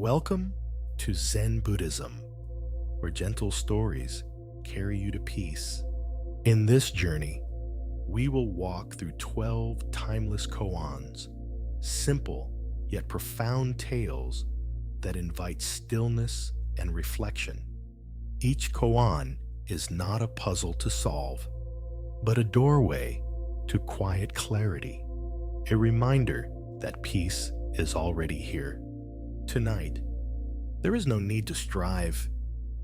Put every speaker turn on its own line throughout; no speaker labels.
Welcome to Zen Buddhism, where gentle stories carry you to peace. In this journey, we will walk through 12 timeless koans, simple yet profound tales that invite stillness and reflection. Each koan is not a puzzle to solve, but a doorway to quiet clarity, a reminder that peace is already here. Tonight, there is no need to strive,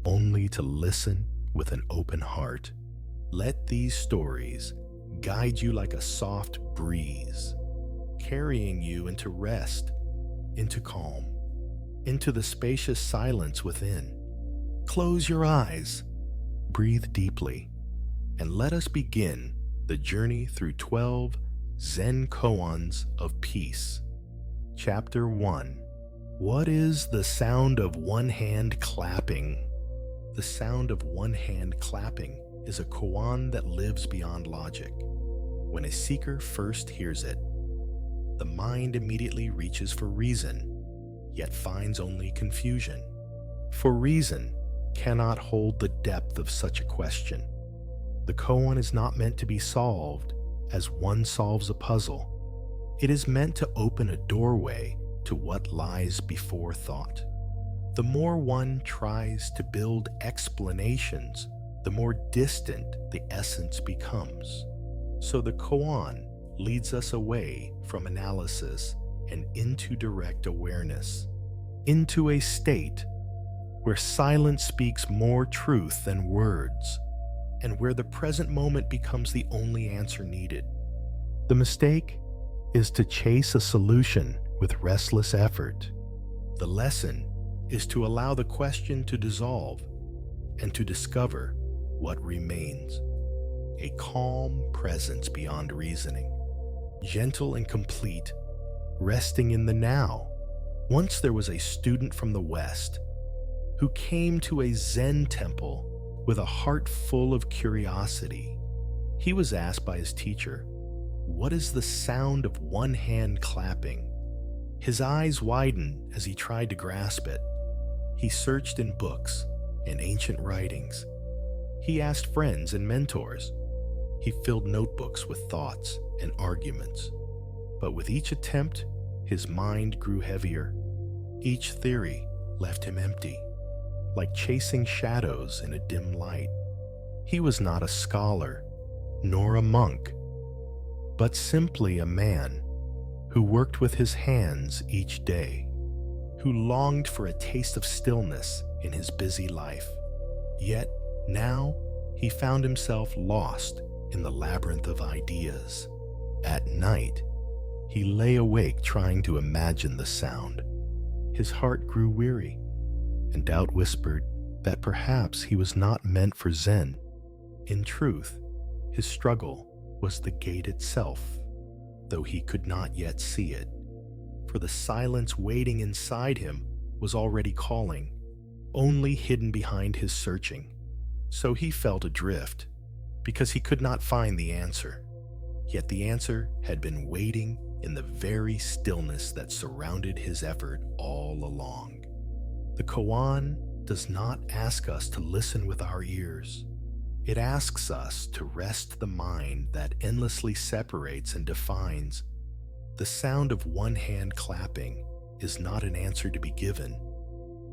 only to listen with an open heart. Let these stories guide you like a soft breeze, carrying you into rest, into calm, into the spacious silence within. Close your eyes, breathe deeply, and let us begin the journey through 12 Zen Koans of peace. Chapter 1. What is the sound of one hand clapping? The sound of one hand clapping is a koan that lives beyond logic. When a seeker first hears it, the mind immediately reaches for reason, yet finds only confusion. For reason cannot hold the depth of such a question. The koan is not meant to be solved as one solves a puzzle. It is meant to open a doorway to what lies before thought. The more one tries to build explanations, the more distant the essence becomes. So the koan leads us away from analysis and into direct awareness, into a state where silence speaks more truth than words, and where the present moment becomes the only answer needed. The mistake is to chase a solution with restless effort. The lesson is to allow the question to dissolve and to discover what remains. A calm presence beyond reasoning, gentle and complete, resting in the now. Once there was a student from the West who came to a Zen temple with a heart full of curiosity. He was asked by his teacher, "What is the sound of one hand clapping?" His eyes widened as he tried to grasp it. He searched in books and ancient writings. He asked friends and mentors. He filled notebooks with thoughts and arguments. But with each attempt, his mind grew heavier. Each theory left him empty, like chasing shadows in a dim light. He was not a scholar, nor a monk, but simply a man who worked with his hands each day, who longed for a taste of stillness in his busy life. Yet now he found himself lost in the labyrinth of ideas. At night, he lay awake trying to imagine the sound. His heart grew weary, and doubt whispered that perhaps he was not meant for Zen. In truth, his struggle was the gate itself, though he could not yet see it, for the silence waiting inside him was already calling, only hidden behind his searching. So he felt adrift, because he could not find the answer. Yet the answer had been waiting in the very stillness that surrounded his effort all along. The koan does not ask us to listen with our ears. It asks us to rest the mind that endlessly separates and defines. The sound of one hand clapping is not an answer to be given,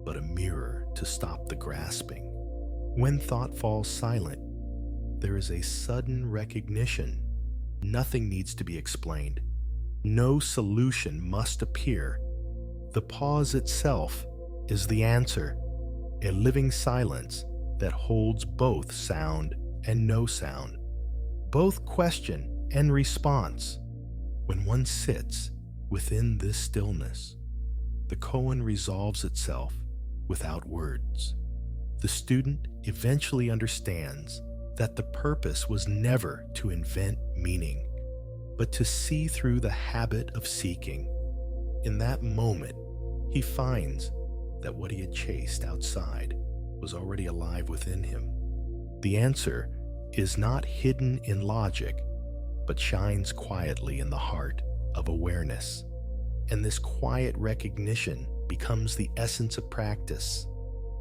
but a mirror to stop the grasping. When thought falls silent, there is a sudden recognition. Nothing needs to be explained. No solution must appear. The pause itself is the answer, a living silence that holds both sound and no sound, both question and response. When one sits within this stillness, the koan resolves itself without words. The student eventually understands that the purpose was never to invent meaning, but to see through the habit of seeking. In that moment, he finds that what he had chased outside was already alive within him. The answer is not hidden in logic, but shines quietly in the heart of awareness. And this quiet recognition becomes the essence of practice,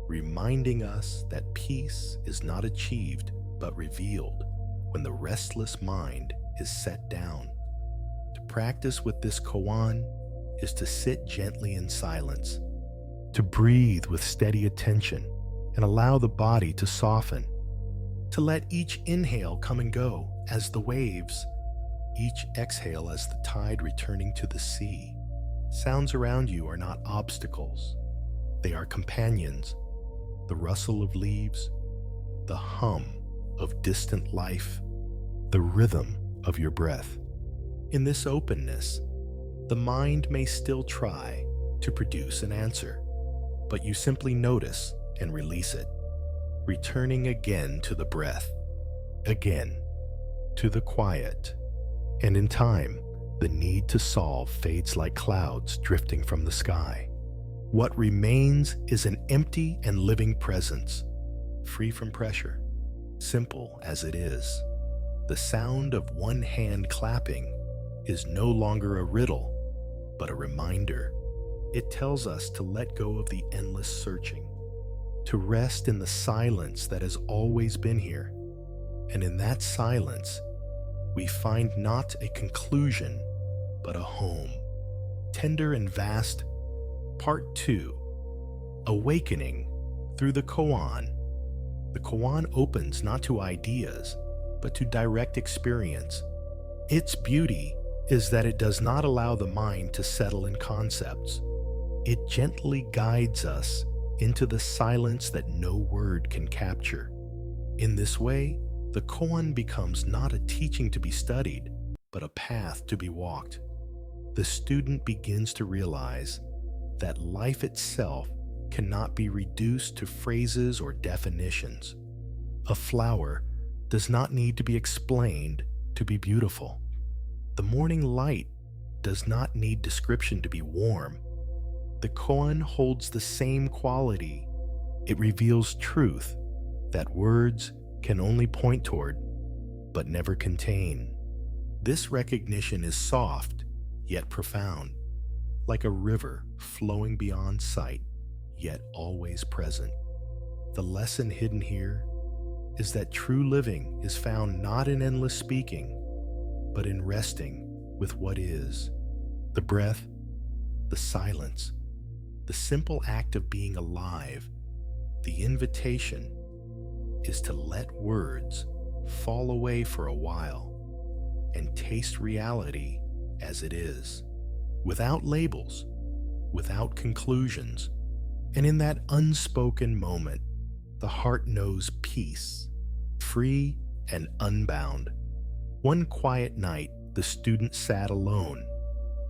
reminding us that peace is not achieved but revealed when the restless mind is set down. To practice with this koan is to sit gently in silence, to breathe with steady attention and allow the body to soften, to let each inhale come and go as the waves, each exhale as the tide returning to the sea. Sounds around you are not obstacles. They are companions. The rustle of leaves, the hum of distant life, the rhythm of your breath. In this openness, the mind may still try to produce an answer, but you simply notice and release it, returning again to the breath, again to the quiet, and in time, the need to solve fades like clouds drifting from the sky. What remains is an empty and living presence, free from pressure, simple as it is. The sound of one hand clapping is no longer a riddle, but a reminder. It tells us to let go of the endless searching, to rest in the silence that has always been here. And in that silence, we find not a conclusion, but a home, tender and vast. Part 2. Awakening through the koan. The koan opens not to ideas, but to direct experience. Its beauty is that it does not allow the mind to settle in concepts. It gently guides us into the silence that no word can capture. In this way, the koan becomes not a teaching to be studied, but a path to be walked. The student begins to realize that life itself cannot be reduced to phrases or definitions. A flower does not need to be explained to be beautiful. The morning light does not need description to be warm. The koan holds the same quality. It reveals truth that words can only point toward, but never contain. This recognition is soft, yet profound, like a river flowing beyond sight, yet always present. The lesson hidden here is that true living is found not in endless speaking, but in resting with what is. The breath, the silence, the simple act of being alive. The invitation is to let words fall away for a while and taste reality as it is, without labels, without conclusions. And in that unspoken moment, the heart knows peace, free and unbound. One quiet night, the student sat alone,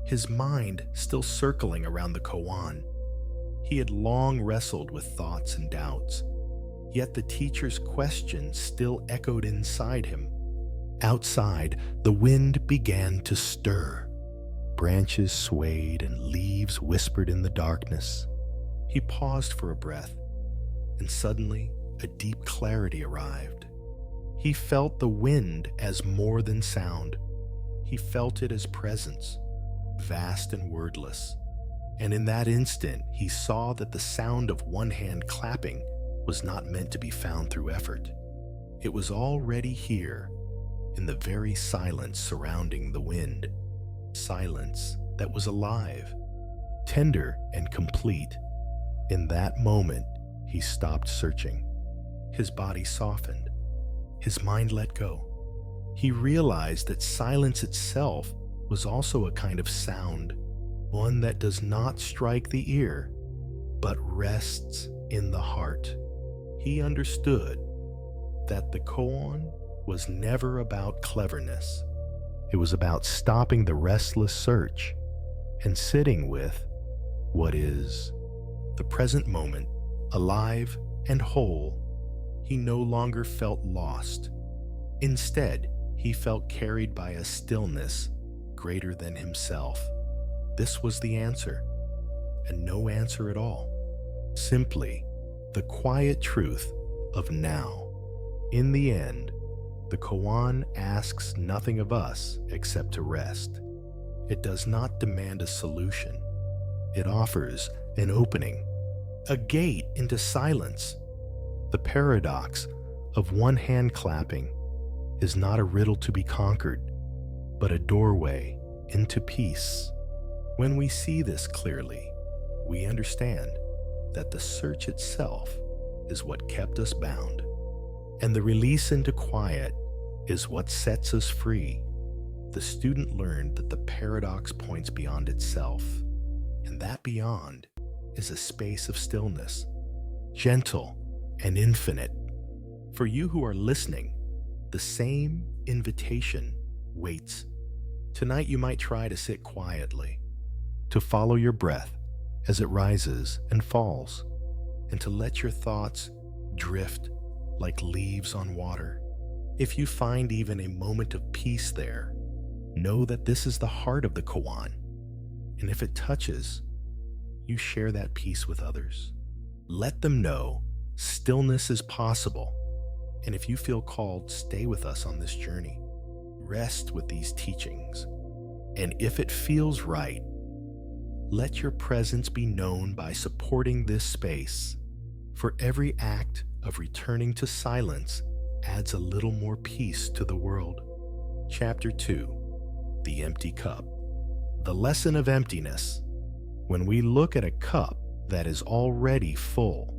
his mind still circling around the koan. He had long wrestled with thoughts and doubts, yet the teacher's question still echoed inside him. Outside, the wind began to stir. Branches swayed and leaves whispered in the darkness. He paused for a breath, and suddenly a deep clarity arrived. He felt the wind as more than sound. He felt it as presence, vast and wordless. And in that instant, he saw that the sound of one hand clapping was not meant to be found through effort. It was already here, in the very silence surrounding the wind. Silence that was alive, tender and complete. In that moment, he stopped searching. His body softened. His mind let go. He realized that silence itself was also a kind of sound, one that does not strike the ear, but rests in the heart. He understood that the koan was never about cleverness. It was about stopping the restless search and sitting with what is. The present moment, alive and whole, he no longer felt lost. Instead, he felt carried by a stillness greater than himself. This was the answer, and no answer at all. Simply the quiet truth of now. In the end, the koan asks nothing of us except to rest. It does not demand a solution. It offers an opening, a gate into silence. The paradox of one hand clapping is not a riddle to be conquered, but a doorway into peace. When we see this clearly, we understand that the search itself is what kept us bound, and the release into quiet is what sets us free. The student learned that the paradox points beyond itself, and that beyond is a space of stillness, gentle and infinite. For you who are listening, the same invitation waits. Tonight you might try to sit quietly, to follow your breath as it rises and falls, and to let your thoughts drift like leaves on water. If you find even a moment of peace there, know that this is the heart of the Koan, and if it touches, you share that peace with others. Let them know stillness is possible, and if you feel called, stay with us on this journey. Rest with these teachings, and if it feels right, let your presence be known by supporting this space. For every act of returning to silence adds a little more peace to the world. Chapter 2, The Empty Cup. The lesson of emptiness. When we look at a cup that is already full,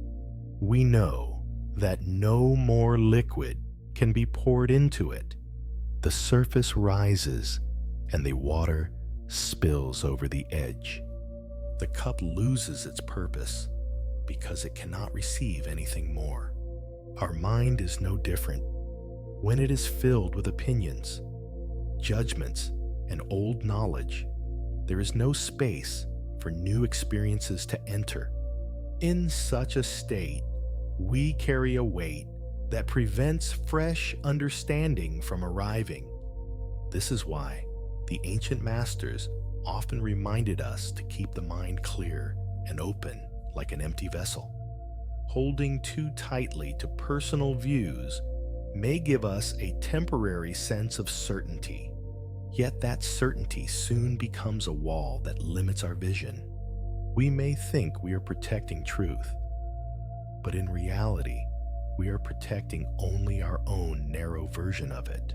we know that no more liquid can be poured into it. The surface rises and the water spills over the edge. The cup loses its purpose because it cannot receive anything more. Our mind is no different. When it is filled with opinions, judgments, and old knowledge, there is no space for new experiences to enter. In such a state, we carry a weight that prevents fresh understanding from arriving. This is why the ancient masters often reminded us to keep the mind clear and open like an empty vessel. Holding too tightly to personal views may give us a temporary sense of certainty, yet that certainty soon becomes a wall that limits our vision. We may think we are protecting truth, but in reality, we are protecting only our own narrow version of it.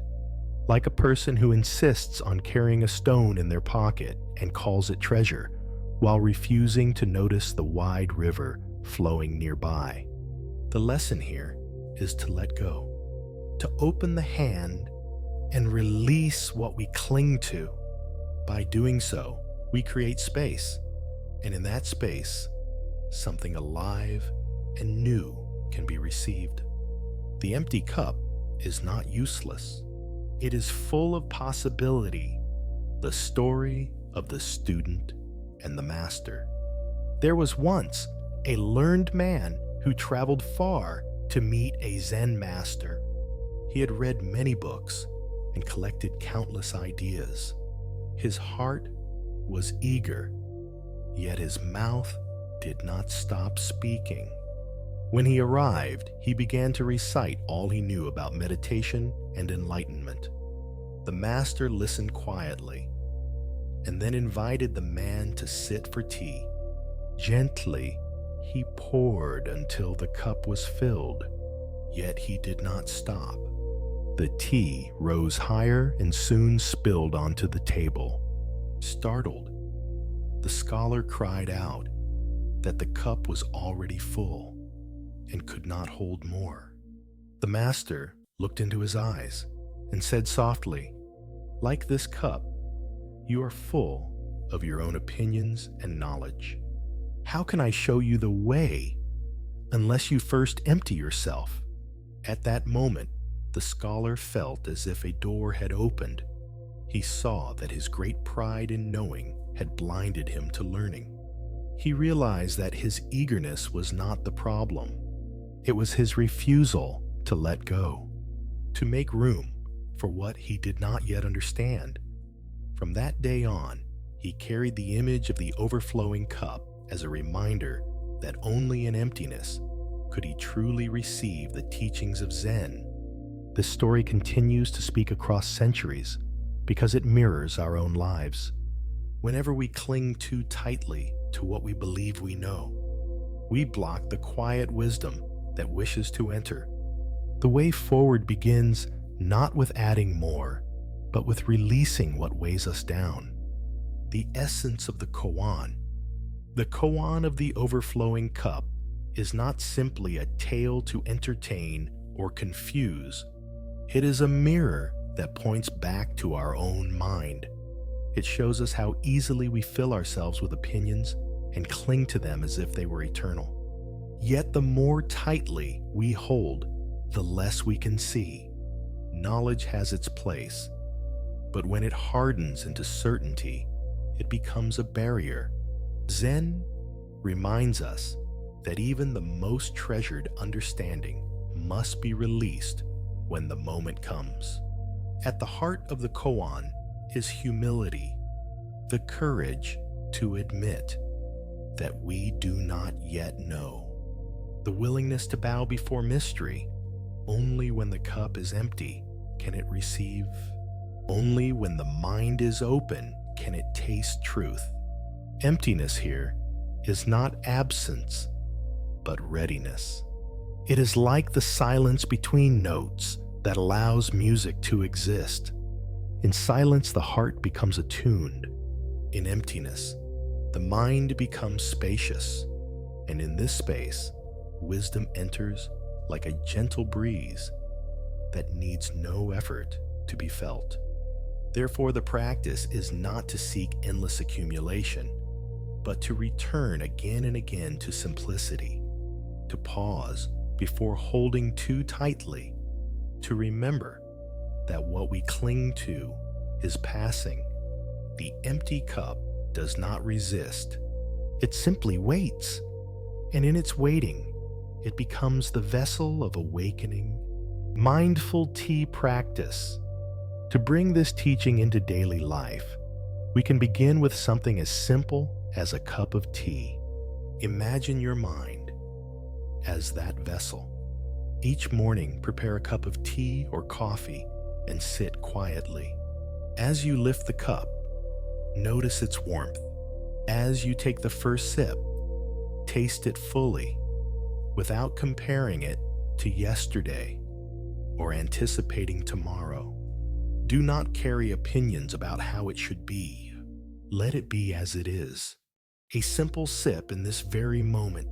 Like a person who insists on carrying a stone in their pocket and calls it treasure, while refusing to notice the wide river flowing nearby. The lesson here is to let go, to open the hand and release what we cling to. By doing so, we create space, and in that space, something alive and new can be received. The empty cup is not useless. It is full of possibility, the story of the student and the master. There was once a learned man who traveled far to meet a Zen master. He had read many books and collected countless ideas. His heart was eager, yet his mouth did not stop speaking. When he arrived, he began to recite all he knew about meditation and enlightenment. The master listened quietly and then invited the man to sit for tea. Gently, he poured until the cup was filled, yet he did not stop. The tea rose higher and soon spilled onto the table. Startled, the scholar cried out that the cup was already full and could not hold more. The master looked into his eyes and said softly, "Like this cup, you are full of your own opinions and knowledge. How can I show you the way unless you first empty yourself?" At that moment, the scholar felt as if a door had opened. He saw that his great pride in knowing had blinded him to learning. He realized that his eagerness was not the problem. It was his refusal to let go, to make room for what he did not yet understand. From that day on, he carried the image of the overflowing cup as a reminder that only in emptiness could he truly receive the teachings of Zen. This story continues to speak across centuries because it mirrors our own lives. Whenever we cling too tightly to what we believe we know, we block the quiet wisdom that wishes to enter. The way forward begins not with adding more, but with releasing what weighs us down. The essence of the koan of the overflowing cup, is not simply a tale to entertain or confuse. It is a mirror that points back to our own mind. It shows us how easily we fill ourselves with opinions and cling to them as if they were eternal. Yet the more tightly we hold, the less we can see. Knowledge has its place, but when it hardens into certainty, it becomes a barrier. Zen reminds us that even the most treasured understanding must be released when the moment comes. At the heart of the koan is humility, the courage to admit that we do not yet know, the willingness to bow before mystery. Only when the cup is empty can it receive. Only when the mind is open can it taste truth. Emptiness here is not absence, but readiness. It is like the silence between notes that allows music to exist. In silence, the heart becomes attuned. In emptiness, the mind becomes spacious. And in this space, wisdom enters like a gentle breeze that needs no effort to be felt. Therefore, the practice is not to seek endless accumulation, but to return again and again to simplicity, to pause before holding too tightly, to remember that what we cling to is passing. The empty cup does not resist. It simply waits, and in its waiting, it becomes the vessel of awakening. Mindful tea practice. To bring this teaching into daily life, we can begin with something as simple as a cup of tea. Imagine your mind as that vessel. Each morning, prepare a cup of tea or coffee and sit quietly. As you lift the cup, notice its warmth. As you take the first sip, taste it fully, without comparing it to yesterday or anticipating tomorrow. Do not carry opinions about how it should be. Let it be as it is. A simple sip in this very moment.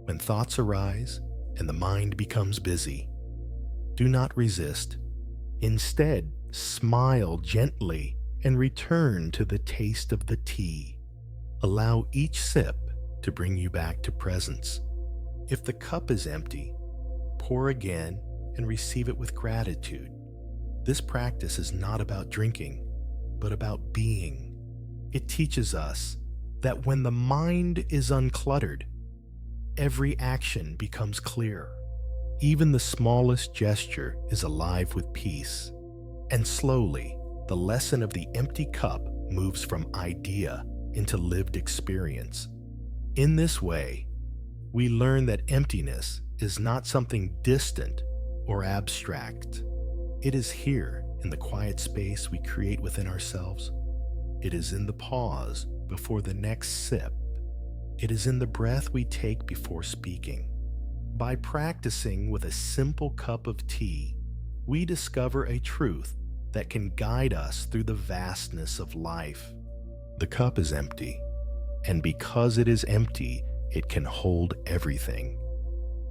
When thoughts arise and the mind becomes busy, do not resist. Instead, smile gently and return to the taste of the tea. Allow each sip to bring you back to presence. If the cup is empty, pour again and receive it with gratitude. This practice is not about drinking, but about being. It teaches us that when the mind is uncluttered, every action becomes clear. Even the smallest gesture is alive with peace. And slowly, the lesson of the empty cup moves from idea into lived experience. In this way, we learn that emptiness is not something distant or abstract. It is here in the quiet space we create within ourselves. It is in the pause before the next sip. It is in the breath we take before speaking. By practicing with a simple cup of tea, we discover a truth that can guide us through the vastness of life. The cup is empty, and because it is empty, it can hold everything.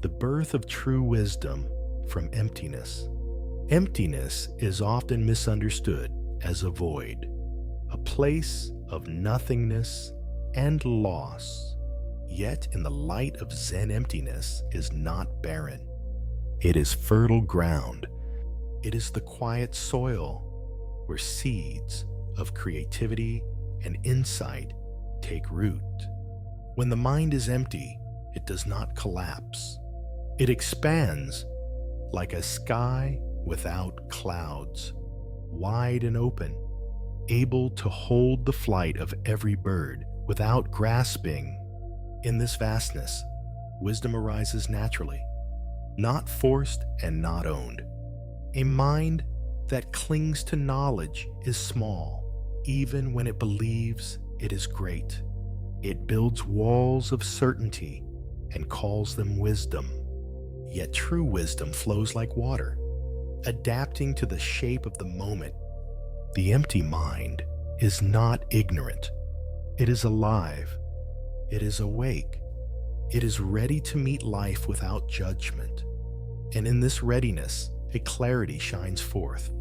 The birth of true wisdom from emptiness. Emptiness is often misunderstood as a void, a place of nothingness and loss. Yet in the light of Zen, emptiness is not barren. It is fertile ground. It is the quiet soil where seeds of creativity and insight take root. When the mind is empty, it does not collapse. It expands like a sky without clouds, wide and open, able to hold the flight of every bird without grasping. In this vastness, wisdom arises naturally, not forced and not owned. A mind that clings to knowledge is small, even when it believes it is great. It builds walls of certainty and calls them wisdom. Yet true wisdom flows like water, adapting to the shape of the moment. The empty mind is not ignorant. It is alive. It is awake. It is ready to meet life without judgment. And in this readiness, a clarity shines forth.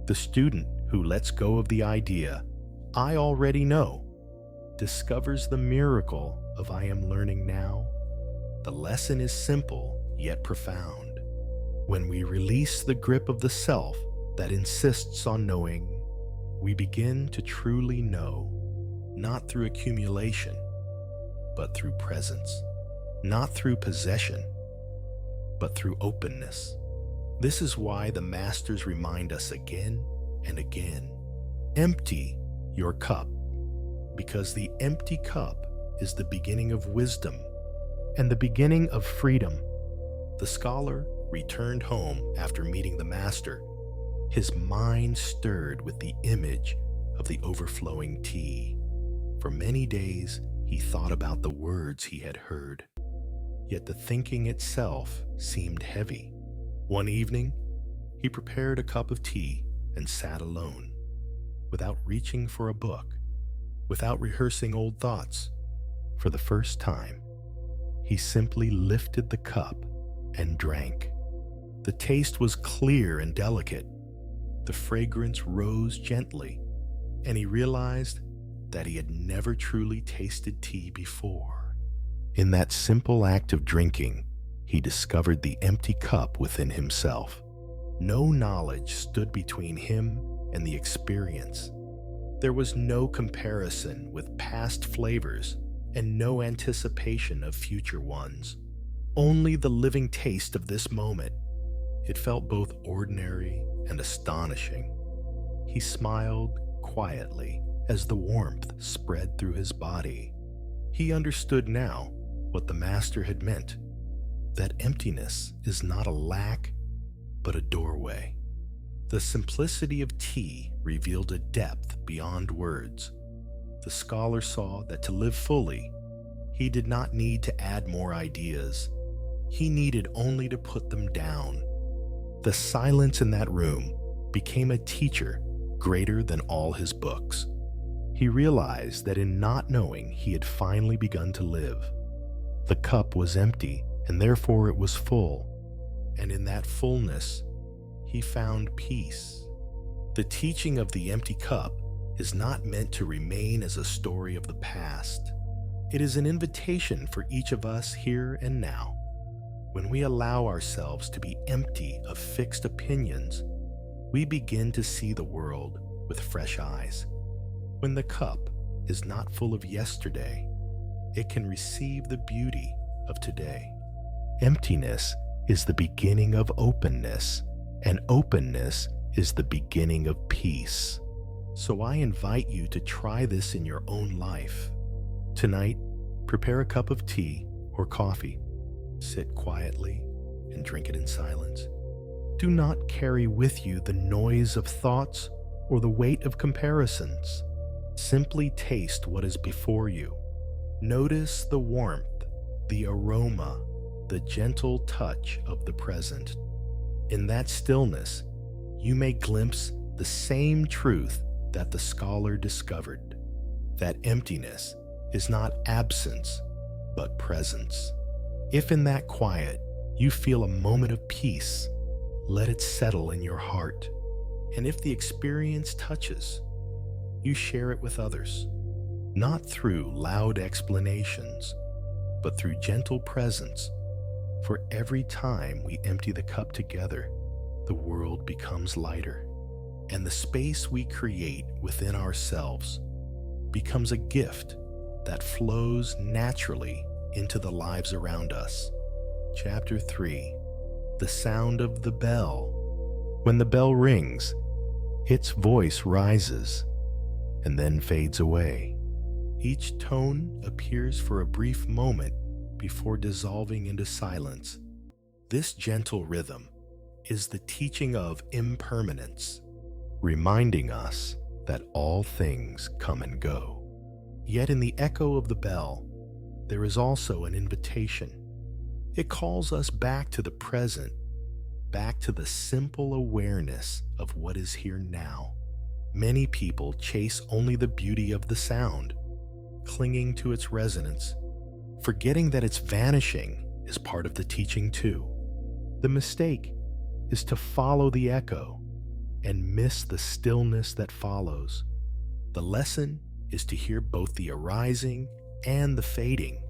The student who lets go of the idea, "I already know," discovers the miracle of "I am learning now." The lesson is simple yet profound. When we release the grip of the self that insists on knowing, we begin to truly know, not through accumulation, but through presence, not through possession, but through openness. This is why the masters remind us again and again, empty your cup, because the empty cup is the beginning of wisdom and the beginning of freedom. The scholar returned home after meeting the master, his mind stirred with the image of the overflowing tea. For many days, he thought about the words he had heard, yet the thinking itself seemed heavy. One evening, he prepared a cup of tea and sat alone, without reaching for a book, without rehearsing old thoughts. For the first time, he simply lifted the cup and drank. The taste was clear and delicate. The fragrance rose gently, and he realized that he had never truly tasted tea before. In that simple act of drinking, he discovered the empty cup within himself. No knowledge stood between him and the experience. There was no comparison with past flavors and no anticipation of future ones. Only the living taste of this moment. It felt both ordinary and astonishing. He smiled quietly as the warmth spread through his body. He understood now what the master had meant, that emptiness is not a lack, but a doorway. The simplicity of tea revealed a depth beyond words. The scholar saw that to live fully, he did not need to add more ideas. He needed only to put them down. The silence in that room became a teacher greater than all his books. He realized that in not knowing, he had finally begun to live. The cup was empty, and therefore it was full. And in that fullness, he found peace. The teaching of the empty cup is not meant to remain as a story of the past. It is an invitation for each of us here and now. When we allow ourselves to be empty of fixed opinions, we begin to see the world with fresh eyes. When the cup is not full of yesterday, it can receive the beauty of today. Emptiness is the beginning of openness, and openness is the beginning of peace. So I invite you to try this in your own life. Tonight, prepare a cup of tea or coffee. Sit quietly and drink it in silence. Do not carry with you the noise of thoughts or the weight of comparisons. Simply taste what is before you. Notice the warmth, the aroma, the gentle touch of the present. In that stillness, you may glimpse the same truth that the scholar discovered, that emptiness is not absence, but presence. If in that quiet you feel a moment of peace, let it settle in your heart. And if the experience touches, you share it with others, not through loud explanations, but through gentle presence. For every time we empty the cup together, the world becomes lighter, and the space we create within ourselves becomes a gift that flows naturally into the lives around us. Chapter 3. The sound of the bell. When the bell rings, its voice rises and then fades away. Each tone appears for a brief moment before dissolving into silence. This gentle rhythm is the teaching of impermanence, reminding us that all things come and go. Yet in the echo of the bell, there is also an invitation. It calls us back to the present, back to the simple awareness of what is here now. Many people chase only the beauty of the sound, clinging to its resonance, forgetting that its vanishing is part of the teaching too. The mistake is to follow the echo and miss the stillness that follows. The lesson is to hear both the arising and the fading,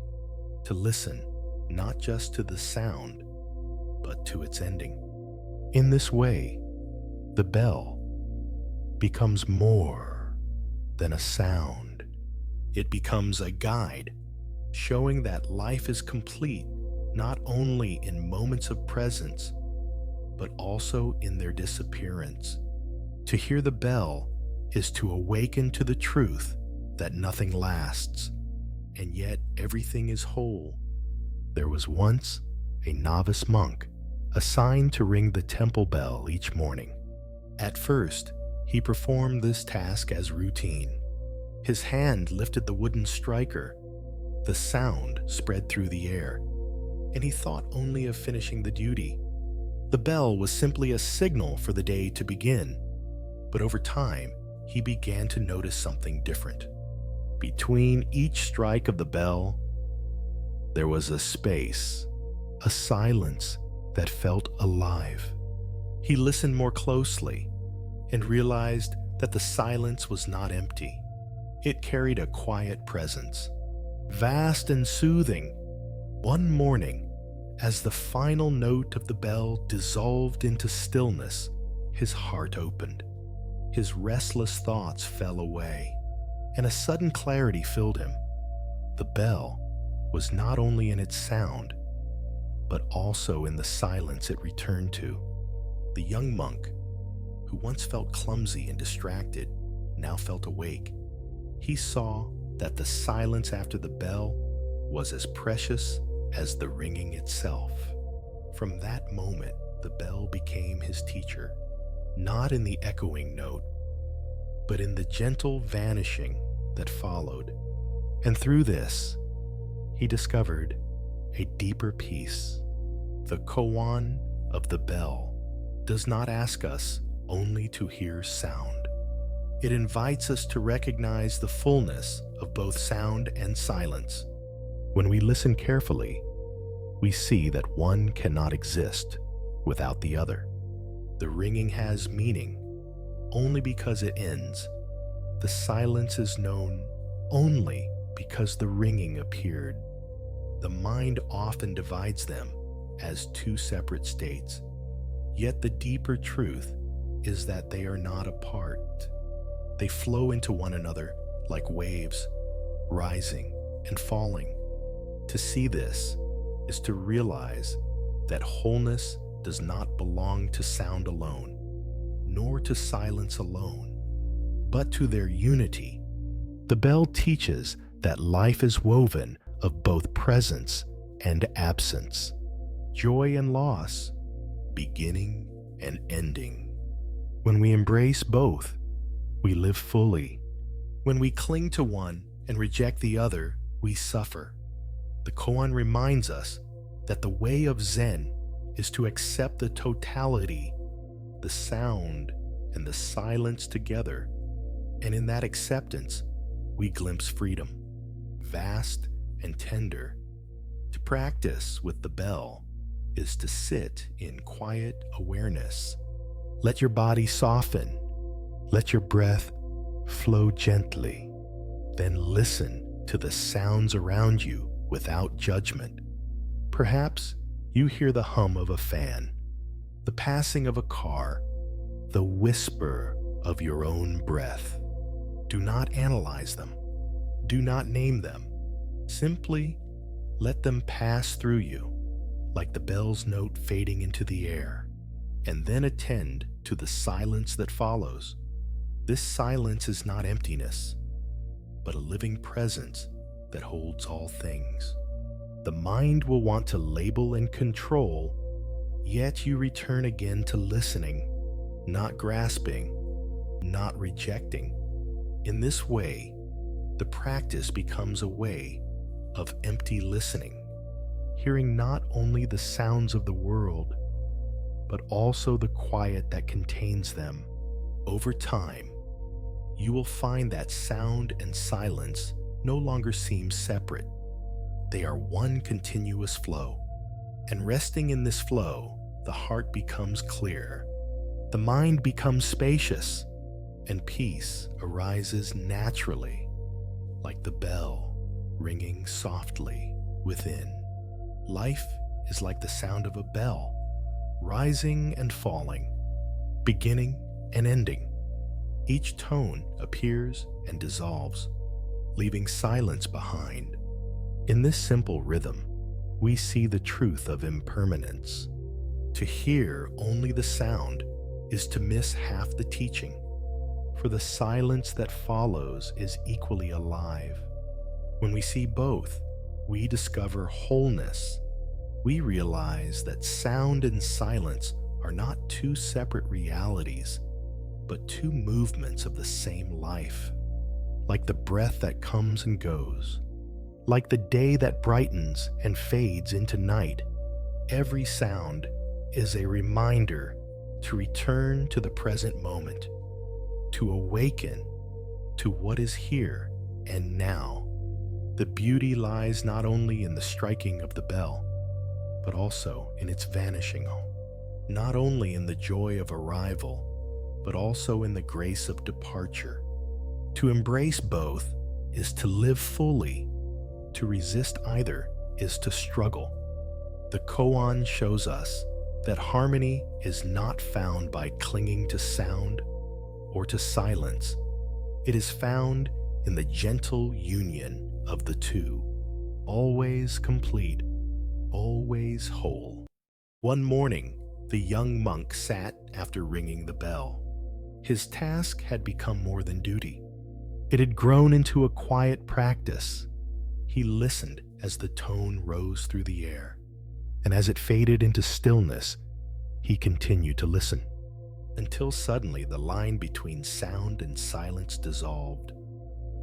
to listen not just to the sound, but to its ending. In this way, the bell becomes more than a sound. It becomes a guide, showing that life is complete not only in moments of presence, but also in their disappearance. To hear the bell is to awaken to the truth that nothing lasts, and yet everything is whole. There was once a novice monk assigned to ring the temple bell each morning. At first, he performed this task as routine. His hand lifted the wooden striker. The sound spread through the air, and he thought only of finishing the duty. The bell was simply a signal for the day to begin, but over time, he began to notice something different. Between each strike of the bell, there was a space, a silence that felt alive. He listened more closely and realized that the silence was not empty. It carried a quiet presence, vast and soothing. One morning, as the final note of the bell dissolved into stillness, his heart opened. His restless thoughts fell away, and a sudden clarity filled him. The bell was not only in its sound, but also in the silence it returned to. The young monk, who once felt clumsy and distracted, now felt awake. He saw that the silence after the bell was as precious as the ringing itself. From that moment, the bell became his teacher, not in the echoing note, but in the gentle vanishing that followed. And through this, he discovered a deeper peace. The koan of the bell does not ask us only to hear sound. It invites us to recognize the fullness of both sound and silence. When we listen carefully, we see that one cannot exist without the other. The ringing has meaning only because it ends. The silence is known only because the ringing appeared. The mind often divides them as two separate states, yet the deeper truth is that they are not apart. They flow into one another like waves, rising and falling. To see this is to realize that wholeness does not belong to sound alone, nor to silence alone, but to their unity. The bell teaches that life is woven of both presence and absence, joy and loss, beginning and ending. When we embrace both, we live fully. When we cling to one and reject the other, we suffer. The koan reminds us that the way of Zen is to accept the totality, the sound and the silence together, and in that acceptance, we glimpse freedom, vast and tender. To practice with the bell is to sit in quiet awareness. Let your body soften. Let your breath flow gently. Then listen to the sounds around you without judgment. Perhaps you hear the hum of a fan, the passing of a car, the whisper of your own breath. Do not analyze them. Do not name them. Simply let them pass through you, like the bell's note fading into the air, and then attend to the silence that follows. This silence is not emptiness, but a living presence that holds all things. The mind will want to label and control, yet you return again to listening, not grasping, not rejecting. In this way, the practice becomes a way of empty listening, hearing not only the sounds of the world, but also the quiet that contains them. Over time, you will find that sound and silence no longer seem separate. They are one continuous flow. And resting in this flow, the heart becomes clear, the mind becomes spacious, and peace arises naturally, like the bell ringing softly within. Life is like the sound of a bell, rising and falling, beginning and ending. Each tone appears and dissolves, leaving silence behind. In this simple rhythm, we see the truth of impermanence. To hear only the sound is to miss half the teaching, for the silence that follows is equally alive. When we see both, we discover wholeness. We realize that sound and silence are not two separate realities, but two movements of the same life. Like the breath that comes and goes, like the day that brightens and fades into night, every sound is a reminder to return to the present moment, to awaken to what is here and now. The beauty lies not only in the striking of the bell, but also in its vanishing, not only in the joy of arrival, but also in the grace of departure. To embrace both is to live fully. To resist either is to struggle. The Koan shows us that harmony is not found by clinging to sound or to silence. It is found in the gentle union of the two, always complete, always whole. One morning, the young monk sat after ringing the bell. His task had become more than duty. It had grown into a quiet practice. He listened as the tone rose through the air, and as it faded into stillness, he continued to listen, until suddenly the line between sound and silence dissolved.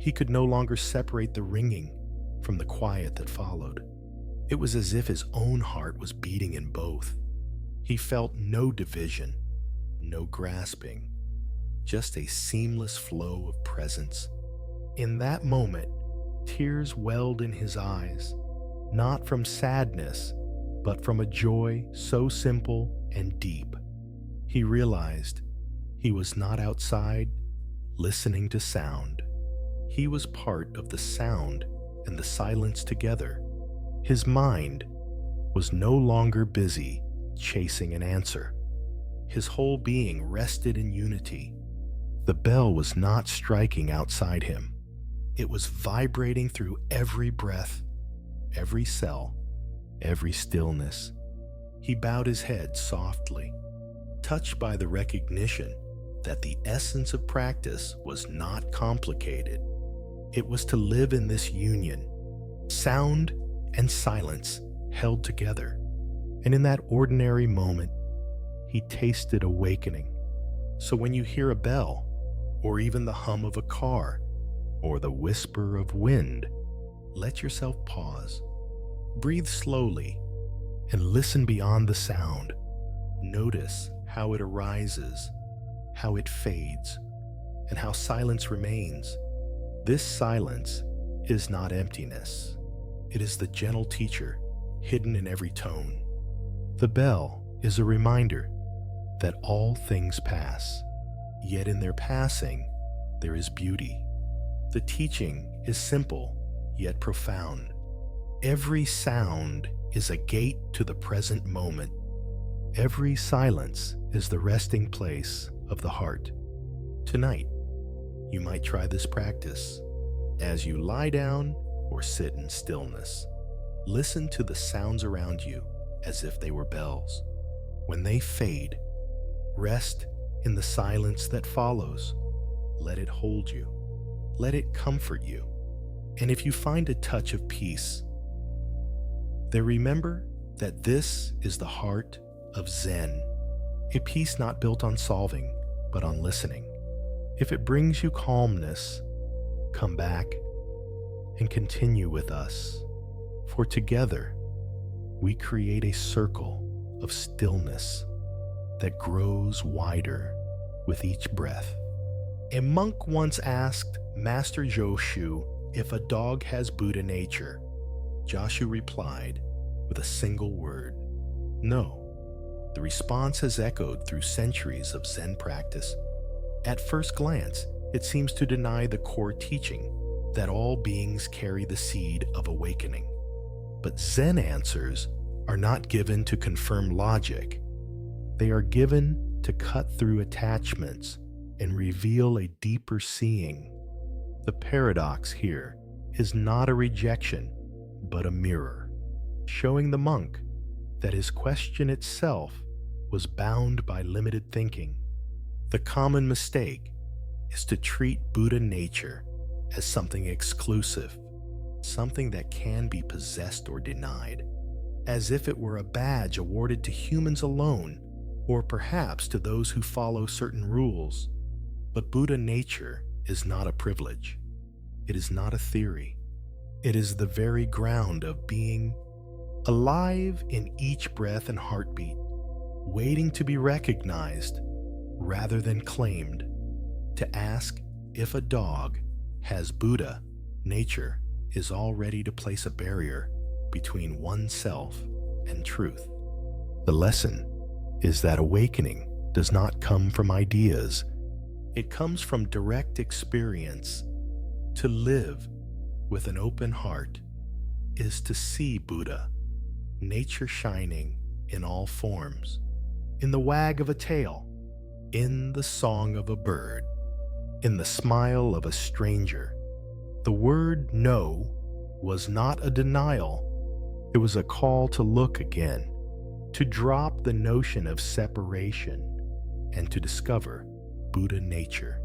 He could no longer separate the ringing from the quiet that followed. It was as if his own heart was beating in both. He felt no division, no grasping, just a seamless flow of presence. In that moment, tears welled in his eyes, not from sadness, but from a joy so simple and deep. He realized he was not outside, listening to sound. He was part of the sound and the silence together. His mind was no longer busy chasing an answer. His whole being rested in unity. The bell was not striking outside him. It was vibrating through every breath, every cell, every stillness. He bowed his head softly, touched by the recognition that the essence of practice was not complicated. It was to live in this union, sound and silence held together. And in that ordinary moment, he tasted awakening. So when you hear a bell, or even the hum of a car, or the whisper of wind, let yourself pause. Breathe slowly and listen beyond the sound. Notice how it arises, how it fades, and how silence remains. This silence is not emptiness. It is the gentle teacher hidden in every tone. The bell is a reminder that all things pass, yet in their passing, there is beauty. The teaching is simple, yet profound. Every sound is a gate to the present moment. Every silence is the resting place of the heart. Tonight, you might try this practice. As you lie down or sit in stillness, listen to the sounds around you as if they were bells. When they fade, rest in the silence that follows. Let it hold you. Let it comfort you. And if you find a touch of peace, then remember that this is the heart of Zen, a peace not built on solving, but on listening. If it brings you calmness, come back and continue with us, for together we create a circle of stillness that grows wider with each breath. A monk once asked Master Joshu if a dog has Buddha nature. Joshu replied with a single word, "No." The response has echoed through centuries of Zen practice. At first glance, it seems to deny the core teaching that all beings carry the seed of awakening. But Zen answers are not given to confirm logic. They are given to cut through attachments and reveal a deeper seeing. The paradox here is not a rejection, but a mirror, showing the monk that his question itself was bound by limited thinking. The common mistake is to treat Buddha nature as something exclusive, something that can be possessed or denied, as if it were a badge awarded to humans alone, or perhaps to those who follow certain rules. But Buddha nature is not a privilege. It is not a theory. It is the very ground of being, alive in each breath and heartbeat, waiting to be recognized rather than claimed. To ask if a dog has Buddha nature is already to place a barrier between oneself and truth. The lesson is that awakening does not come from ideas. It comes from direct experience. To live with an open heart is to see Buddha, nature shining in all forms, in the wag of a tail, in the song of a bird, in the smile of a stranger. The word no was not a denial. It was a call to look again, to drop the notion of separation, and to discover Buddha nature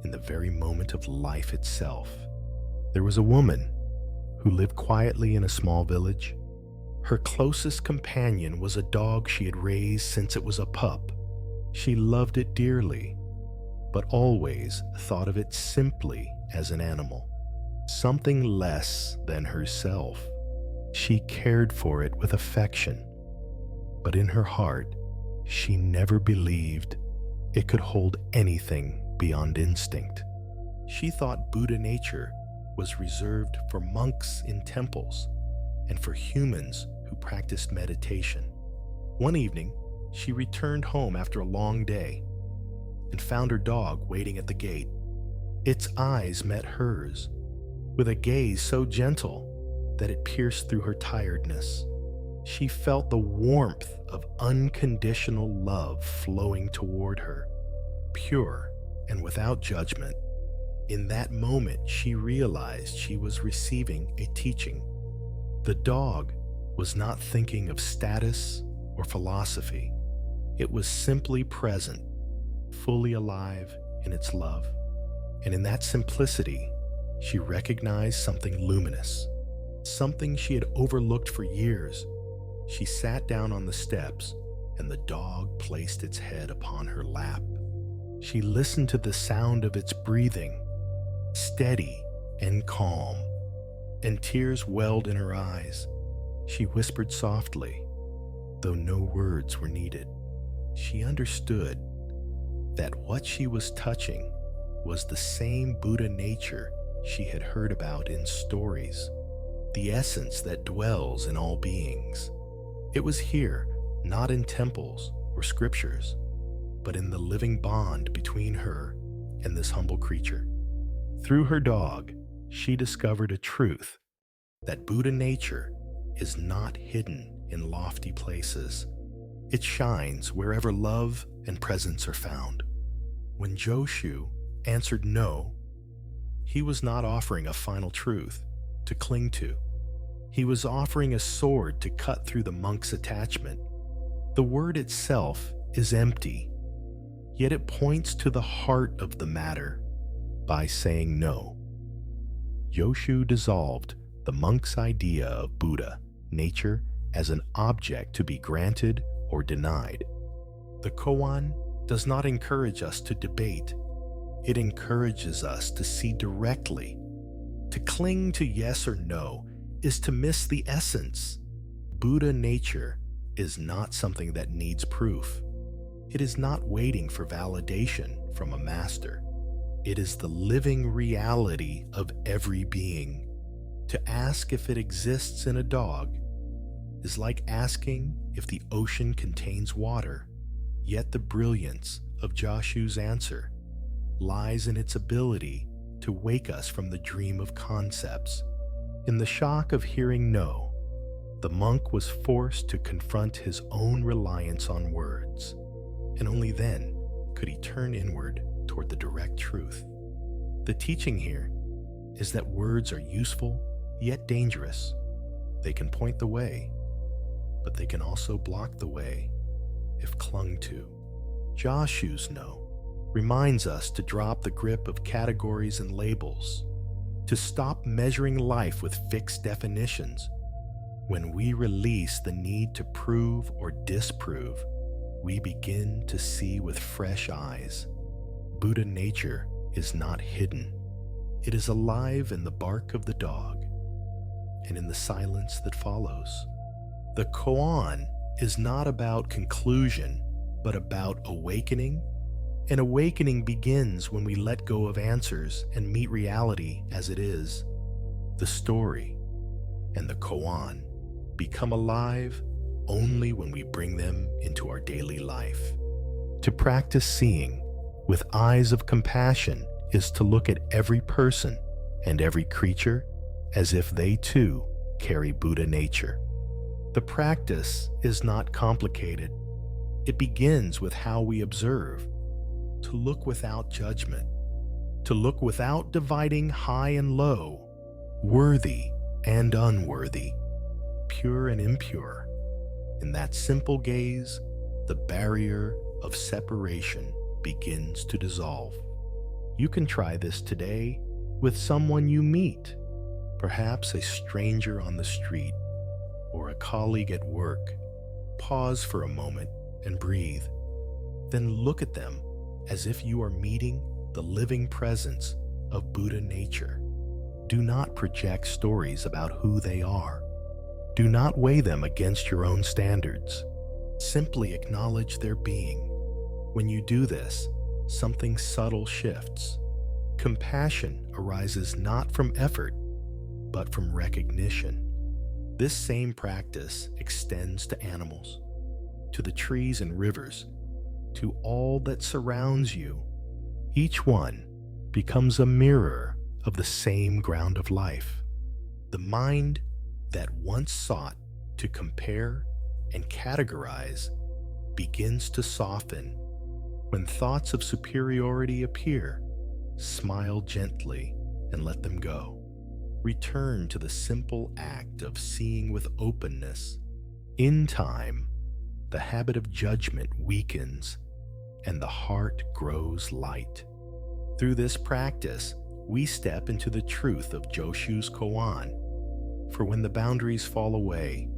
in the very moment of life itself. There was a woman who lived quietly in a small village. Her closest companion was a dog she had raised since it was a pup. She loved it dearly, but always thought of it simply as an animal, something less than herself. She cared for it with affection, but in her heart, she never believed it could hold anything beyond instinct. She thought Buddha nature was reserved for monks in temples and for humans who practiced meditation. One evening, she returned home after a long day and found her dog waiting at the gate. Its eyes met hers with a gaze so gentle that it pierced through her tiredness. She felt the warmth of unconditional love flowing toward her, pure and without judgment. In that moment, she realized she was receiving a teaching. The dog was not thinking of status or philosophy. It was simply present, fully alive in its love. And in that simplicity, she recognized something luminous, something she had overlooked for years. She sat down on the steps, and the dog placed its head upon her lap. She listened to the sound of its breathing, steady and calm, and tears welled in her eyes. She whispered softly, though no words were needed. She understood that what she was touching was the same Buddha nature she had heard about in stories, the essence that dwells in all beings. It was here, not in temples or scriptures, but in the living bond between her and this humble creature. Through her dog, she discovered a truth that Buddha nature is not hidden in lofty places. It shines wherever love and presence are found. When Joshu answered no, he was not offering a final truth to cling to. He was offering a sword to cut through the monk's attachment. The word itself is empty, yet it points to the heart of the matter by saying no. Joshu dissolved the monk's idea of Buddha nature as an object to be granted or denied. The Koan does not encourage us to debate. It encourages us to see directly. To cling to yes or no is to miss the essence. Buddha nature is not something that needs proof. It is not waiting for validation from a master. It is the living reality of every being. To ask if it exists in a dog is like asking if the ocean contains water. Yet the brilliance of Joshu's answer lies in its ability to wake us from the dream of concepts. In the shock of hearing no, the monk was forced to confront his own reliance on words, and only then could he turn inward toward the direct truth. The teaching here is that words are useful yet dangerous. They can point the way, but they can also block the way if clung to. Joshu's no reminds us to drop the grip of categories and labels, to stop measuring life with fixed definitions. When we release the need to prove or disprove, we begin to see with fresh eyes. Buddha nature is not hidden. It is alive in the bark of the dog and in the silence that follows. The Koan is not about conclusion, but about awakening. An awakening begins when we let go of answers and meet reality as it is. The story and the Koan become alive only when we bring them into our daily life. To practice seeing with eyes of compassion is to look at every person and every creature as if they too carry Buddha nature. The practice is not complicated. It begins with how we observe, to look without judgment, to look without dividing high and low, worthy and unworthy, pure and impure. In that simple gaze, the barrier of separation begins to dissolve. You can try this today with someone you meet, perhaps a stranger on the street or a colleague at work. Pause for a moment and breathe. Then look at them as if you are meeting the living presence of Buddha nature. Do not project stories about who they are. Do not weigh them against your own standards. Simply acknowledge their being. When you do this, something subtle shifts. Compassion arises not from effort, but from recognition. This same practice extends to animals, to the trees and rivers, to all that surrounds you. Each one becomes a mirror of the same ground of life. The mind that once sought to compare and categorize begins to soften. When thoughts of superiority appear, smile gently and let them go. Return to the simple act of seeing with openness. In time, the habit of judgment weakens and the heart grows light. Through this practice, we step into the truth of Joshu's Koan. For when the boundaries fall away,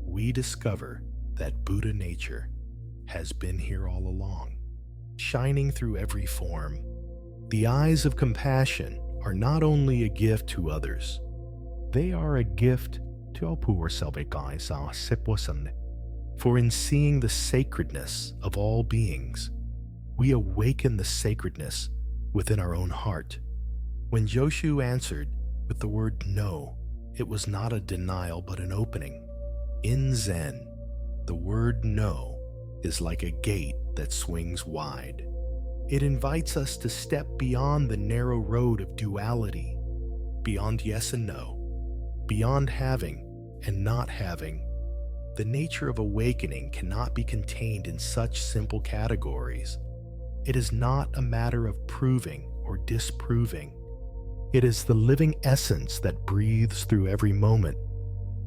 we discover that Buddha nature has been here all along, shining through every form. The eyes of compassion are not only a gift to others, they are a gift to ourselves. For in seeing the sacredness of all beings, we awaken the sacredness within our own heart. When Joshu answered with the word no, it was not a denial but an opening. In Zen, the word no is like a gate that swings wide. It invites us to step beyond the narrow road of duality, beyond yes and no, beyond having and not having. The nature of awakening cannot be contained in such simple categories. It is not a matter of proving or disproving. It is the living essence that breathes through every moment.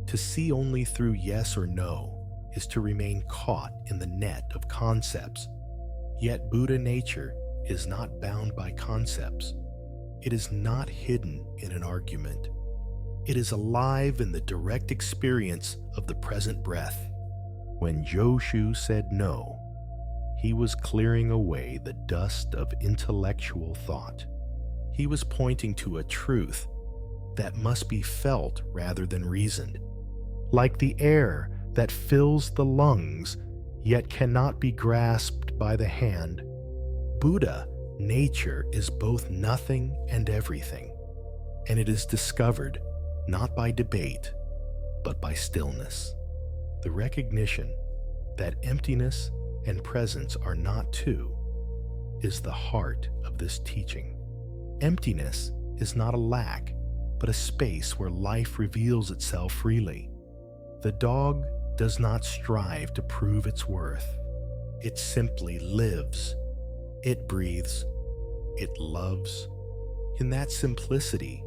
To see only through yes or no is to remain caught in the net of concepts. Yet Buddha nature is not bound by concepts. It is not hidden in an argument. It is alive in the direct experience of the present breath. When Joshu said no, He was clearing away the dust of intellectual thought. He was pointing to a truth that must be felt rather than reasoned, like the air that fills the lungs yet cannot be grasped by the hand. Buddha nature is both nothing and everything, and it is discovered not by debate, but by stillness. The recognition that emptiness and presence are not two is the heart of this teaching. Emptiness is not a lack, but a space where life reveals itself freely. The dog does not strive to prove its worth. It simply lives. It breathes. It loves. In that simplicity,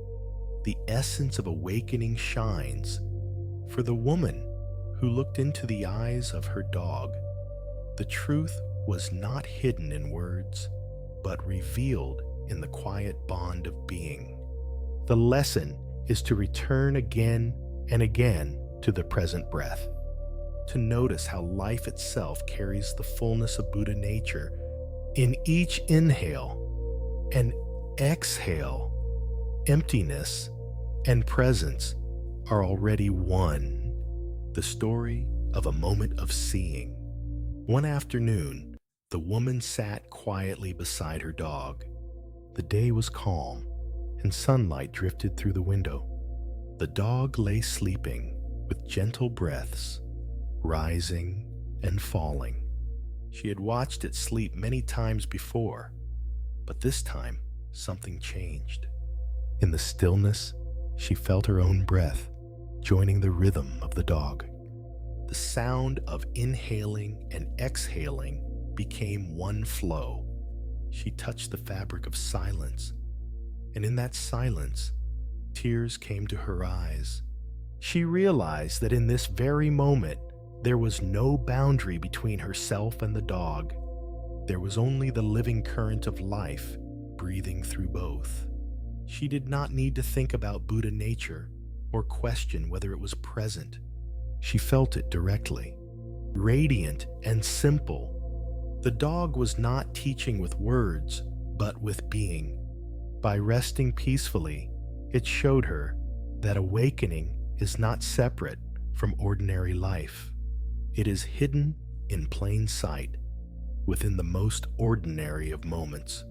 the essence of awakening shines. For the woman who looked into the eyes of her dog, the truth was not hidden in words, but revealed in the quiet bond of being. The lesson is to return again and again to the present breath, to notice how life itself carries the fullness of Buddha nature. In each inhale and exhale, emptiness and presence are already one. The story of a moment of seeing. One afternoon, the woman sat quietly beside her dog. The day was calm, and sunlight drifted through the window. The dog lay sleeping with gentle breaths, rising and falling. She had watched it sleep many times before, but this time something changed. In the stillness, she felt her own breath joining the rhythm of the dog. The sound of inhaling and exhaling became one flow. She touched the fabric of silence, and in that silence, tears came to her eyes. She realized that in this very moment, there was no boundary between herself and the dog. There was only the living current of life breathing through both. She did not need to think about Buddha nature or question whether it was present. She felt it directly, radiant and simple. The dog was not teaching with words, but with being. By resting peacefully, it showed her that awakening is not separate from ordinary life. It is hidden in plain sight, within the most ordinary of moments.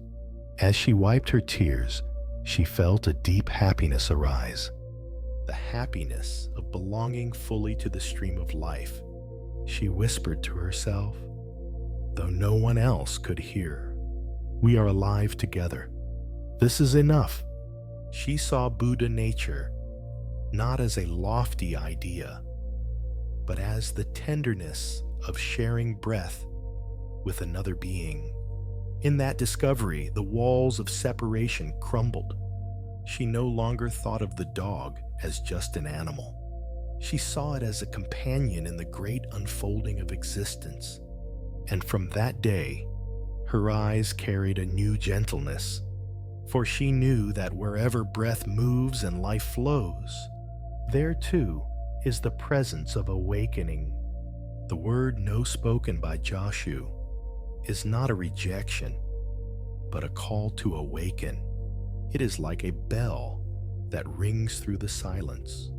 As she wiped her tears, she felt a deep happiness arise. The happiness of belonging fully to the stream of life. She whispered to herself, though no one else could hear, "We are alive together. This is enough." She saw Buddha nature not as a lofty idea, but as the tenderness of sharing breath with another being. In that discovery, the walls of separation crumbled. She no longer thought of the dog as just an animal. She saw it as a companion in the great unfolding of existence. And from that day, her eyes carried a new gentleness, for she knew that wherever breath moves and life flows, there too is the presence of awakening. The word "no" spoken by Joshu is not a rejection, but a call to awaken. It is like a bell that rings through the silence,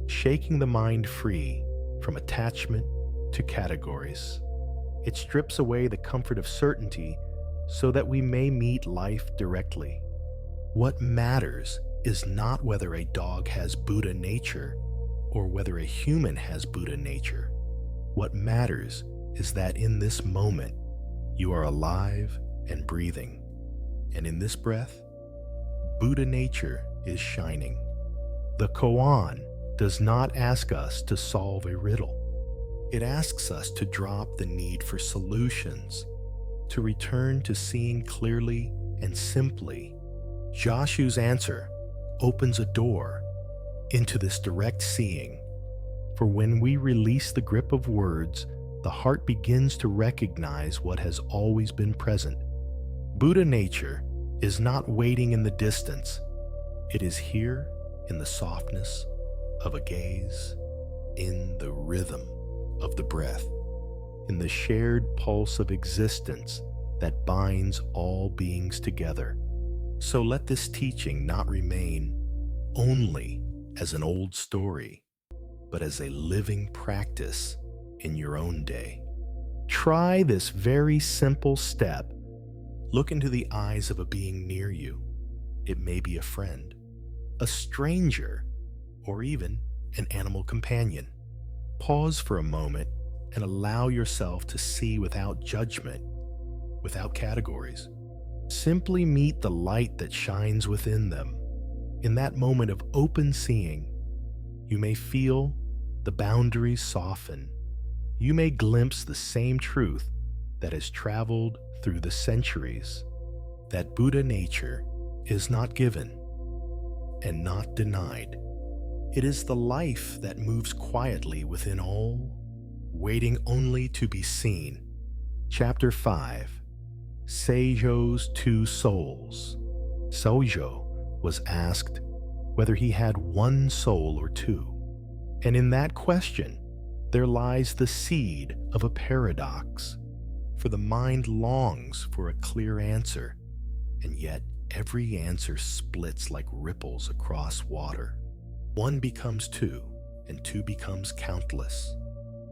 shaking the mind free from attachment to categories. It strips away the comfort of certainty so that we may meet life directly. What matters is not whether a dog has Buddha nature or whether a human has Buddha nature. What matters is that in this moment, you are alive and breathing. And in this breath, Buddha nature is shining. The Koan does not ask us to solve a riddle. It asks us to drop the need for solutions, to return to seeing clearly and simply. Joshu's answer opens a door into this direct seeing. For when we release the grip of words, the heart begins to recognize what has always been present. Buddha nature is not waiting in the distance. It is here in the softness of a gaze, in the rhythm of the breath. in the shared pulse of existence that binds all beings together. So let this teaching not remain only as an old story, but as a living practice in your own day. Try this very simple step. Look into the eyes of a being near you. It may be a friend, a stranger, or even an animal companion. Pause for a moment and allow yourself to see without judgment, without categories. Simply meet the light that shines within them. In that moment of open seeing, you may feel the boundaries soften. You may glimpse the same truth that has traveled through the centuries, that Buddha nature is not given and not denied. It is the life that moves quietly within all, waiting only to be seen. Chapter 5. Seijo's Two Souls. Seijo was asked whether he had one soul or two. And in that question, there lies the seed of a paradox. For the mind longs for a clear answer, and yet every answer splits like ripples across water. One becomes two, and two becomes countless.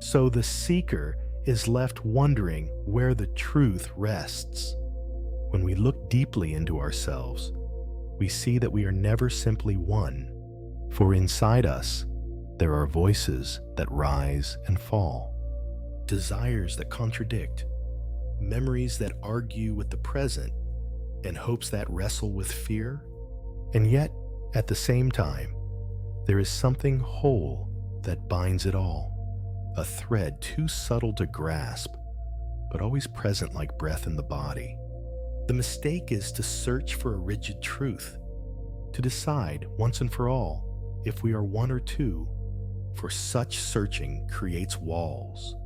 So the seeker is left wondering where the truth rests. When we look deeply into ourselves, we see that we are never simply one, for inside us, there are voices that rise and fall, desires that contradict, memories that argue with the present, and hopes that wrestle with fear. And yet, at the same time, there is something whole that binds it all, a thread too subtle to grasp, but always present like breath in the body. The mistake is to search for a rigid truth, to decide once and for all if we are one or two, for such searching creates walls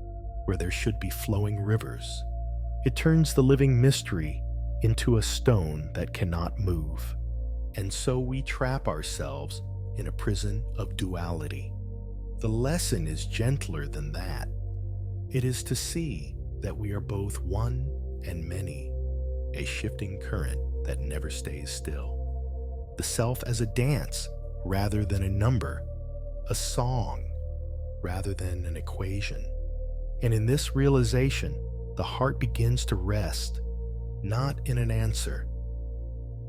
where there should be flowing rivers. It turns the living mystery into a stone that cannot move, and so we trap ourselves in a prison of duality. The lesson is gentler than that. It is to see that we are both one and many, a shifting current that never stays still. The self as a dance rather than a number, a song rather than an equation. And in this realization, the heart begins to rest, not in an answer,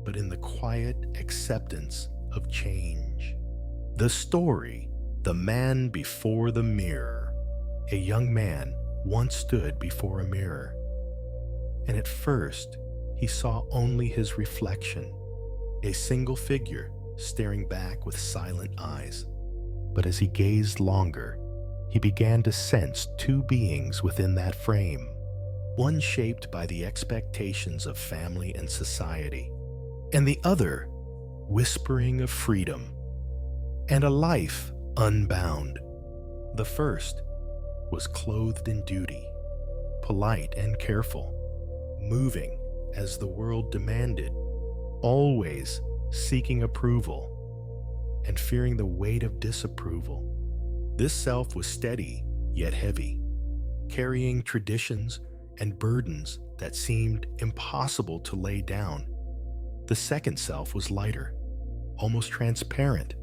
but in the quiet acceptance of change. The story, The Man Before the Mirror. A young man once stood before a mirror, and at first he saw only his reflection, a single figure staring back with silent eyes. But as he gazed longer, he began to sense two beings within that frame, one shaped by the expectations of family and society, and the other whispering of freedom and a life unbound. The first was clothed in duty, polite and careful, moving as the world demanded, always seeking approval and fearing the weight of disapproval. This self was steady yet heavy, carrying traditions and burdens that seemed impossible to lay down. The second self was lighter, almost transparent,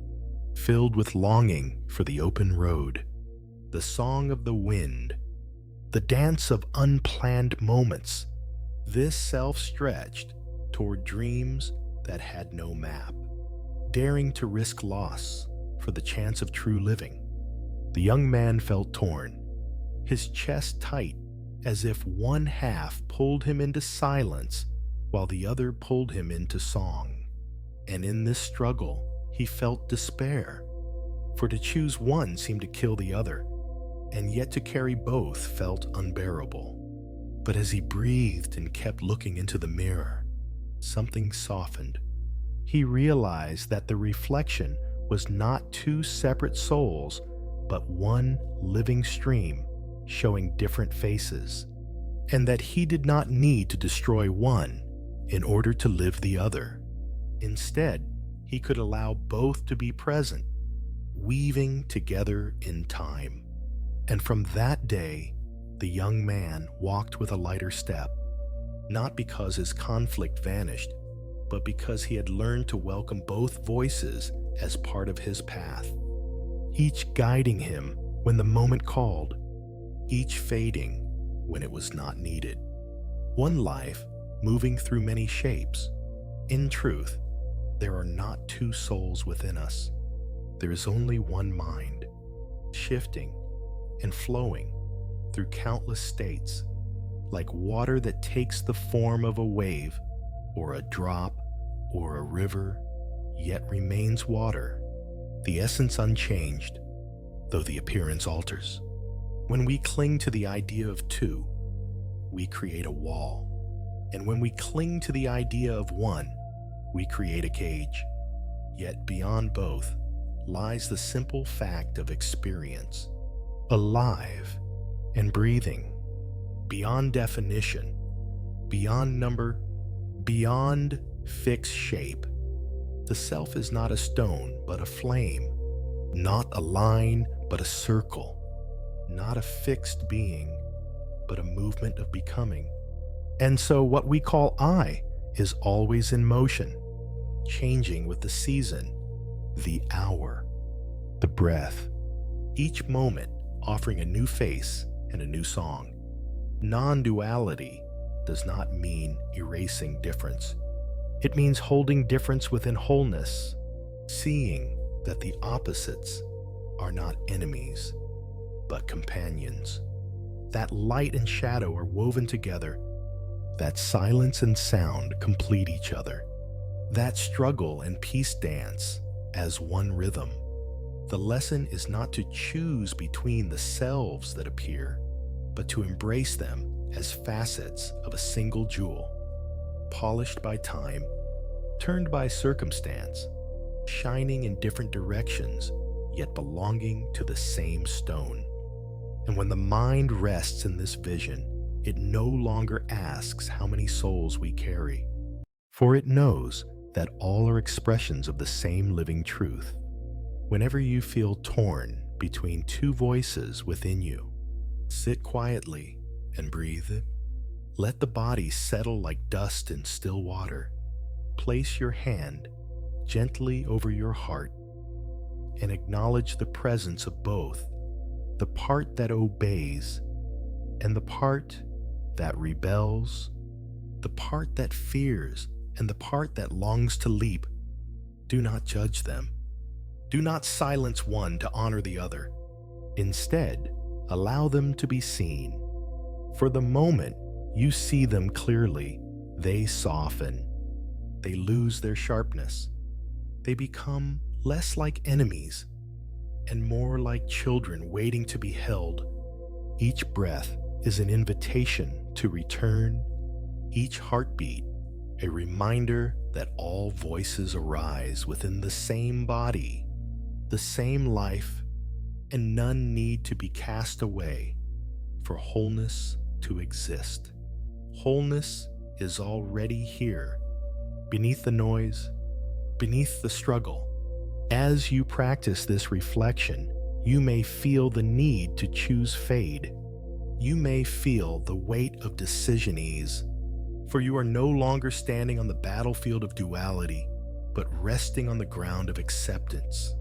filled with longing for the open road, the song of the wind, the dance of unplanned moments. This self stretched toward dreams that had no map, daring to risk loss for the chance of true living. The young man felt torn, his chest tight, as if one half pulled him into silence while the other pulled him into song. And in this struggle, he felt despair, for to choose one seemed to kill the other, and yet to carry both felt unbearable. But as he breathed and kept looking into the mirror, something softened. He realized that the reflection was not two separate souls, but one living stream showing different faces, and that he did not need to destroy one in order to live the other. Instead, he could allow both to be present, weaving together in time. And from that day, the young man walked with a lighter step, not because his conflict vanished, but because he had learned to welcome both voices as part of his path, each guiding him when the moment called, each fading when it was not needed. One life moving through many shapes. In truth, there are not two souls within us. There is only one mind, shifting and flowing through countless states, like water that takes the form of a wave or a drop or a river, yet remains water, the essence unchanged, though the appearance alters. When we cling to the idea of two, we create a wall. And when we cling to the idea of one, we create a cage. Yet beyond both lies the simple fact of experience, alive and breathing, beyond definition, beyond number, beyond fixed shape. The self is not a stone, but a flame, not a line, but a circle, not a fixed being, but a movement of becoming. And so what we call I is always in motion, changing with the season, the hour, the breath, each moment offering a new face and a new song. Non-duality does not mean erasing difference. It means holding difference within wholeness, seeing that the opposites are not enemies, but companions. That light and shadow are woven together, that silence and sound complete each other, that struggle and peace dance as one rhythm. The lesson is not to choose between the selves that appear, but to embrace them as facets of a single jewel, polished by time, turned by circumstance, shining in different directions, yet belonging to the same stone. And when the mind rests in this vision, it no longer asks how many souls we carry, for it knows that all are expressions of the same living truth. Whenever you feel torn between two voices within you, sit quietly and breathe. Let the body settle like dust in still water. Place your hand gently over your heart and acknowledge the presence of both, the part that obeys and the part that rebels, the part that fears and the part that longs to leap. Do not judge them. Do not silence one to honor the other. Instead, allow them to be seen. For the moment you see them clearly, they soften. They lose their sharpness. They become less like enemies and more like children waiting to be held. Each breath is an invitation to return, each heartbeat a reminder that all voices arise within the same body, the same life, and none need to be cast away for wholeness to exist. Wholeness is already here, beneath the noise, beneath the struggle. As you practice this reflection, you may feel the need to choose fade. You may feel the weight of decision ease, for you are no longer standing on the battlefield of duality, but resting on the ground of acceptance,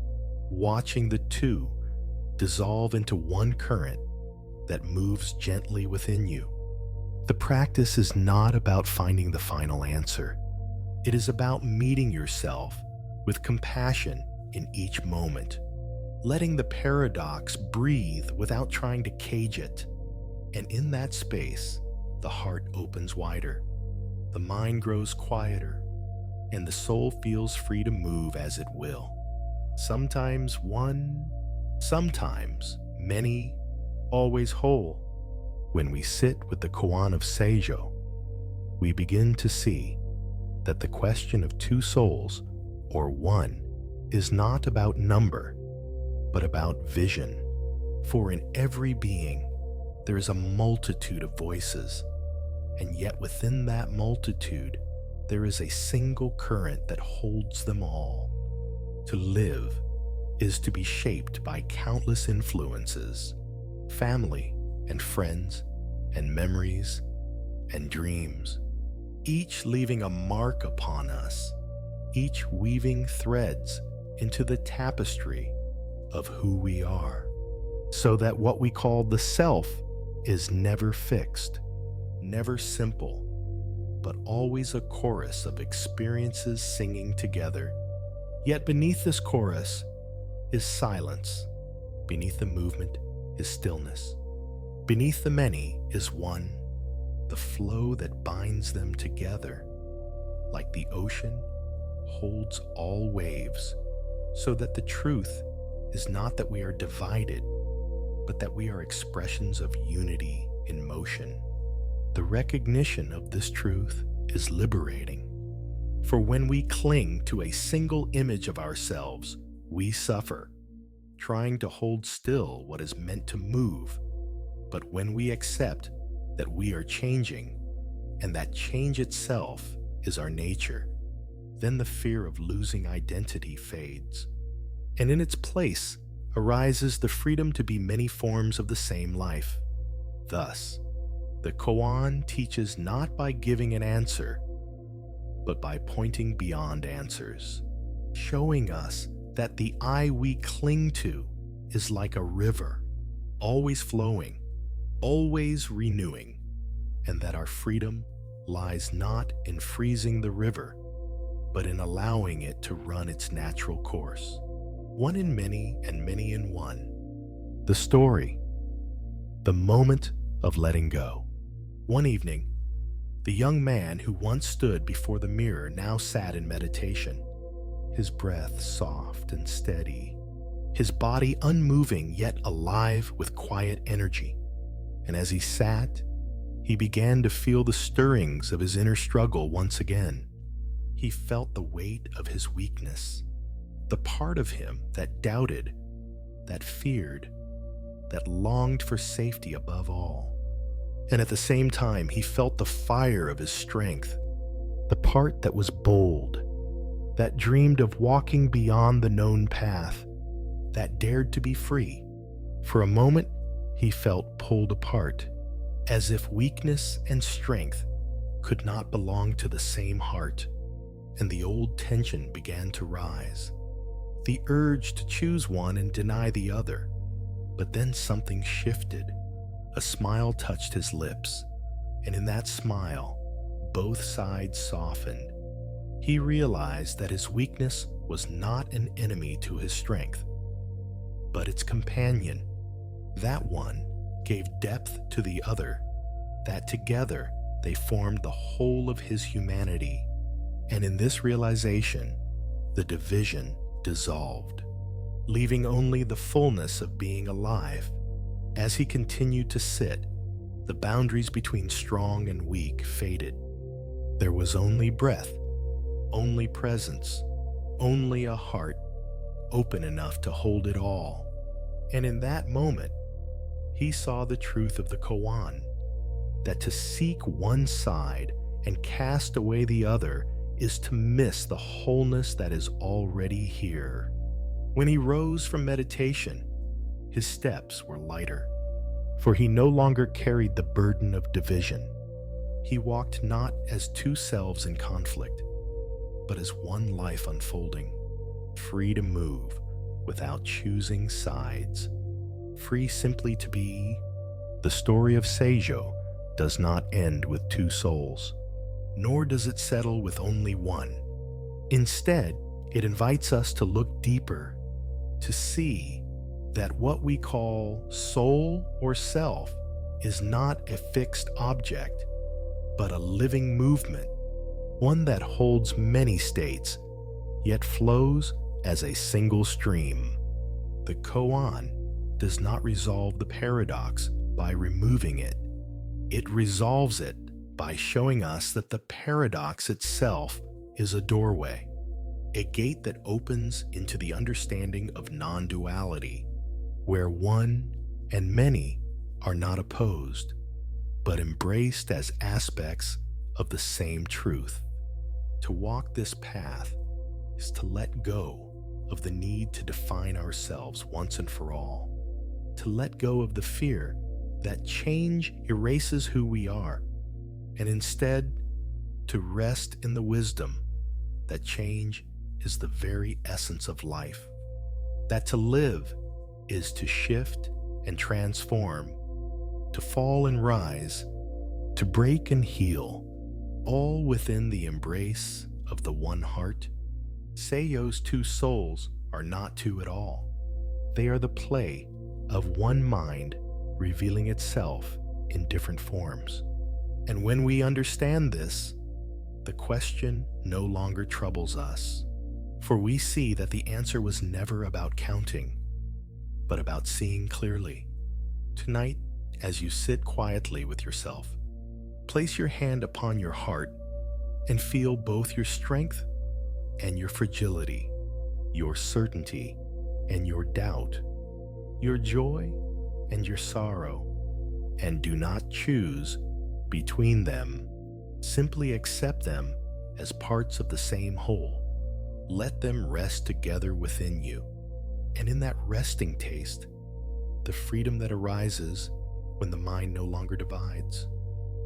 watching the two dissolve into one current that moves gently within you. The practice is not about finding the final answer. It is about meeting yourself with compassion in each moment, letting the paradox breathe without trying to cage it. And in that space, the heart opens wider, the mind grows quieter, and the soul feels free to move as it will. Sometimes one, sometimes many, always whole. When we sit with the Koan of Seijo, we begin to see that the question of two souls, or one, is not about number, but about vision. For in every being, there is a multitude of voices, and yet within that multitude, there is a single current that holds them all. To live is to be shaped by countless influences, family and friends and memories and dreams, each leaving a mark upon us, each weaving threads into the tapestry of who we are, so that what we call the self is never fixed, never simple, but always a chorus of experiences singing together. Yet beneath this chorus is silence. Beneath the movement is stillness. Beneath the many is one, the flow that binds them together, like the ocean holds all waves, so that the truth is not that we are divided, but that we are expressions of unity in motion. The recognition of this truth is liberating. For when we cling to a single image of ourselves, we suffer, trying to hold still what is meant to move. But when we accept that we are changing, and that change itself is our nature, then the fear of losing identity fades, and in its place arises the freedom to be many forms of the same life. Thus, the Koan teaches not by giving an answer, but by pointing beyond answers, showing us that the I we cling to is like a river, always flowing, always renewing, and that our freedom lies not in freezing the river, but in allowing it to run its natural course, one in many and many in one. The story, the moment of letting go. One evening, the young man who once stood before the mirror now sat in meditation, his breath soft and steady, his body unmoving yet alive with quiet energy. And as he sat, he began to feel the stirrings of his inner struggle once again. He felt the weight of his weakness, the part of him that doubted, that feared, that longed for safety above all. And at the same time, he felt the fire of his strength, the part that was bold, that dreamed of walking beyond the known path, that dared to be free. For a moment, he felt pulled apart, as if weakness and strength could not belong to the same heart, and the old tension began to rise, the urge to choose one and deny the other. But then something shifted. A smile touched his lips, and in that smile, both sides softened. He realized that his weakness was not an enemy to his strength, but its companion. That one gave depth to the other, that together they formed the whole of his humanity. And in this realization, the division dissolved, leaving only the fullness of being alive. As he continued to sit, the boundaries between strong and weak faded. There was only breath, only presence, only a heart open enough to hold it all. And in that moment, he saw the truth of the Koan, that to seek one side and cast away the other is to miss the wholeness that is already here. When he rose from meditation, his steps were lighter, for he no longer carried the burden of division. He walked not as two selves in conflict, but as one life unfolding, free to move without choosing sides, free simply to be. The story of Seijo does not end with two souls, nor does it settle with only one. Instead, it invites us to look deeper, to see that what we call soul or self is not a fixed object, but a living movement, one that holds many states, yet flows as a single stream. The Koan does not resolve the paradox by removing it. It resolves it by showing us that the paradox itself is a doorway, a gate that opens into the understanding of non-duality, where one and many are not opposed, but embraced as aspects of the same truth. To walk this path is to let go of the need to define ourselves once and for all, to let go of the fear that change erases who we are, and instead to rest in the wisdom that change is the very essence of life, that to live is to shift and transform, to fall and rise, to break and heal, all within the embrace of the one heart. Seijo's two souls are not two at all. They are the play of one mind revealing itself in different forms. And when we understand this, the question no longer troubles us, for we see that the answer was never about counting, but about seeing clearly. Tonight, as you sit quietly with yourself, place your hand upon your heart and feel both your strength and your fragility, your certainty and your doubt, your joy and your sorrow, and do not choose between them. Simply accept them as parts of the same whole. Let them rest together within you, and in that resting taste, the freedom that arises when the mind no longer divides.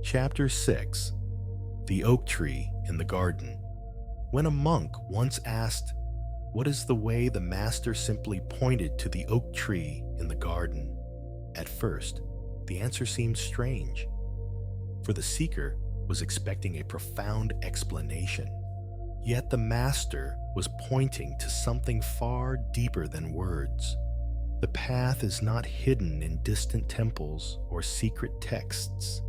Chapter 6. The Oak Tree in the Garden. When a monk once asked, "What is the way?" the master simply pointed to the oak tree in the garden. At first, the answer seemed strange, for the seeker was expecting a profound explanation. Yet the master was pointing to something far deeper than words. The path is not hidden in distant temples or secret texts.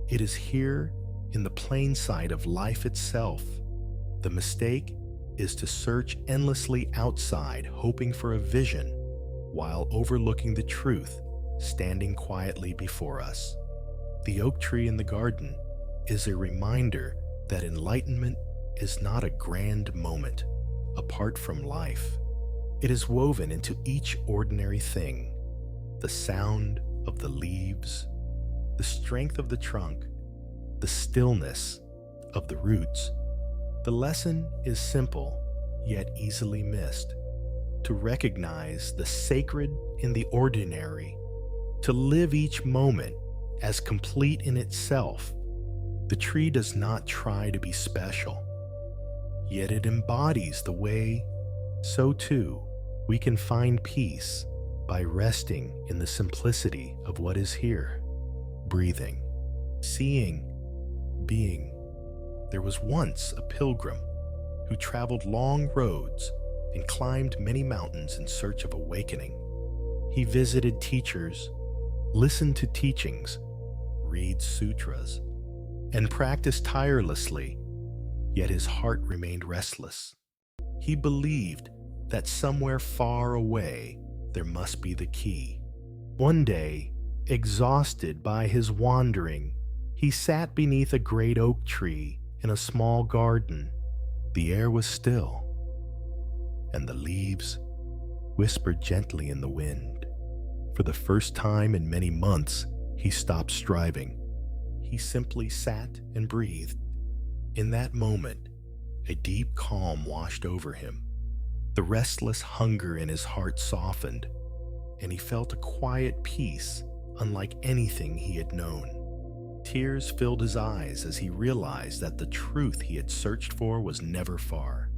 It is here in the plain sight of life itself. The mistake is to search endlessly outside, hoping for a vision, while overlooking the truth standing quietly before us. The oak tree in the garden is a reminder that enlightenment is not a grand moment apart from life. It is woven into each ordinary thing: the sound of the leaves, the strength of the trunk, the stillness of the roots. The lesson is simple, yet easily missed: to recognize the sacred in the ordinary, to live each moment as complete in itself. The tree does not try to be special, yet it embodies the way. So too, we can find peace by resting in the simplicity of what is here: breathing, seeing, being. There was once a pilgrim who traveled long roads and climbed many mountains in search of awakening. He visited teachers, listened to teachings, read sutras, and practiced tirelessly, yet his heart remained restless. He believed that somewhere far away there must be the key. One day, exhausted by his wandering, he sat beneath a great oak tree in a small garden. The air was still, and the leaves whispered gently in the wind. For the first time in many months, he stopped striving. He simply sat and breathed. In that moment, a deep calm washed over him. The restless hunger in his heart softened, and he felt a quiet peace unlike anything he had known. Tears filled his eyes as he realized that the truth he had searched for was never far.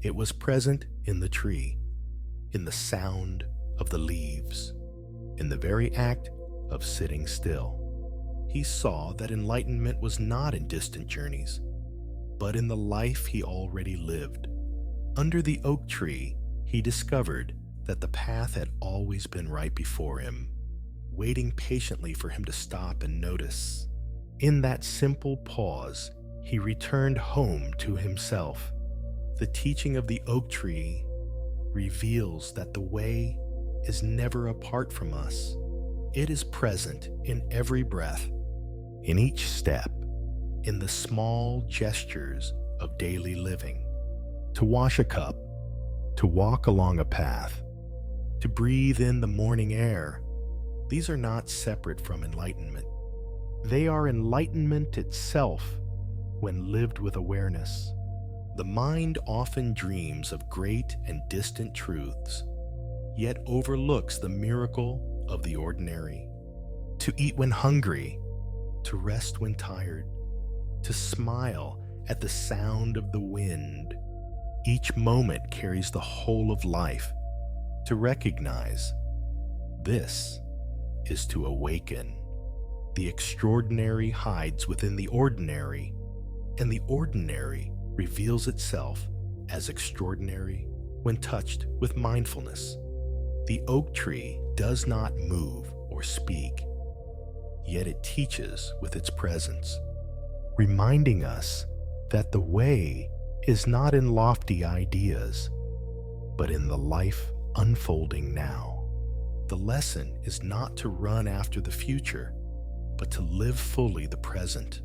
It was present in the tree, in the sound of the leaves, in the very act of sitting still. He saw that enlightenment was not in distant journeys, but in the life he already lived. Under the oak tree, he discovered that the path had always been right before him, waiting patiently for him to stop and notice. In that simple pause, he returned home to himself. The teaching of the oak tree reveals that the way is never apart from us. It is present in every breath, in each step, in the small gestures of daily living. To wash a cup, to walk along a path, to breathe in the morning air, these are not separate from enlightenment. They are enlightenment itself when lived with awareness. The mind often dreams of great and distant truths, yet overlooks the miracle of the ordinary. to eat when hungry, to rest when tired, to smile at the sound of the wind. Each moment carries the whole of life. To recognize this is to awaken. The extraordinary hides within the ordinary, and the ordinary reveals itself as extraordinary when touched with mindfulness. The oak tree does not move or speak, yet it teaches with its presence, reminding us that the way is not in lofty ideas, but in the life unfolding now. The lesson is not to run after the future, but to live fully the present.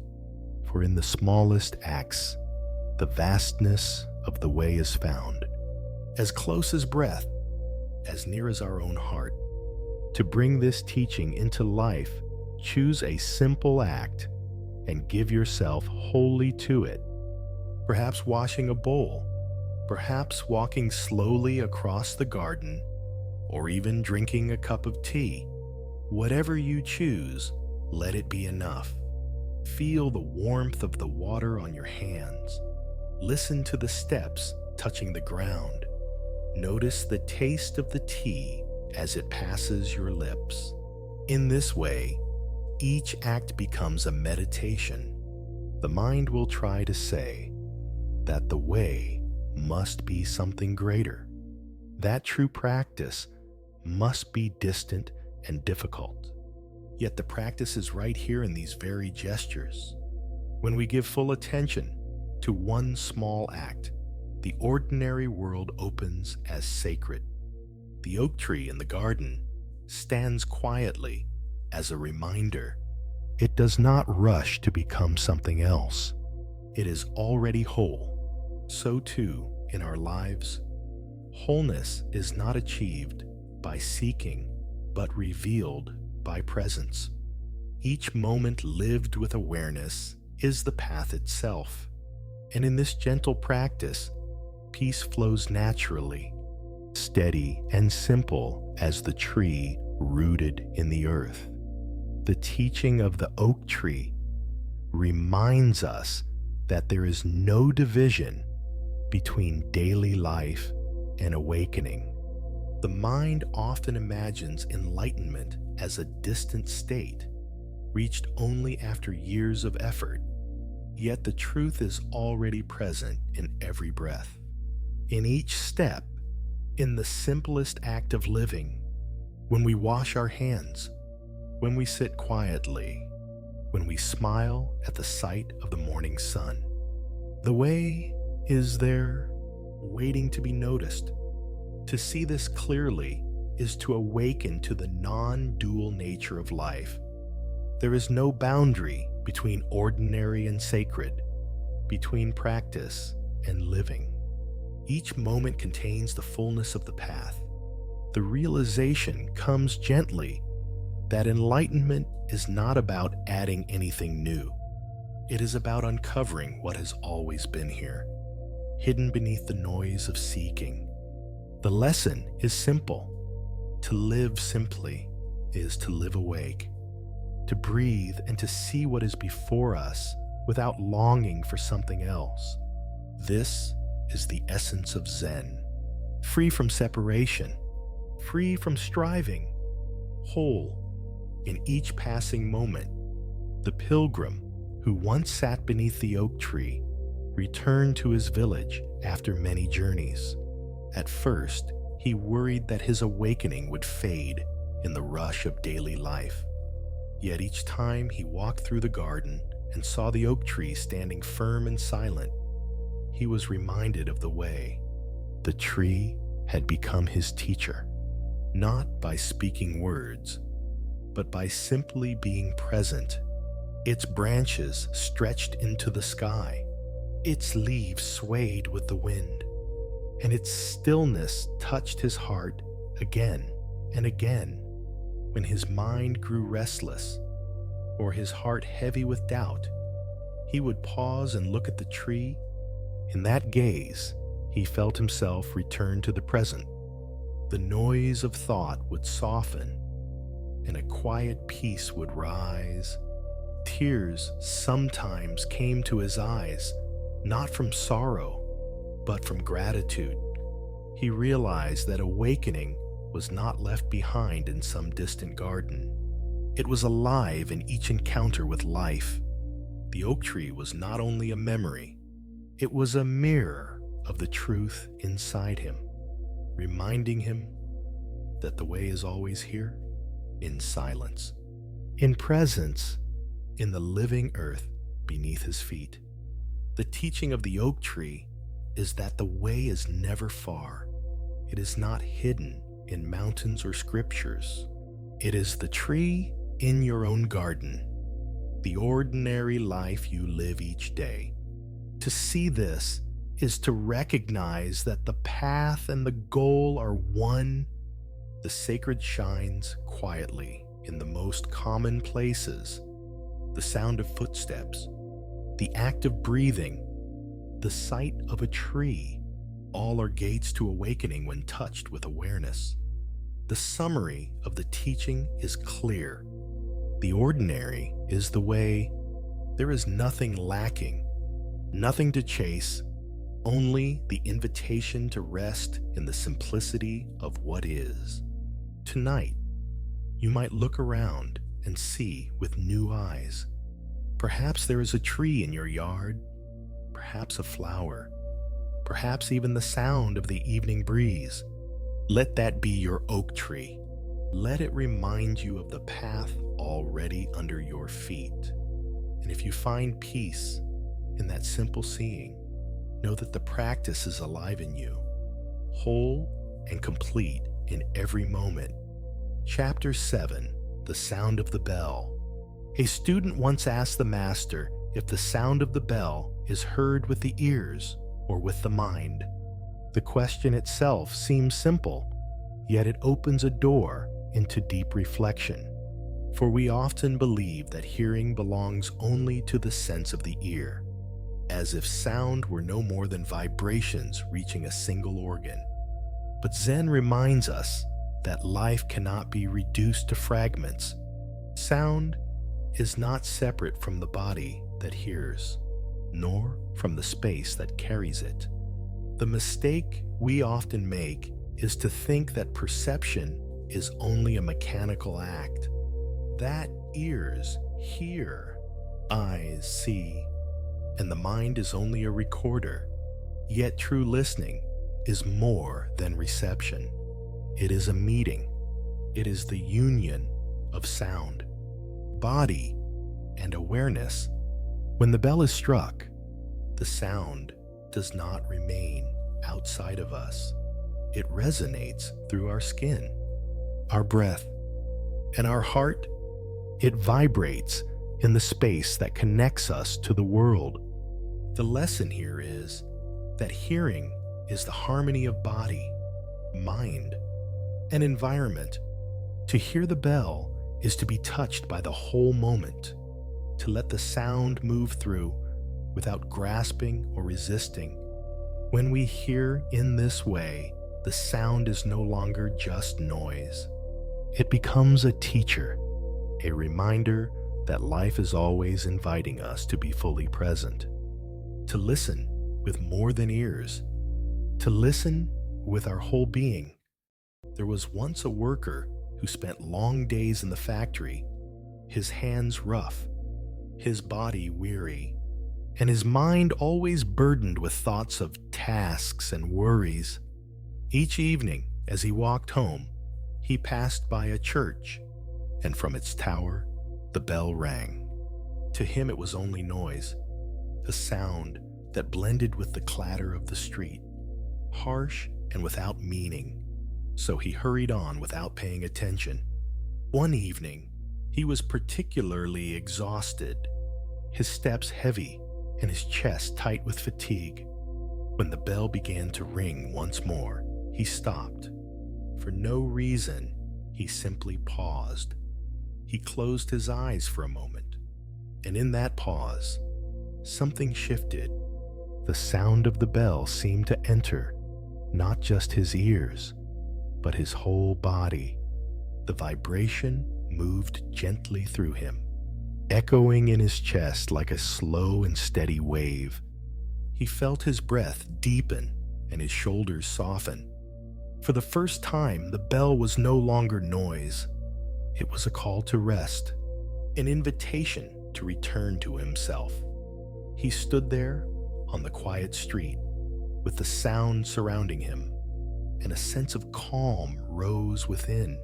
For in the smallest acts, the vastness of the way is found, as close as breath, as near as our own heart. To bring this teaching into life, choose a simple act and give yourself wholly to it. Perhaps washing a bowl, perhaps walking slowly across the garden, or even drinking a cup of tea. Whatever you choose, let it be enough. Feel the warmth of the water on your hands. Listen to the steps touching the ground. Notice the taste of the tea as it passes your lips. In this way, each act becomes a meditation. The mind will try to say that the way must be something greater. That true practice must be distant and difficult. Yet the practice is right here in these very gestures. When we give full attention to one small act, the ordinary world opens as sacred. The oak tree in the garden stands quietly as a reminder. It does not rush to become something else. It is already whole. So too, in our lives, wholeness is not achieved by seeking, but revealed by presence. Each moment lived with awareness is the path itself. And in this gentle practice, peace flows naturally, steady and simple as the tree rooted in the earth. The teaching of the oak tree reminds us that there is no division between daily life and awakening. The mind often imagines enlightenment as a distant state, reached only after years of effort. Yet the truth is already present in every breath, in each step, in the simplest act of living, when we wash our hands, when we sit quietly, when we smile at the sight of the morning sun. The way is there, waiting to be noticed. To see this clearly is to awaken to the non-dual nature of life. There is no boundary between ordinary and sacred, between practice and living. Each moment contains the fullness of the path. The realization comes gently that enlightenment is not about adding anything new. It is about uncovering what has always been here, hidden beneath the noise of seeking. The lesson is simple. To live simply is to live awake, to breathe and to see what is before us without longing for something else. This is the essence of Zen, free from separation, free from striving, whole in each passing moment. The pilgrim who once sat beneath the oak tree returned to his village after many journeys. At first, he worried that his awakening would fade in the rush of daily life. Yet each time he walked through the garden and saw the oak tree standing firm and silent, he was reminded of the way. The tree had become his teacher, not by speaking words, but by simply being present. Its branches stretched into the sky, its leaves swayed with the wind, and its stillness touched his heart again and again. When his mind grew restless, or his heart heavy with doubt, he would pause and look at the tree. In that gaze, he felt himself return to the present. The noise of thought would soften, and a quiet peace would rise. Tears sometimes came to his eyes, not from sorrow, but from gratitude. He realized that awakening was not left behind in some distant garden. It was alive in each encounter with life. The oak tree was not only a memory, it was a mirror of the truth inside him, reminding him that the way is always here, in silence, in presence, in the living earth beneath his feet. The teaching of the oak tree is that the way is never far. It is not hidden in mountains or scriptures. It is the tree in your own garden, the ordinary life you live each day. To see this is to recognize that the path and the goal are one. The sacred shines quietly in the most common places. The sound of footsteps, the act of breathing, the sight of a tree, all are gates to awakening when touched with awareness. The summary of the teaching is clear. The ordinary is the way. There is nothing lacking, nothing to chase, only the invitation to rest in the simplicity of what is. Tonight, you might look around and see with new eyes. Perhaps there is a tree in your yard, perhaps a flower, perhaps even the sound of the evening breeze. Let that be your oak tree. Let it remind you of the path already under your feet. And if you find peace in that simple seeing, know that the practice is alive in you, whole and complete in every moment. Chapter 7, The Sound of the Bell. A student once asked the master if the sound of the bell is heard with the ears or with the mind. The question itself seems simple, yet it opens a door into deep reflection. For we often believe that hearing belongs only to the sense of the ear, as if sound were no more than vibrations reaching a single organ. But Zen reminds us that life cannot be reduced to fragments. Sound is not separate from the body that hears, nor from the space that carries it. The mistake we often make is to think that perception is only a mechanical act, that ears hear, eyes see, and the mind is only a recorder. Yet true listening is more than reception. It is a meeting. It is the union of sound, body, and awareness. When the bell is struck, the sound does not remain outside of us. It resonates through our skin, our breath, and our heart. It vibrates in the space that connects us to the world. The lesson here is that hearing is the harmony of body, mind, and environment. To hear the bell is to be touched by the whole moment, to let the sound move through without grasping or resisting. When we hear in this way, the sound is no longer just noise. It becomes a teacher, a reminder that life is always inviting us to be fully present, to listen with more than ears, to listen with our whole being. There was once a worker who spent long days in the factory, his hands rough, his body weary, and his mind always burdened with thoughts of tasks and worries. Each evening, as he walked home, he passed by a church, and from its tower, the bell rang. To him it was only noise, a sound that blended with the clatter of the street, harsh and without meaning. So he hurried on without paying attention. One evening, he was particularly exhausted, his steps heavy and his chest tight with fatigue. When the bell began to ring once more, he stopped. For no reason, he simply paused. He closed his eyes for a moment, and in that pause, something shifted. The sound of the bell seemed to enter not just his ears, but his whole body. The vibration moved gently through him, echoing in his chest like a slow and steady wave. He felt his breath deepen and his shoulders soften. For the first time, the bell was no longer noise. It was a call to rest, an invitation to return to himself. He stood there on the quiet street, with the sound surrounding him, and a sense of calm rose within.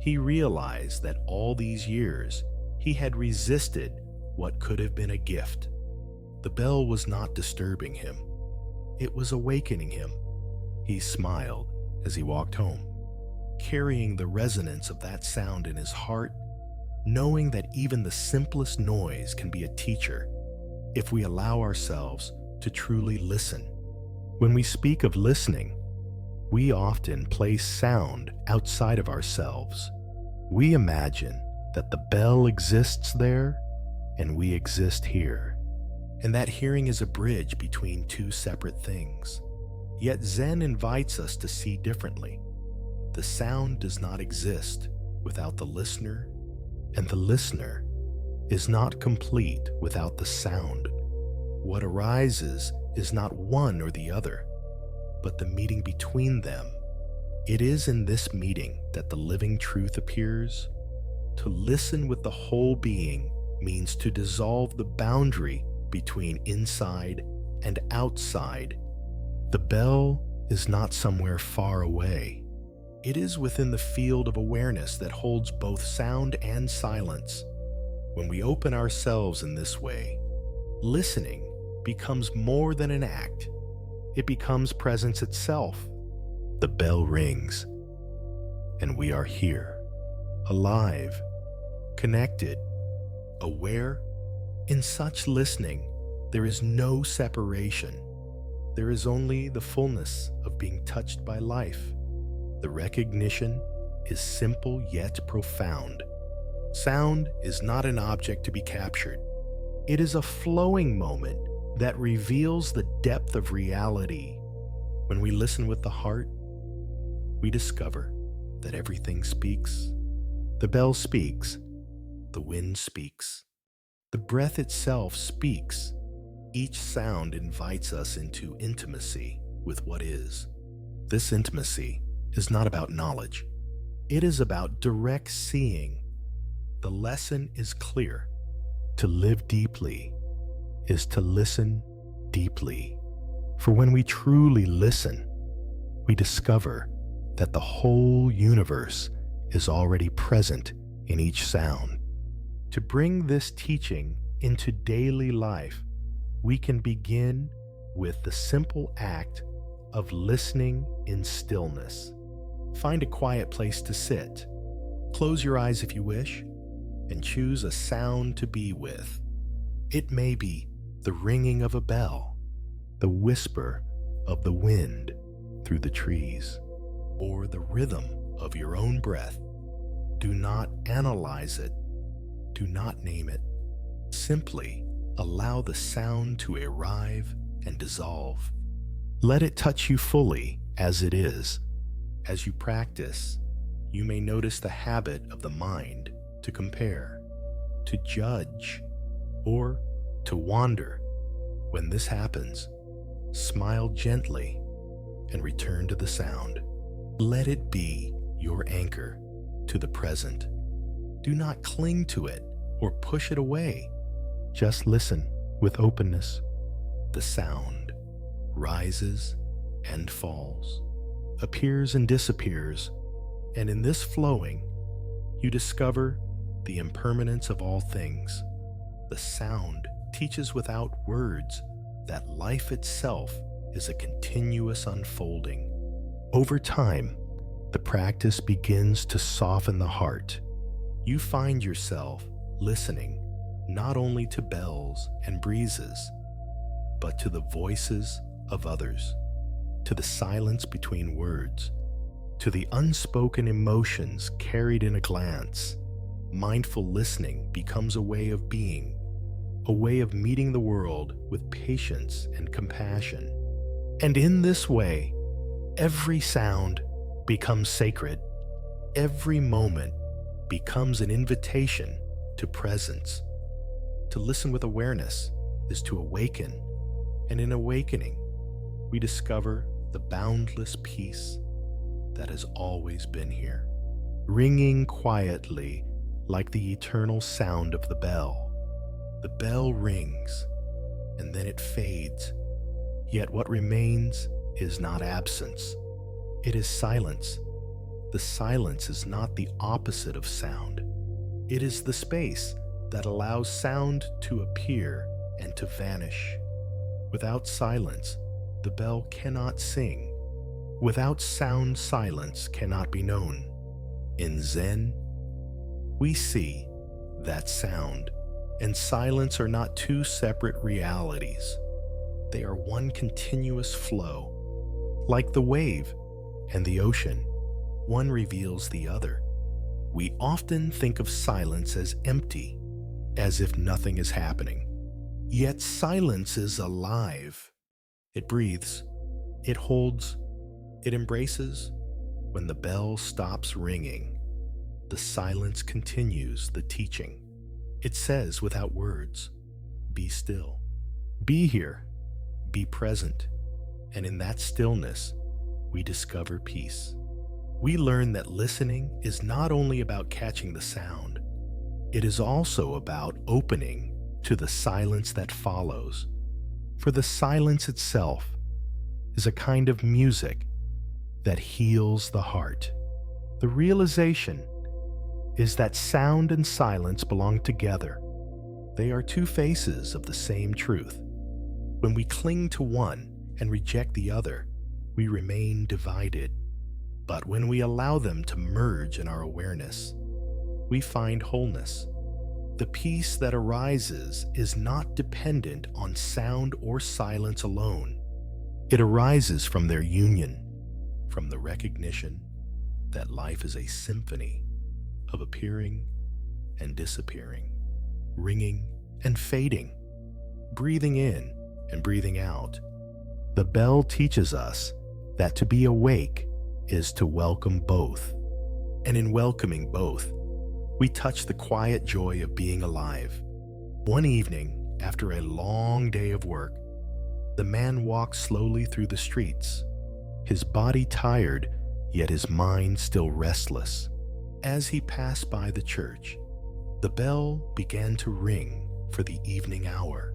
He realized that all these years he had resisted what could have been a gift. The bell was not disturbing him. It was awakening him. He smiled as he walked home, carrying the resonance of that sound in his heart, knowing that even the simplest noise can be a teacher if we allow ourselves to truly listen. When we speak of listening, we often place sound outside of ourselves. We imagine that the bell exists there and we exist here, and that hearing is a bridge between two separate things. Yet Zen invites us to see differently. The sound does not exist without the listener, and the listener is not complete without the sound. What arises is not one or the other, but the meeting between them. It is in this meeting that the living truth appears. To listen with the whole being means to dissolve the boundary between inside and outside. The bell is not somewhere far away. It is within the field of awareness that holds both sound and silence. When we open ourselves in this way, listening becomes more than an act. It becomes presence itself. The bell rings, and we are here, alive, connected, aware. In such listening, there is no separation. There is only the fullness of being touched by life. The recognition is simple yet profound. Sound is not an object to be captured. It is a flowing moment that reveals the depth of reality. When we listen with the heart, we discover that everything speaks. The bell speaks. The wind speaks. The breath itself speaks. Each sound invites us into intimacy with what is. This intimacy is not about knowledge. It is about direct seeing. The lesson is clear. To live deeply is to listen deeply. For when we truly listen, we discover that the whole universe is already present in each sound. To bring this teaching into daily life, we can begin with the simple act of listening in stillness. Find a quiet place to sit. Close your eyes if you wish, and choose a sound to be with. It may be the ringing of a bell, the whisper of the wind through the trees, or the rhythm of your own breath. Do not analyze it. Do not name it. Simply allow the sound to arrive and dissolve. Let it touch you fully as it is. As you practice, you may notice the habit of the mind to compare, to judge, or to wander. When this happens, smile gently and return to the sound. Let it be your anchor to the present. Do not cling to it or push it away. Just listen with openness. The sound rises and falls, appears and disappears, and in this flowing, you discover the impermanence of all things. The sound teaches without words that life itself is a continuous unfolding. Over time, the practice begins to soften the heart. You find yourself listening not only to bells and breezes, but to the voices of others, to the silence between words, to the unspoken emotions carried in a glance. Mindful listening becomes a way of being, a way of meeting the world with patience and compassion. And in this way, every sound becomes sacred. Every moment becomes an invitation to presence. To listen with awareness is to awaken, and in awakening, we discover the boundless peace that has always been here, ringing quietly like the eternal sound of the bell. The bell rings, and then it fades, yet what remains is not absence. It is silence. The silence is not the opposite of sound. It is the space that allows sound to appear and to vanish. Without silence, the bell cannot sing. Without sound, silence cannot be known. In Zen, we see that sound and silence are not two separate realities. They are one continuous flow. Like the wave and the ocean, one reveals the other. We often think of silence as empty, as if nothing is happening. Yet silence is alive. It breathes, it holds, it embraces. When the bell stops ringing, the silence continues the teaching. It says without words, be still. Be here, be present, and in that stillness, we discover peace. We learn that listening is not only about catching the sound, it is also about opening to the silence that follows. For the silence itself is a kind of music that heals the heart. The realization is that sound and silence belong together. They are two faces of the same truth. When we cling to one and reject the other, we remain divided. But when we allow them to merge in our awareness, we find wholeness. The peace that arises is not dependent on sound or silence alone. It arises from their union, from the recognition that life is a symphony of appearing and disappearing, ringing and fading, breathing in and breathing out. The bell teaches us that to be awake is to welcome both. And in welcoming both, we touch the quiet joy of being alive. One evening, after a long day of work, the man walked slowly through the streets, his body tired, yet his mind still restless. As he passed by the church, the bell began to ring for the evening hour.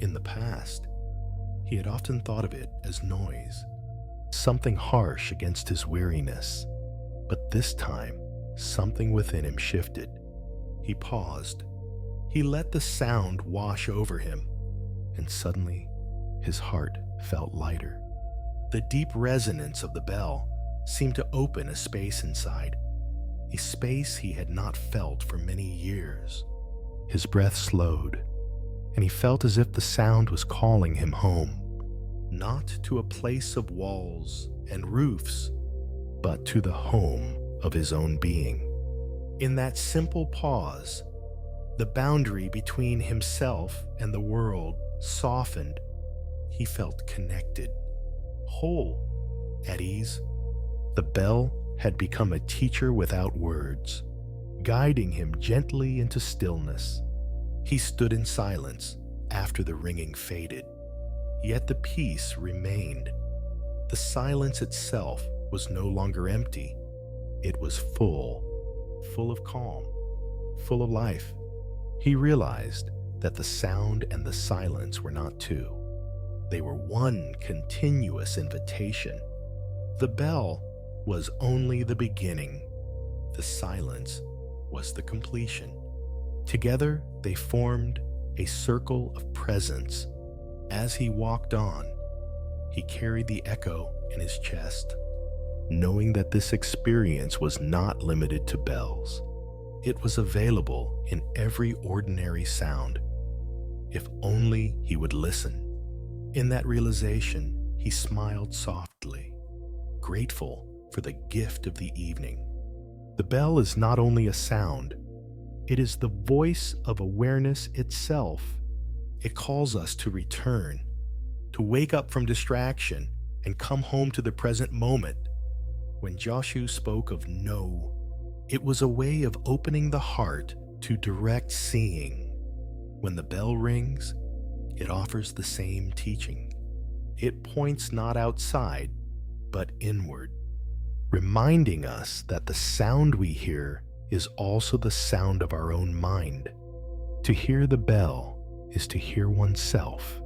In the past, he had often thought of it as noise, something harsh against his weariness. But this time, something within him shifted. He paused. He let the sound wash over him, and suddenly his heart felt lighter. The deep resonance of the bell seemed to open a space inside, a space he had not felt for many years. His breath slowed, and he felt as if the sound was calling him home, not to a place of walls and roofs, but to the home of his own being. In that simple pause, the boundary between himself and the world softened. He felt connected, whole, at ease. The bell had become a teacher without words, guiding him gently into stillness. He stood in silence after the ringing faded, yet the peace remained. The silence itself was no longer empty. It was full of calm, full of life. He realized that the sound and the silence were not two. They were one continuous invitation. The bell was only the beginning. The silence was the completion. Together, they formed a circle of presence. As he walked on, he carried the echo in his chest, knowing that this experience was not limited to bells. It was available in every ordinary sound, if only he would listen. In that realization, he smiled softly, grateful for the gift of the evening. The bell is not only a sound, it is the voice of awareness itself. It calls us to return, to wake up from distraction and come home to the present moment. When Joshu spoke of no, It was a way of opening the heart to direct seeing. When the bell rings, it offers the same teaching. It points not outside, but inward, reminding us that the sound we hear is also the sound of our own mind. To hear the bell is to hear oneself,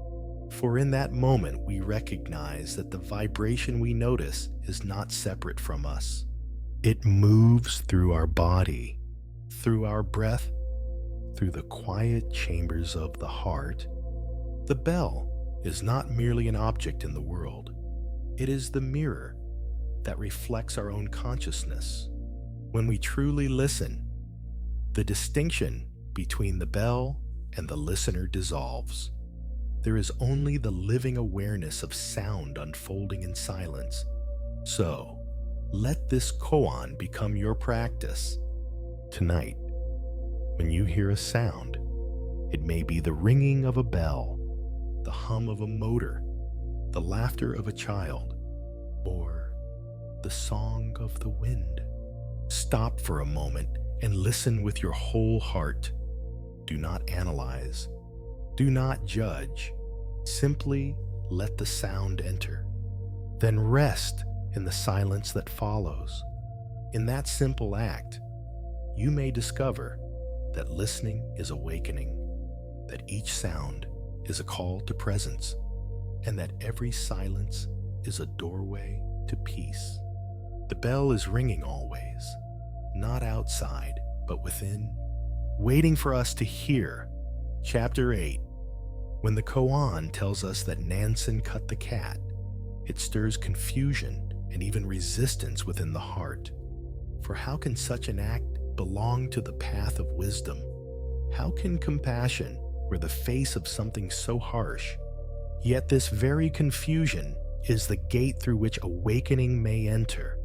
for in that moment we recognize that the vibration we notice is not separate from us. It moves through our body, through our breath, through the quiet chambers of the heart. The bell is not merely an object in the world. It is the mirror that reflects our own consciousness. When we truly listen, the distinction between the bell and the listener dissolves. There is only the living awareness of sound unfolding in silence. So, let this koan become your practice. Tonight, when you hear a sound, it may be the ringing of a bell, the hum of a motor, the laughter of a child, or the song of the wind. Stop for a moment and listen with your whole heart. Do not analyze. Do not judge. Simply let the sound enter. Then rest in the silence that follows. In that simple act, you may discover that listening is awakening, that each sound is a call to presence, and that every silence is a doorway to peace. The bell is ringing always, not outside, but within, waiting for us to hear. Chapter 8. When the koan tells us that Nansen cut the cat, it stirs confusion and even resistance within the heart. For how can such an act belong to the path of wisdom? How can compassion wear the face of something so harsh? Yet this very confusion is the gate through which awakening may enter.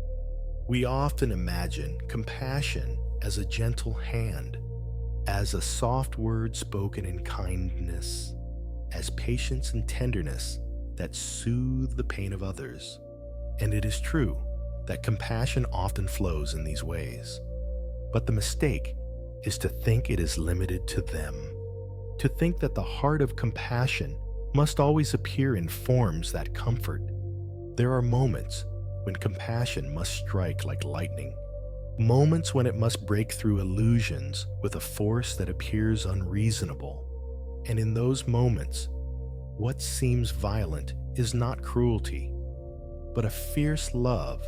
We often imagine compassion as a gentle hand, as a soft word spoken in kindness, as patience and tenderness that soothe the pain of others. And it is true that compassion often flows in these ways. But the mistake is to think it is limited to them, to think that the heart of compassion must always appear in forms that comfort. There are moments when compassion must strike like lightning, moments when it must break through illusions with a force that appears unreasonable. And in those moments, what seems violent is not cruelty, but a fierce love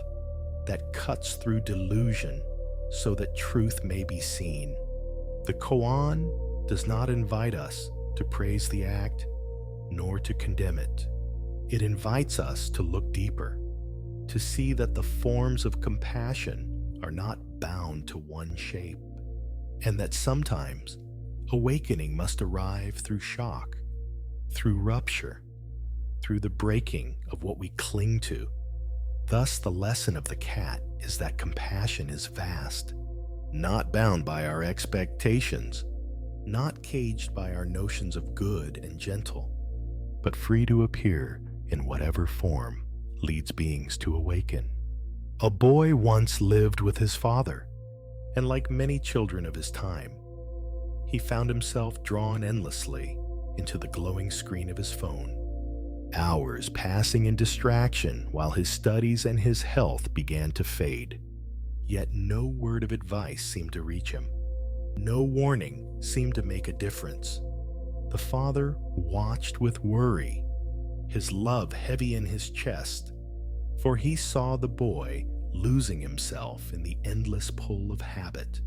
that cuts through delusion so that truth may be seen. The koan does not invite us to praise the act, nor to condemn it. It invites us to look deeper, to see that the forms of compassion are not bound to one shape, and that sometimes awakening must arrive through shock, through rupture, through the breaking of what we cling to. Thus, the lesson of the cat is that compassion is vast, not bound by our expectations, not caged by our notions of good and gentle, but free to appear in whatever form leads beings to awaken. A boy once lived with his father, and like many children of his time, he found himself drawn endlessly into the glowing screen of his phone, hours passing in distraction while his studies and his health began to fade. Yet no word of advice seemed to reach him. No warning seemed to make a difference. The father watched with worry, his love heavy in his chest, for he saw the boy losing himself in the endless pull of habit.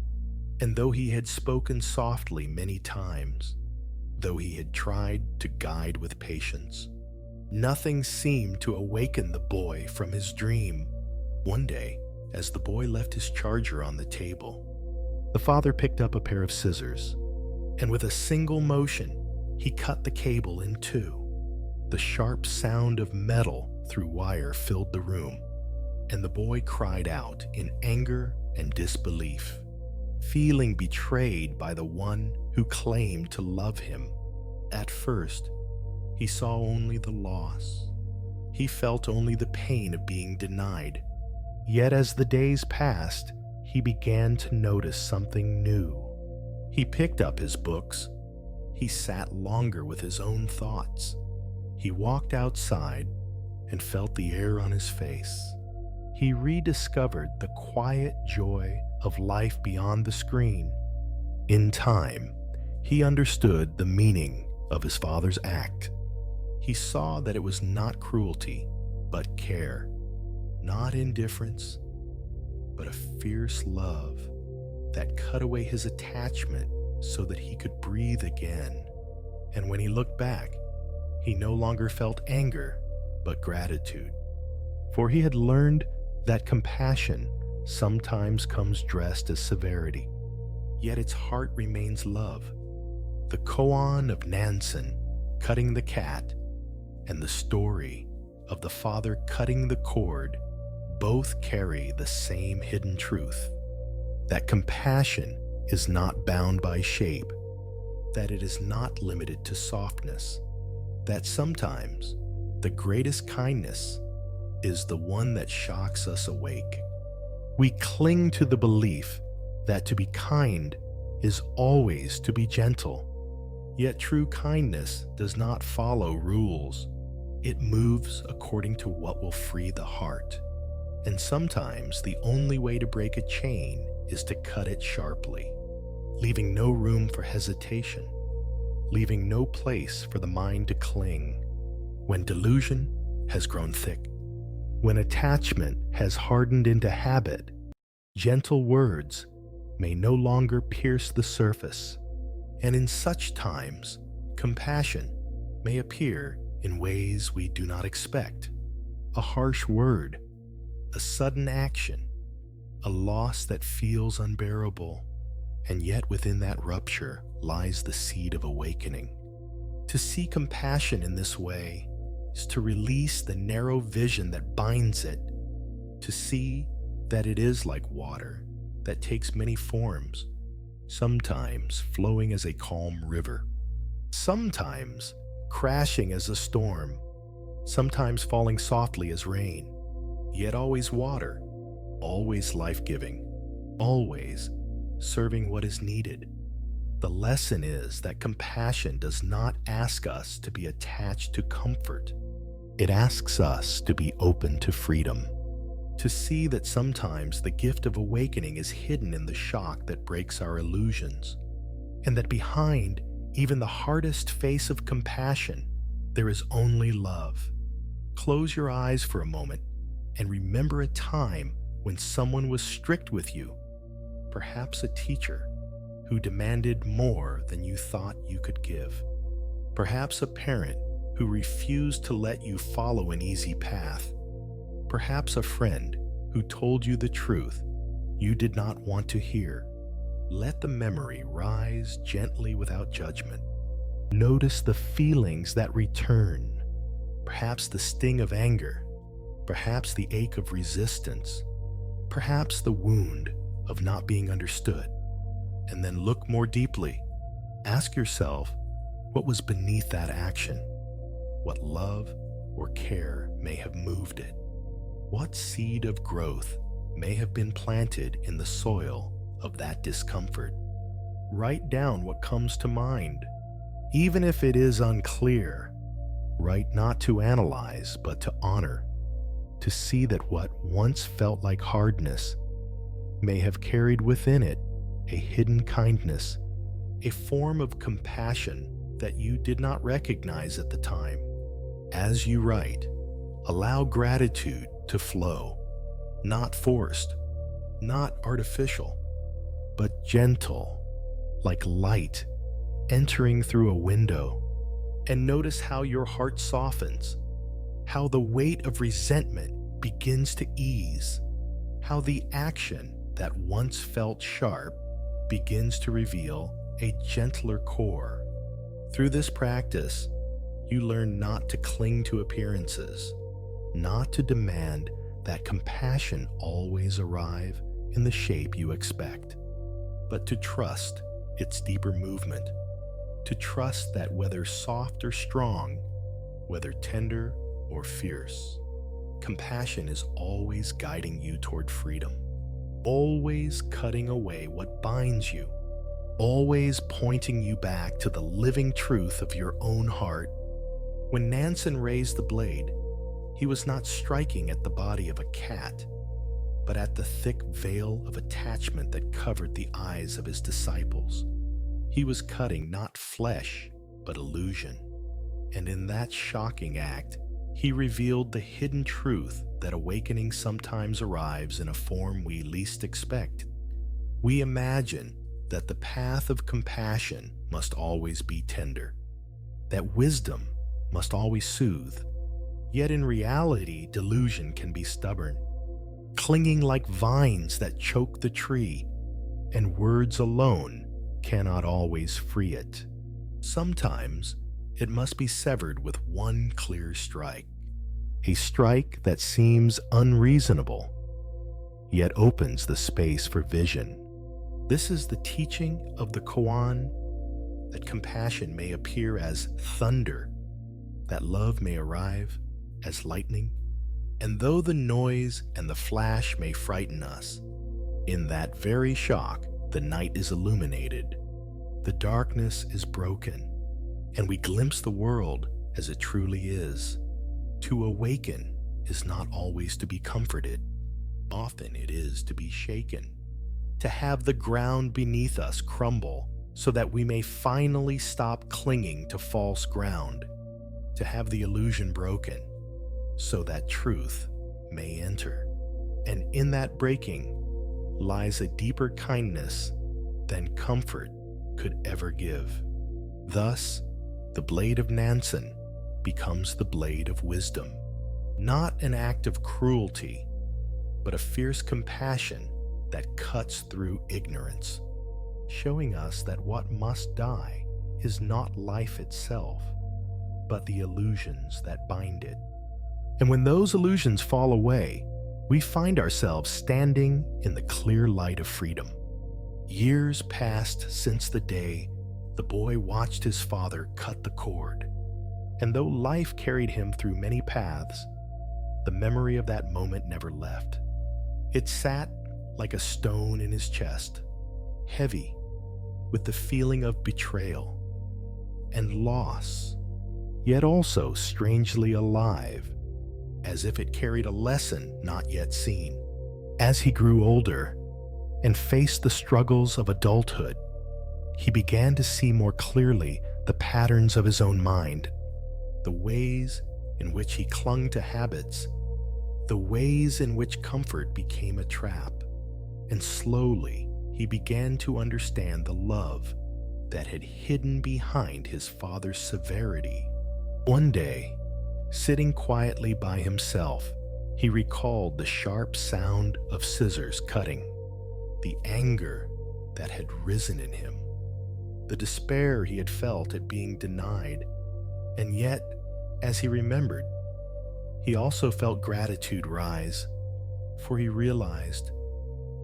And though he had spoken softly many times, though he had tried to guide with patience, nothing seemed to awaken the boy from his dream. One day, as the boy left his charger on the table, the father picked up a pair of scissors, and with a single motion, he cut the cable in two. The sharp sound of metal through wire filled the room, and the boy cried out in anger and disbelief, feeling betrayed by the one who claimed to love him. At first, he saw only the loss. He felt only the pain of being denied. Yet as the days passed, he began to notice something new. He picked up his books. He sat longer with his own thoughts. He walked outside and felt the air on his face. He rediscovered the quiet joy of life beyond the screen. In time, he understood the meaning of his father's act. He saw that it was not cruelty, but care, not indifference, but a fierce love that cut away his attachment so that he could breathe again. And when he looked back, he no longer felt anger, but gratitude. For he had learned that compassion sometimes comes dressed as severity, yet its heart remains love. The koan of Nansen, cutting the cat, and the story of the father cutting the cord both carry the same hidden truth: that compassion is not bound by shape, that it is not limited to softness, that sometimes the greatest kindness is the one that shocks us awake. We cling to the belief that to be kind is always to be gentle. Yet true kindness does not follow rules. It moves according to what will free the heart. And sometimes the only way to break a chain is to cut it sharply, leaving no room for hesitation, leaving no place for the mind to cling. When delusion has grown thick, when attachment has hardened into habit, gentle words may no longer pierce the surface. And in such times, compassion may appear in ways we do not expect. A harsh word, a sudden action, a loss that feels unbearable, and yet within that rupture lies the seed of awakening. To see compassion in this way is to release the narrow vision that binds it, to see that it is like water that takes many forms, sometimes flowing as a calm river, sometimes crashing as a storm, sometimes falling softly as rain, yet always water, always life-giving, always serving what is needed. The lesson is that compassion does not ask us to be attached to comfort. It asks us to be open to freedom, to see that sometimes the gift of awakening is hidden in the shock that breaks our illusions, and that behind even the hardest face of compassion, there is only love. Close your eyes for a moment and remember a time when someone was strict with you, perhaps a teacher who demanded more than you thought you could give, perhaps a parent who refused to let you follow an easy path, perhaps a friend who told you the truth you did not want to hear. Let the memory rise gently without judgment. Notice the feelings that return, perhaps the sting of anger, perhaps the ache of resistance, perhaps the wound of not being understood. And then look more deeply. Ask yourself, what was beneath that action? What love or care may have moved it? What seed of growth may have been planted in the soil of that discomfort? Write down what comes to mind. Even if it is unclear, write not to analyze, but to honor, to see that what once felt like hardness may have carried within it a hidden kindness, a form of compassion that you did not recognize at the time. As you write, allow gratitude to flow, not forced, not artificial, but gentle, like light entering through a window. And notice how your heart softens, how the weight of resentment begins to ease, how the action that once felt sharp begins to reveal a gentler core. Through this practice, you learn not to cling to appearances, not to demand that compassion always arrive in the shape you expect, but to trust its deeper movement, to trust that whether soft or strong, whether tender or fierce, compassion is always guiding you toward freedom. always cutting away what binds you, always pointing you back to the living truth of your own heart. When Nansen raised the blade, he was not striking at the body of a cat, but at the thick veil of attachment that covered the eyes of his disciples. He was cutting not flesh, but illusion. And in that shocking act, he revealed the hidden truth that awakening sometimes arrives in a form we least expect. We imagine that the path of compassion must always be tender, that wisdom must always soothe. Yet in reality, delusion can be stubborn, clinging like vines that choke the tree, and words alone cannot always free it. Sometimes it must be severed with one clear strike, a strike that seems unreasonable, yet opens the space for vision. This is the teaching of the Koan, that compassion may appear as thunder, that love may arrive as lightning, and though the noise and the flash may frighten us, in that very shock the night is illuminated, the darkness is broken, and we glimpse the world as it truly is. To awaken is not always to be comforted. Often it is to be shaken, to have the ground beneath us crumble so that we may finally stop clinging to false ground, to have the illusion broken so that truth may enter. And in that breaking lies a deeper kindness than comfort could ever give. Thus, the blade of Nansen becomes the blade of wisdom, not an act of cruelty, but a fierce compassion that cuts through ignorance, showing us that what must die is not life itself, but the illusions that bind it. And when those illusions fall away, we find ourselves standing in the clear light of freedom. Years passed since the day the boy watched his father cut the cord, and though life carried him through many paths, the memory of that moment never left. It sat like a stone in his chest, heavy with the feeling of betrayal and loss, yet also strangely alive, as if it carried a lesson not yet seen. As he grew older and faced the struggles of adulthood, he began to see more clearly the patterns of his own mind, the ways in which he clung to habits, the ways in which comfort became a trap, and slowly he began to understand the love that had hidden behind his father's severity. One day, sitting quietly by himself, he recalled the sharp sound of scissors cutting, the anger that had risen in him, the despair he had felt at being denied, and yet, as he remembered, he also felt gratitude rise, for he realized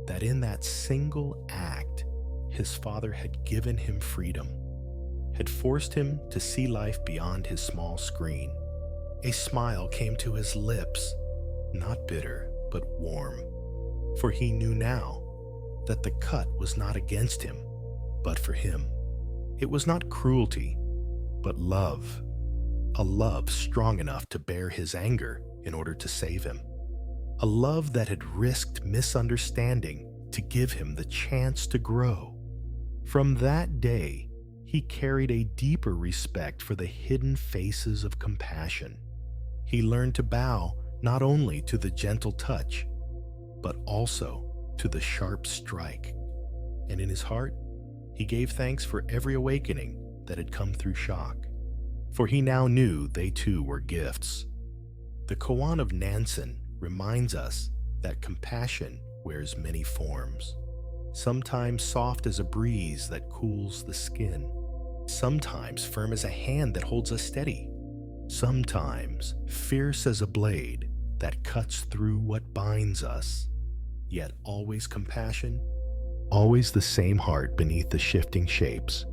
that in that single act, his father had given him freedom, had forced him to see life beyond his small screen. A smile came to his lips, not bitter, but warm, for he knew now that the cut was not against him, but for him. It was not cruelty, but love, a love strong enough to bear his anger in order to save him, a love that had risked misunderstanding to give him the chance to grow. From that day, he carried a deeper respect for the hidden faces of compassion. He learned to bow not only to the gentle touch, but also to the sharp strike. And in his heart, he gave thanks for every awakening that had come through shock, for he now knew they too were gifts. The Koan of Nansen reminds us that compassion wears many forms, sometimes soft as a breeze that cools the skin, sometimes firm as a hand that holds us steady, sometimes fierce as a blade that cuts through what binds us, yet always compassion, always the same heart beneath the shifting shapes.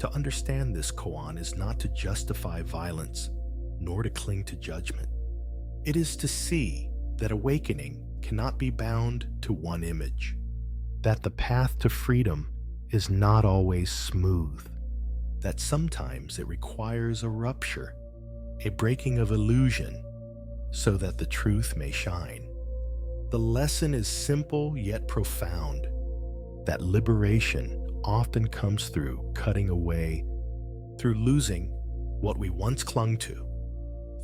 To understand this koan is not to justify violence, nor to cling to judgment. It is to see that awakening cannot be bound to one image, that the path to freedom is not always smooth, that sometimes it requires a rupture, a breaking of illusion, so that the truth may shine. The lesson is simple yet profound, that liberation often comes through cutting away, through losing what we once clung to,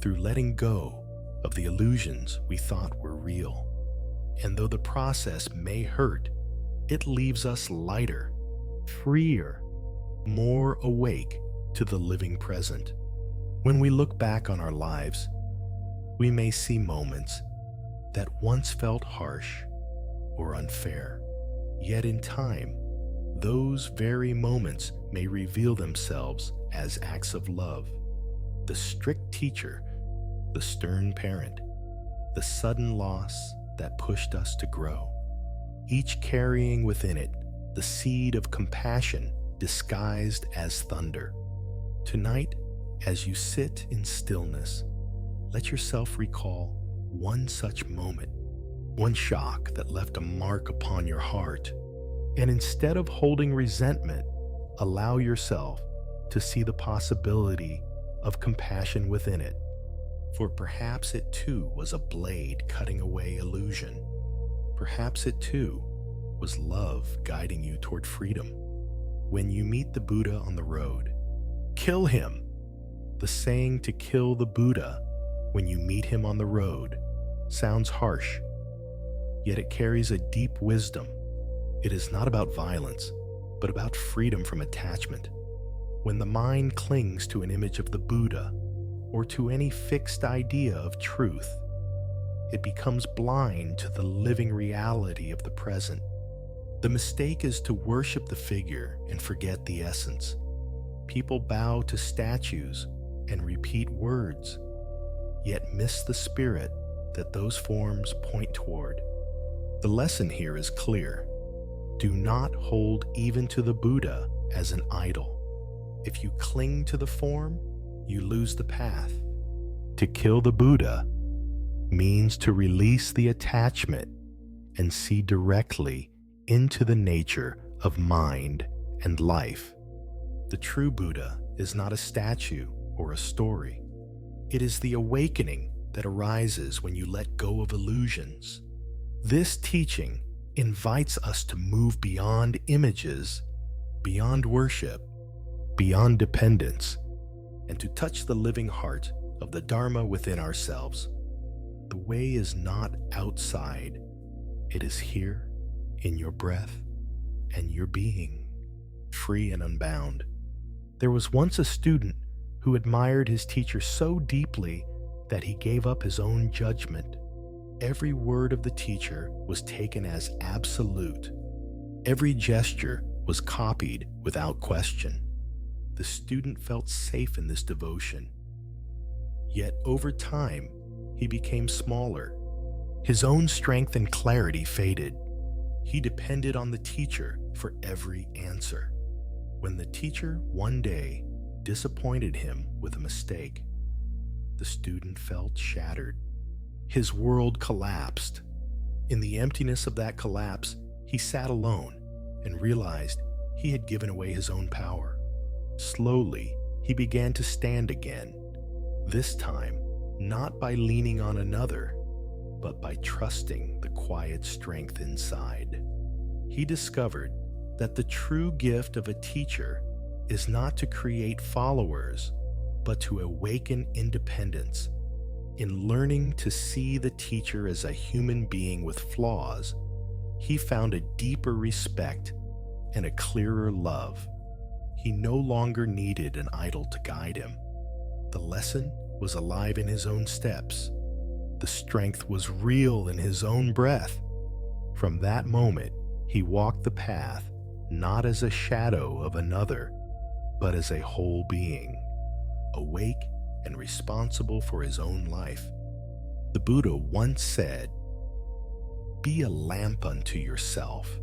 through letting go of the illusions we thought were real. And though the process may hurt, it leaves us lighter, freer, more awake to the living present. When we look back on our lives, we may see moments that once felt harsh or unfair. Yet in time, those very moments may reveal themselves as acts of love. The strict teacher, the stern parent, the sudden loss that pushed us to grow, each carrying within it the seed of compassion disguised as thunder. Tonight, as you sit in stillness, let yourself recall one such moment, one shock that left a mark upon your heart, and instead of holding resentment, allow yourself to see the possibility of compassion within it. For perhaps it too was a blade cutting away illusion. Perhaps it too was love guiding you toward freedom. When you meet the Buddha on the road, kill him. The saying to kill the Buddha when you meet him on the road sounds harsh, yet it carries a deep wisdom. It is not about violence, but about freedom from attachment. When the mind clings to an image of the Buddha or to any fixed idea of truth, it becomes blind to the living reality of the present. The mistake is to worship the figure and forget the essence. People bow to statues and repeat words, yet miss the spirit that those forms point toward. The lesson here is clear. Do not hold even to the Buddha as an idol. If you cling to the form, you lose the path. To kill the Buddha means to release the attachment and see directly into the nature of mind and life. The true Buddha is not a statue or a story. It is the awakening that arises when you let go of illusions. This teaching invites us to move beyond images, beyond worship, beyond dependence, and to touch the living heart of the Dharma within ourselves. The way is not outside. It is here, in your breath and your being, free and unbound. There was once a student who admired his teacher so deeply that he gave up his own judgment. Every word of the teacher was taken as absolute. Every gesture was copied without question. The student felt safe in this devotion. Yet over time, he became smaller. His own strength and clarity faded. He depended on the teacher for every answer. When the teacher one day disappointed him with a mistake, the student felt shattered. His world collapsed. In the emptiness of that collapse, he sat alone and realized he had given away his own power. Slowly, he began to stand again, this time not by leaning on another, but by trusting the quiet strength inside. He discovered that the true gift of a teacher is not to create followers, but to awaken independence. In learning to see the teacher as a human being with flaws, he found a deeper respect and a clearer love. He no longer needed an idol to guide him. The lesson was alive in his own steps. The strength was real in his own breath. From that moment, he walked the path not as a shadow of another, but as a whole being, awake and responsible for his own life. The Buddha once said, "Be a lamp unto yourself."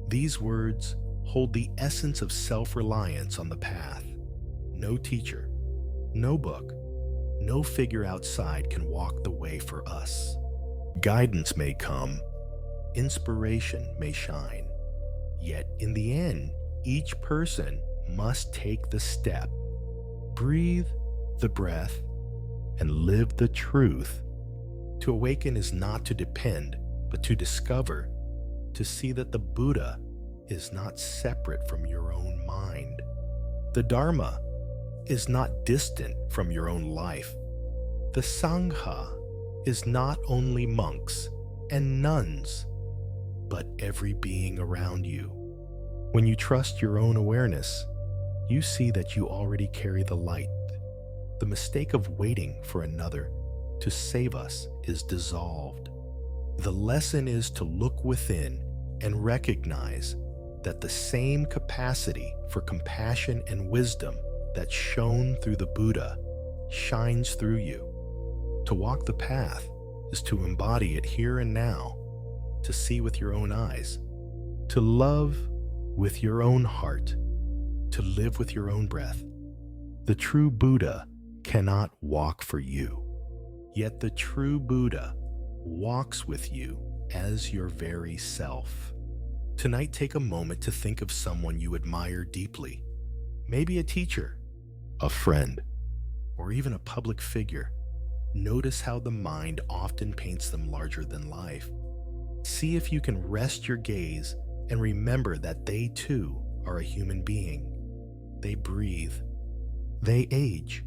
These words hold the essence of self-reliance on the path. No teacher, no book, no figure outside can walk the way for us. Guidance may come, inspiration may shine, yet in the end, each person must take the step, breathe the breath, and live the truth. To awaken is not to depend, but to discover, to see that the Buddha is not separate from your own mind. The Dharma is not distant from your own life. The Sangha is not only monks and nuns, but every being around you. When you trust your own awareness, you see that you already carry the light. The mistake of waiting for another to save us is dissolved. The lesson is to look within and recognize that the same capacity for compassion and wisdom that shone through the Buddha shines through you. To walk the path is to embody it here and now, to see with your own eyes, to love with your own heart, to live with your own breath. The true Buddha cannot walk for you, yet the true Buddha walks with you as your very self. Tonight, take a moment to think of someone you admire deeply, maybe a teacher, a friend, or even a public figure. Notice how the mind often paints them larger than life. See if you can rest your gaze and remember that they too are a human being. They breathe, they age,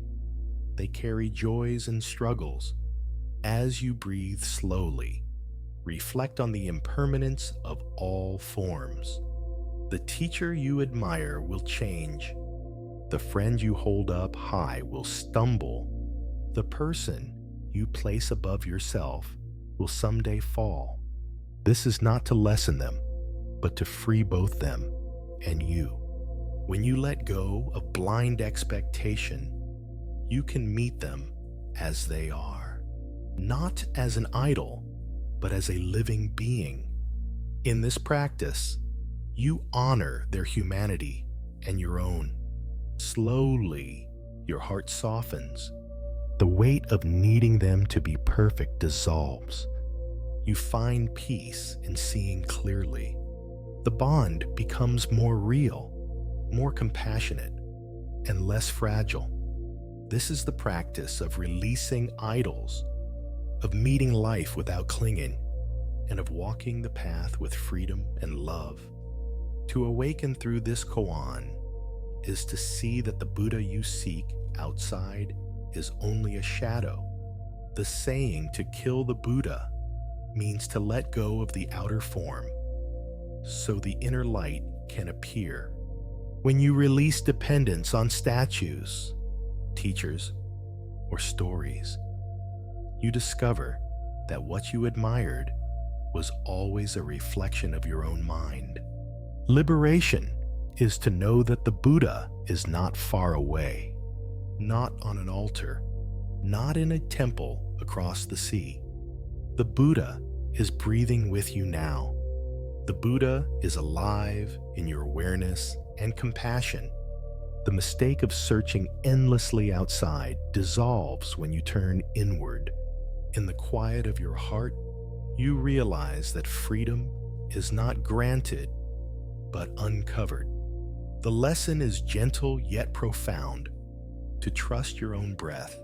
they carry joys and struggles. As you breathe slowly, reflect on the impermanence of all forms. The teacher you admire will change. The friend you hold up high will stumble. The person you place above yourself will someday fall. This is not to lessen them, but to free both them and you. When you let go of blind expectation, you can meet them as they are, not as an idol, but as a living being. In this practice, you honor their humanity and your own. Slowly, your heart softens. The weight of needing them to be perfect dissolves. You find peace in seeing clearly. The bond becomes more real, more compassionate, and less fragile. This is the practice of releasing idols, of meeting life without clinging, and of walking the path with freedom and love. To awaken through this koan is to see that the Buddha you seek outside is only a shadow. The saying to kill the Buddha means to let go of the outer form so the inner light can appear. When you release dependence on statues, teachers, or stories, you discover that what you admired was always a reflection of your own mind. Liberation is to know that the Buddha is not far away, not on an altar, not in a temple across the sea. The Buddha is breathing with you now. The Buddha is alive in your awareness and compassion. The mistake of searching endlessly outside dissolves when you turn inward. In the quiet of your heart, you realize that freedom is not granted, but uncovered. The lesson is gentle yet profound. To trust your own breath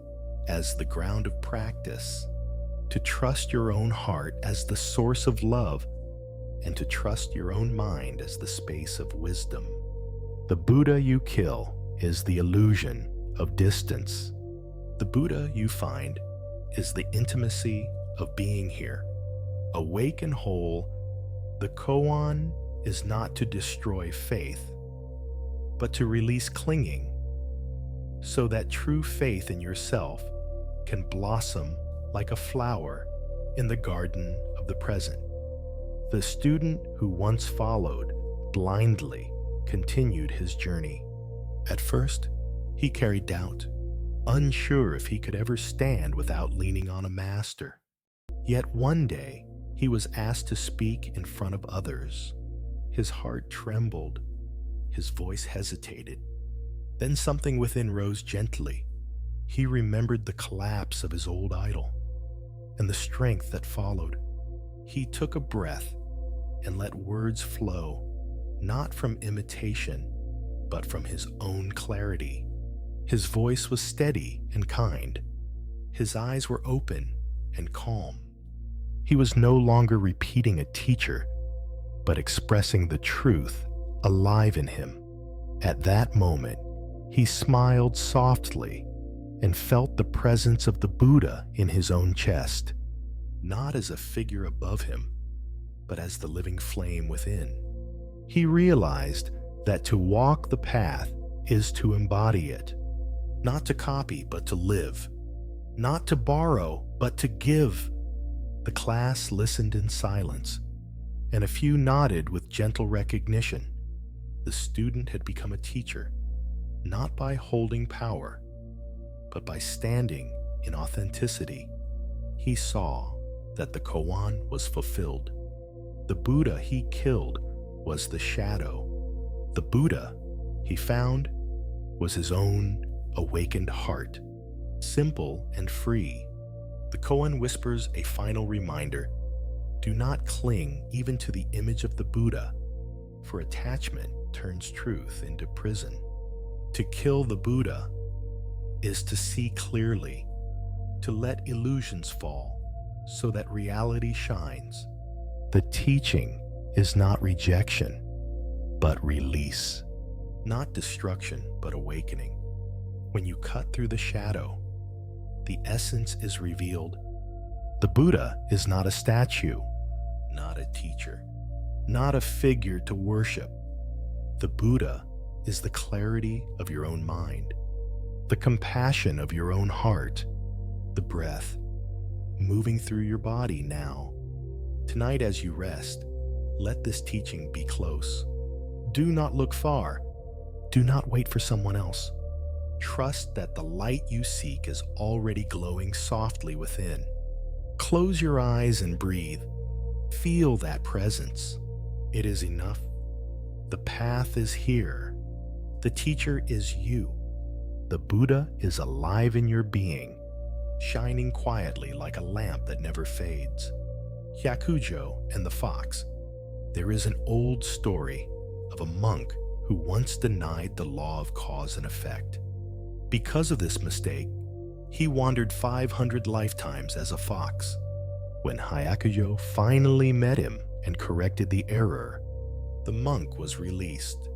as the ground of practice, to trust your own heart as the source of love, and to trust your own mind as the space of wisdom. The Buddha you kill is the illusion of distance. The Buddha you find is the intimacy of being here. Awake and whole, the koan is not to destroy faith, but to release clinging, so that true faith in yourself can blossom like a flower in the garden of the present. The student who once followed blindly continued his journey. At first, he carried doubt, unsure if he could ever stand without leaning on a master. Yet one day, he was asked to speak in front of others. His heart trembled, his voice hesitated. Then something within rose gently. He remembered the collapse of his old idol. and the strength that followed. He took a breath and let words flow, not from imitation, but from his own clarity. His voice was steady and kind. His eyes were open and calm. He was no longer repeating a teacher, but expressing the truth alive in him. At that moment, he smiled softly and felt the presence of the Buddha in his own chest, not as a figure above him, but as the living flame within. He realized that to walk the path is to embody it, not to copy, but to live, not to borrow, but to give. The class listened in silence, and a few nodded with gentle recognition. The student had become a teacher, not by holding power, but by standing in authenticity. He saw that the koan was fulfilled. The Buddha he killed was the shadow. The Buddha he found was his own awakened heart, simple and free. The koan whispers a final reminder: do not cling even to the image of the Buddha, for attachment turns truth into prison. To kill the Buddha is to see clearly, to let illusions fall so that reality shines. The teaching is not rejection, but release, not destruction, but awakening. When you cut through the shadow, the essence is revealed. The Buddha is not a statue, not a teacher, not a figure to worship. The Buddha is the clarity of your own mind, the compassion of your own heart, the breath moving through your body now. Tonight as you rest, let this teaching be close. Do not look far. Do not wait for someone else. Trust that the light you seek is already glowing softly within. Close your eyes and breathe. Feel that presence. It is enough. The path is here. The teacher is you. The Buddha is alive in your being, shining quietly like a lamp that never fades. Hyakujo and the Fox. There is an old story of a monk who once denied the law of cause and effect. Because of this mistake, he wandered 500 lifetimes as a fox. When Hyakujo finally met him and corrected the error, the monk was released.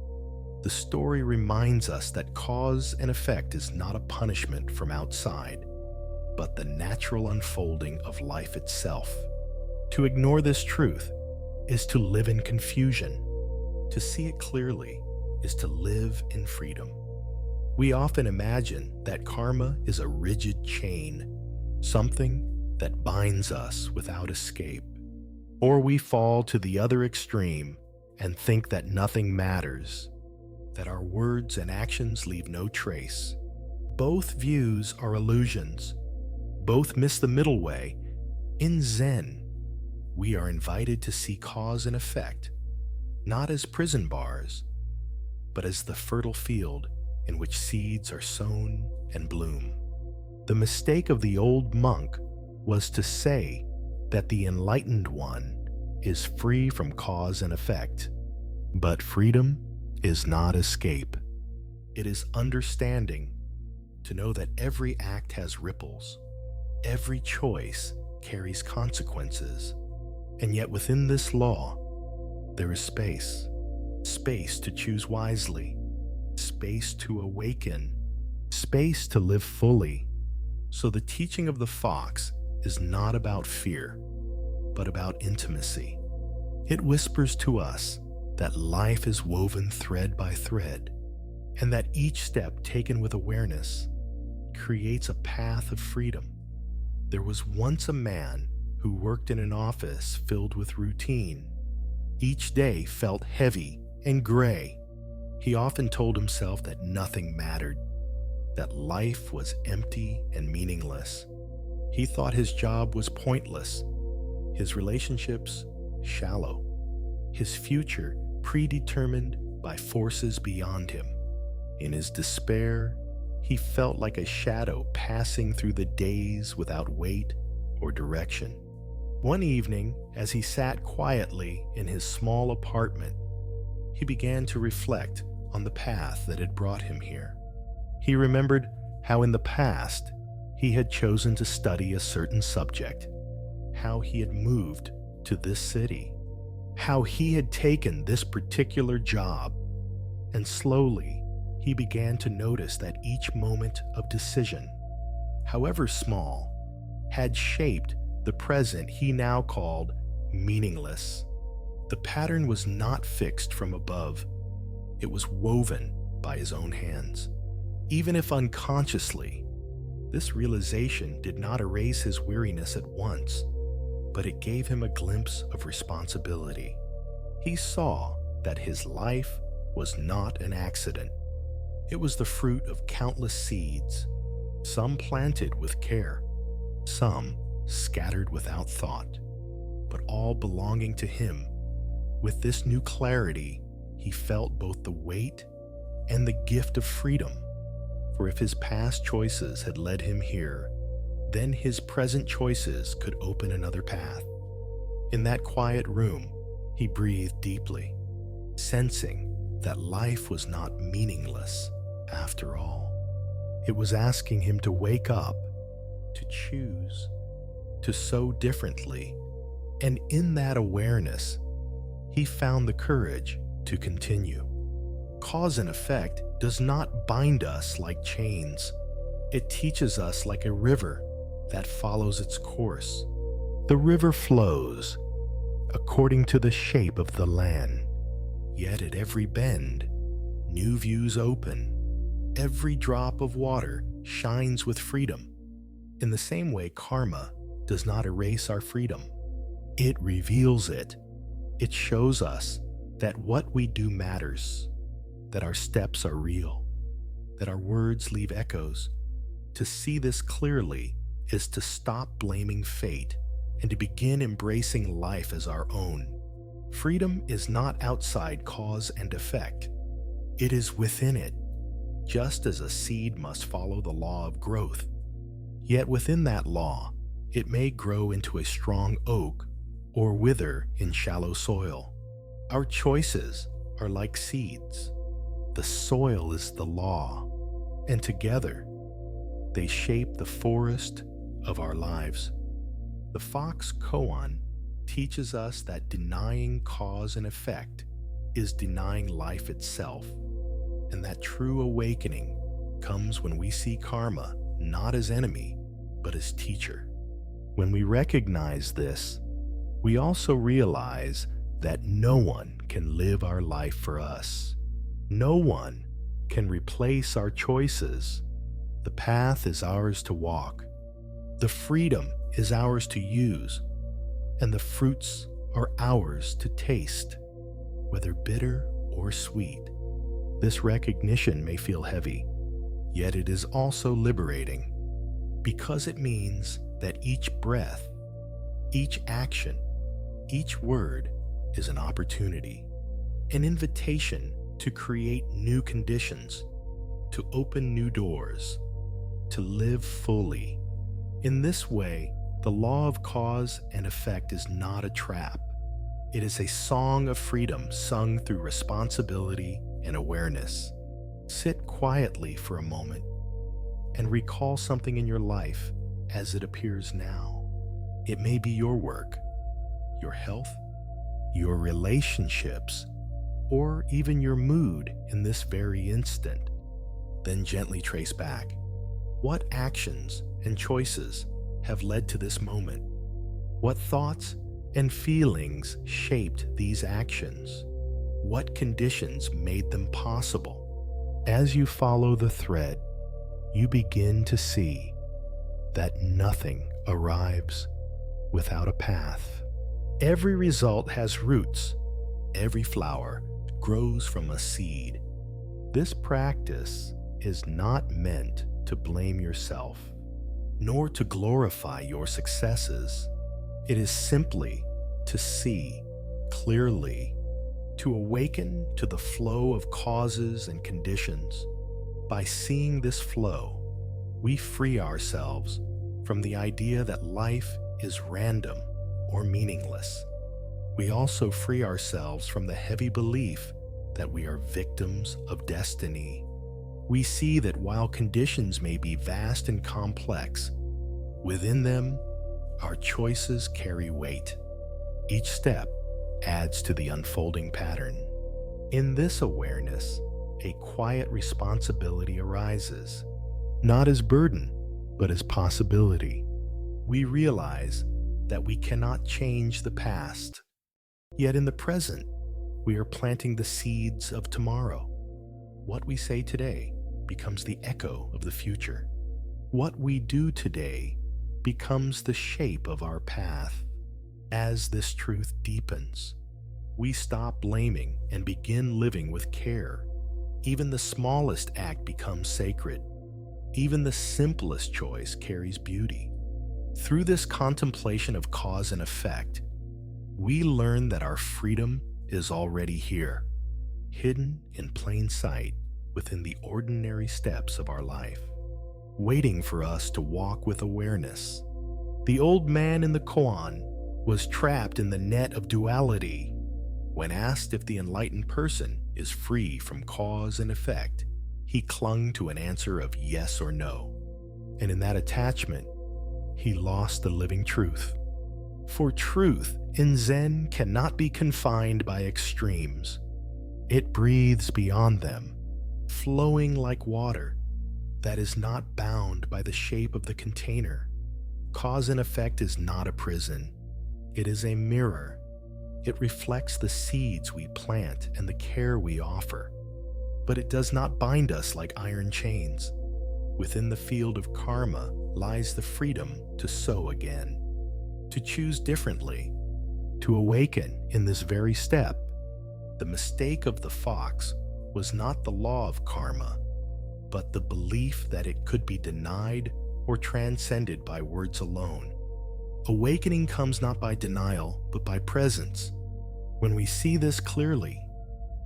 The story reminds us that cause and effect is not a punishment from outside, but the natural unfolding of life itself. To ignore this truth is to live in confusion. To see it clearly is to live in freedom. We often imagine that karma is a rigid chain, something that binds us without escape. Or we fall to the other extreme and think that nothing matters, that our words and actions leave no trace. Both views are illusions. Both miss the middle way. In Zen, we are invited to see cause and effect, not as prison bars, but as the fertile field in which seeds are sown and bloom. The mistake of the old monk was to say that the enlightened one is free from cause and effect. But freedom is not escape. It is understanding, to know that every act has ripples, every choice carries consequences, and yet within this law, there is space to choose wisely, space to awaken, space to live fully. So the teaching of the fox is not about fear, but about intimacy. It whispers to us that life is woven thread by thread, and that each step taken with awareness creates a path of freedom. There was once a man who worked in an office filled with routine. Each day felt heavy and gray. He often told himself that nothing mattered, that life was empty and meaningless. He thought his job was pointless, his relationships shallow, his future predetermined by forces beyond him. In his despair, he felt like a shadow passing through the days without weight, or direction. One evening, as he sat quietly in his small apartment, he began to reflect on the path that had brought him here. He remembered how in the past he had chosen to study a certain subject, how he had moved to this city, how he had taken this particular job, and slowly he began to notice that each moment of decision, however small, had shaped the present he now called meaningless. The pattern was not fixed from above. It was woven by his own hands. Even if unconsciously, this realization did not erase his weariness at once, but it gave him a glimpse of responsibility. He saw that his life was not an accident. It was the fruit of countless seeds, some planted with care, some scattered without thought, but all belonging to him. With this new clarity, he felt both the weight and the gift of freedom. For if his past choices had led him here, then his present choices could open another path. In that quiet room, he breathed deeply, sensing that life was not meaningless after all. It was asking him to wake up, to choose, to sow differently, and in that awareness, he found the courage to continue. Cause and effect does not bind us like chains. It teaches us like a river that follows its course. The river flows according to the shape of the land, yet at every bend, new views open. Every drop of water shines with freedom. In the same way, karma does not erase our freedom. It reveals it. It shows us that what we do matters, that our steps are real, that our words leave echoes. To see this clearly is to stop blaming fate and to begin embracing life as our own. Freedom is not outside cause and effect. It is within it, just as a seed must follow the law of growth. Yet within that law, it may grow into a strong oak or wither in shallow soil. Our choices are like seeds. The soil is the law, and together they shape the forest of our lives. The Fox Koan teaches us that denying cause and effect is denying life itself, and that true awakening comes when we see karma not as enemy, but as teacher. When we recognize this, we also realize that no one can live our life for us. No one can replace our choices. The path is ours to walk. The freedom is ours to use, and the fruits are ours to taste, whether bitter or sweet. This recognition may feel heavy, yet it is also liberating, because it means that each breath, each action, each word is an opportunity, an invitation to create new conditions, to open new doors, to live fully. In this way, the law of cause and effect is not a trap. It is a song of freedom sung through responsibility and awareness. Sit quietly for a moment and recall something in your life as it appears now. It may be your work, your health, your relationships, or even your mood in this very instant. Then gently trace back. What actions and choices have led to this moment? What thoughts and feelings shaped these actions? What conditions made them possible? As you follow the thread, you begin to see that nothing arrives without a path. Every result has roots. Every flower grows from a seed. This practice is not meant to blame yourself, nor to glorify your successes. It is simply to see clearly, to awaken to the flow of causes and conditions. By seeing this flow, we free ourselves from the idea that life is random or meaningless. We also free ourselves from the heavy belief that we are victims of destiny. We see that while conditions may be vast and complex, within them, our choices carry weight. Each step adds to the unfolding pattern. In this awareness, a quiet responsibility arises, not as burden, but as possibility. We realize that we cannot change the past, yet in the present, we are planting the seeds of tomorrow. What we say today becomes the echo of the future. What we do today becomes the shape of our path. As this truth deepens, we stop blaming and begin living with care. Even the smallest act becomes sacred. Even the simplest choice carries beauty. Through this contemplation of cause and effect, we learn that our freedom is already here, hidden in plain sight within the ordinary steps of our life, waiting for us to walk with awareness. The old man in the koan was trapped in the net of duality. When asked if the enlightened person is free from cause and effect, he clung to an answer of yes or no. And in that attachment, he lost the living truth. For truth in Zen cannot be confined by extremes. It breathes beyond them, flowing like water that is not bound by the shape of the container. Cause and effect is not a prison. It is a mirror. It reflects the seeds we plant and the care we offer. But it does not bind us like iron chains. Within the field of karma lies the freedom to sow again, to choose differently, to awaken in this very step. The mistake of the fox was not the law of karma, but the belief that it could be denied or transcended by words alone. Awakening comes not by denial, but by presence. When we see this clearly,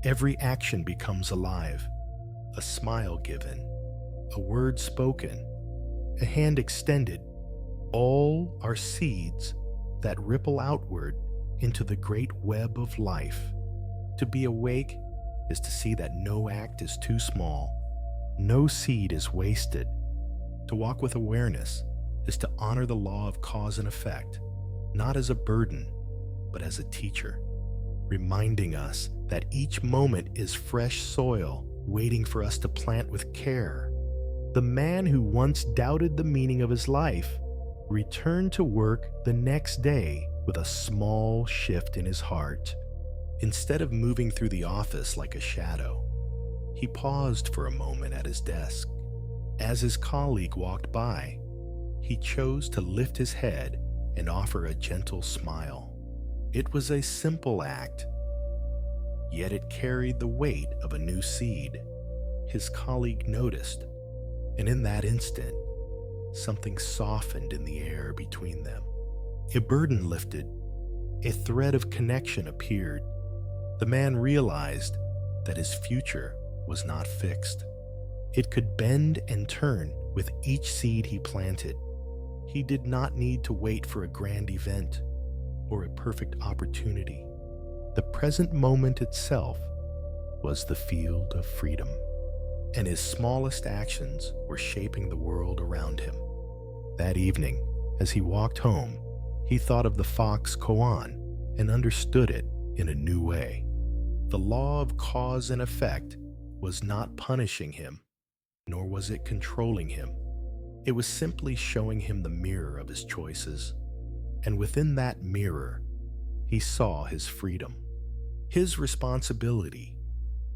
every action becomes alive. A smile given, a word spoken, a hand extended, all are seeds that ripple outward into the great web of life. To be awake is to see that no act is too small, no seed is wasted. To walk with awareness is to honor the law of cause and effect, not as a burden, but as a teacher, reminding us that each moment is fresh soil waiting for us to plant with care. The man who once doubted the meaning of his life returned to work the next day with a small shift in his heart. Instead of moving through the office like a shadow, he paused for a moment at his desk. As his colleague walked by, he chose to lift his head and offer a gentle smile. It was a simple act, yet it carried the weight of a new seed. His colleague noticed, and in that instant, something softened in the air between them. A burden lifted, a thread of connection appeared. The man realized that his future was not fixed. It could bend and turn with each seed he planted. He did not need to wait for a grand event or a perfect opportunity. The present moment itself was the field of freedom, and his smallest actions were shaping the world around him. That evening, as he walked home, he thought of the fox koan and understood it in a new way. The law of cause and effect was not punishing him, nor was it controlling him. It was simply showing him the mirror of his choices. And within that mirror, he saw his freedom, his responsibility,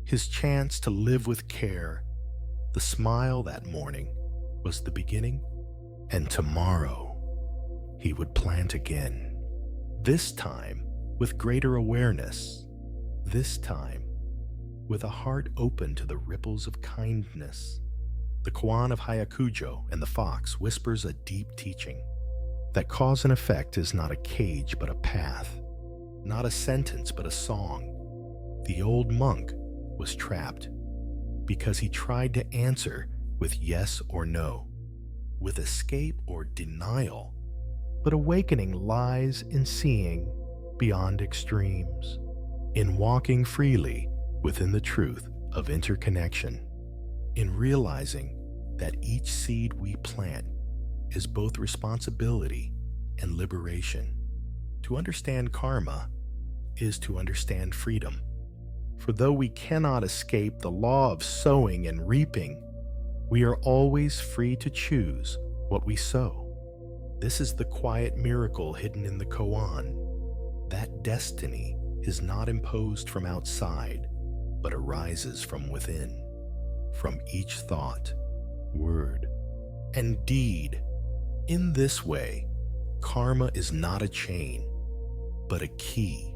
his chance to live with care. The smile that morning was the beginning, and tomorrow he would plant again. This time with greater awareness, this time with a heart open to the ripples of kindness. The koan of Hyakujo and the fox whispers a deep teaching that cause and effect is not a cage but a path, not a sentence but a song. The old monk was trapped because he tried to answer with yes or no, with escape or denial. But awakening lies in seeing beyond extremes, in walking freely within the truth of interconnection, in realizing that each seed we plant is both responsibility and liberation. To understand karma is to understand freedom. For though we cannot escape the law of sowing and reaping, we are always free to choose what we sow. This is the quiet miracle hidden in the Koan. That destiny is not imposed from outside, but arises from within, from each thought, word, and deed. In this way, karma is not a chain, but a key,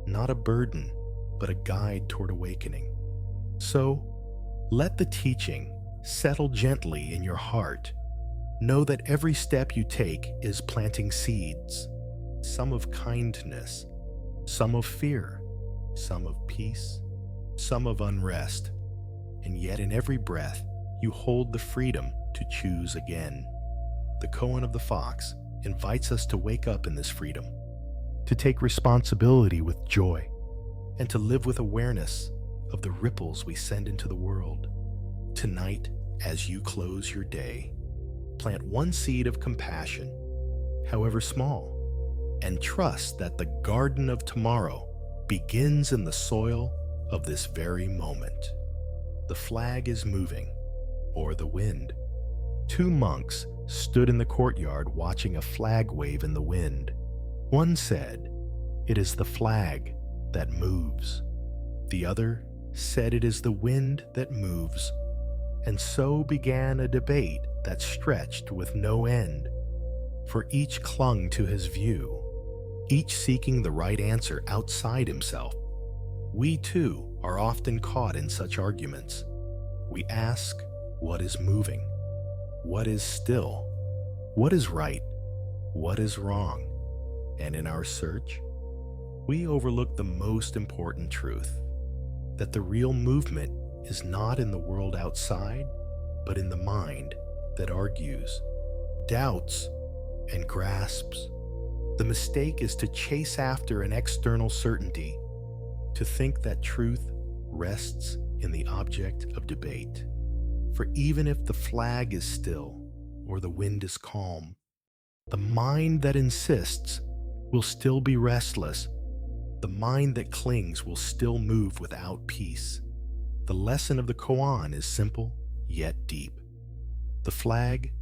not a burden, but a guide toward awakening. So, let the teaching settle gently in your heart. Know that every step you take is planting seeds, some of kindness, some of fear, some of peace, some of unrest, and yet in every breath you hold the freedom to choose again. The Koan of the Fox invites us to wake up in this freedom, to take responsibility with joy, and to live with awareness of the ripples we send into the world. Tonight, as you close your day, plant one seed of compassion, however small, and trust that the garden of tomorrow begins in the soil of this very moment. The flag is moving, or the wind. Two monks stood in the courtyard watching a flag wave in the wind. One said, "It is the flag that moves." The other said, "It is the wind that moves." And so began a debate that stretched with no end, for each clung to his view, each seeking the right answer outside himself. We too are often caught in such arguments. We ask, what is moving? What is still? What is right? What is wrong? And in our search, we overlook the most important truth, that the real movement is not in the world outside, but in the mind that argues, doubts, and grasps. The mistake is to chase after an external certainty, to think that truth rests in the object of debate. For even if the flag is still or the wind is calm, the mind that insists will still be restless. The mind that clings will still move without peace. The lesson of the Koan is simple yet deep. The flag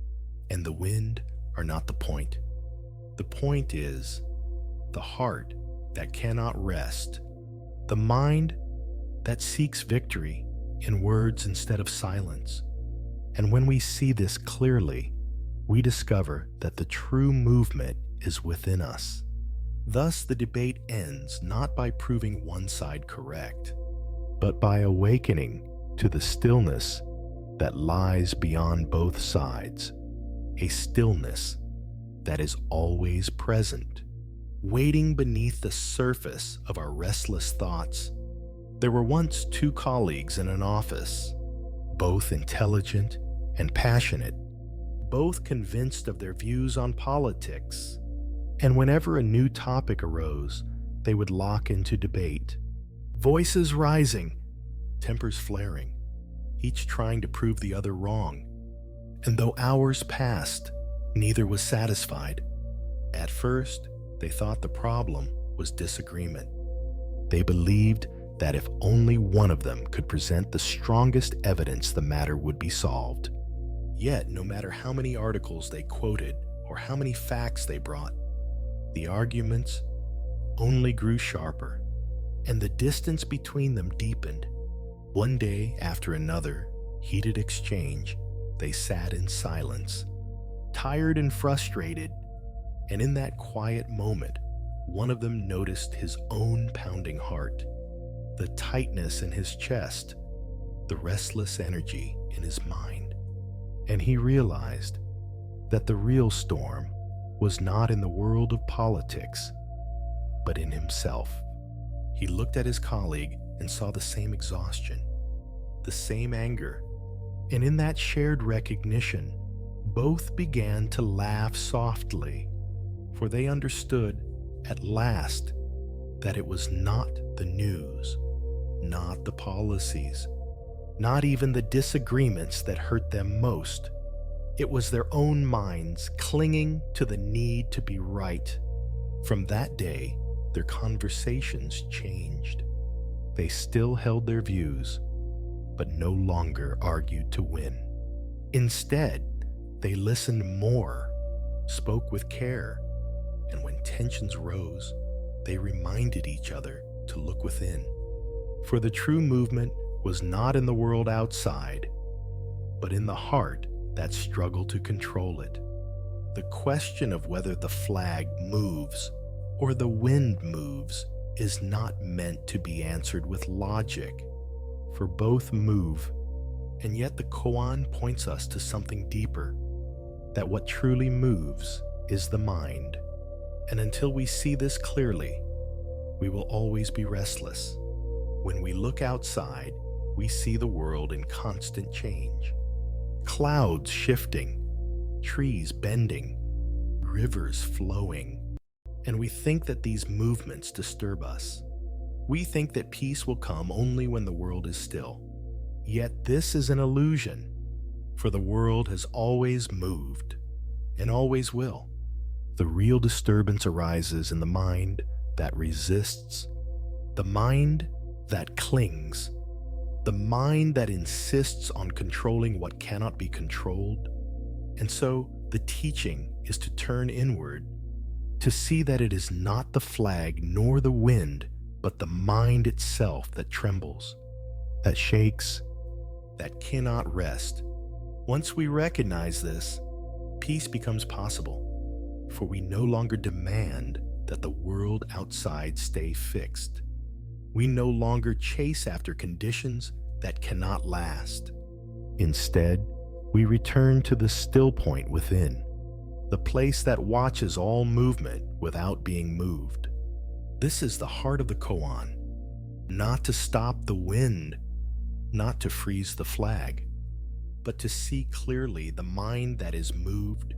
and the wind are not the point. The point is the heart that cannot rest, the mind that seeks victory in words instead of silence. And when we see this clearly, we discover that the true movement is within us. Thus, the debate ends not by proving one side correct, but by awakening to the stillness that lies beyond both sides, a stillness that is always present, waiting beneath the surface of our restless thoughts. There were once two colleagues in an office, both intelligent and passionate, both convinced of their views on politics, and whenever a new topic arose, they would lock into debate, voices rising, tempers flaring, each trying to prove the other wrong. And though hours passed, neither was satisfied. At first, they thought the problem was disagreement. They believed that if only one of them could present the strongest evidence, the matter would be solved. Yet, no matter how many articles they quoted or how many facts they brought, the arguments only grew sharper, and the distance between them deepened. One day after another heated exchange, they sat in silence, tired and frustrated, and in that quiet moment, one of them noticed his own pounding heart, the tightness in his chest, the restless energy in his mind. And he realized that the real storm was not in the world of politics, but in himself. He looked at his colleague and saw the same exhaustion, the same anger, and in that shared recognition, both began to laugh softly. for they understood at last that it was not the news, not the policies, not even the disagreements that hurt them most. It was their own minds clinging to the need to be right. From that day, their conversations changed. They still held their views, but no longer argued to win. Instead, they listened more, spoke with care, and when tensions rose, they reminded each other to look within. For the true movement was not in the world outside, but in the heart that struggled to control it. The question of whether the flag moves or the wind moves is not meant to be answered with logic, for both move, and yet the koan points us to something deeper, that what truly moves is the mind. And until we see this clearly, we will always be restless. When we look outside, we see the world in constant change. Clouds shifting, trees bending, rivers flowing, and we think that these movements disturb us. We think that peace will come only when the world is still. Yet this is an illusion, for the world has always moved and always will. The real disturbance arises in the mind that resists, the mind that clings, the mind that insists on controlling what cannot be controlled. And so the teaching is to turn inward, to see that it is not the flag nor the wind, but the mind itself that trembles, that shakes, that cannot rest. Once we recognize this, peace becomes possible, for we no longer demand that the world outside stay fixed. We no longer chase after conditions that cannot last. Instead, we return to the still point within, the place that watches all movement without being moved. This is the heart of the koan, not to stop the wind, not to freeze the flag, but to see clearly the mind that is moved,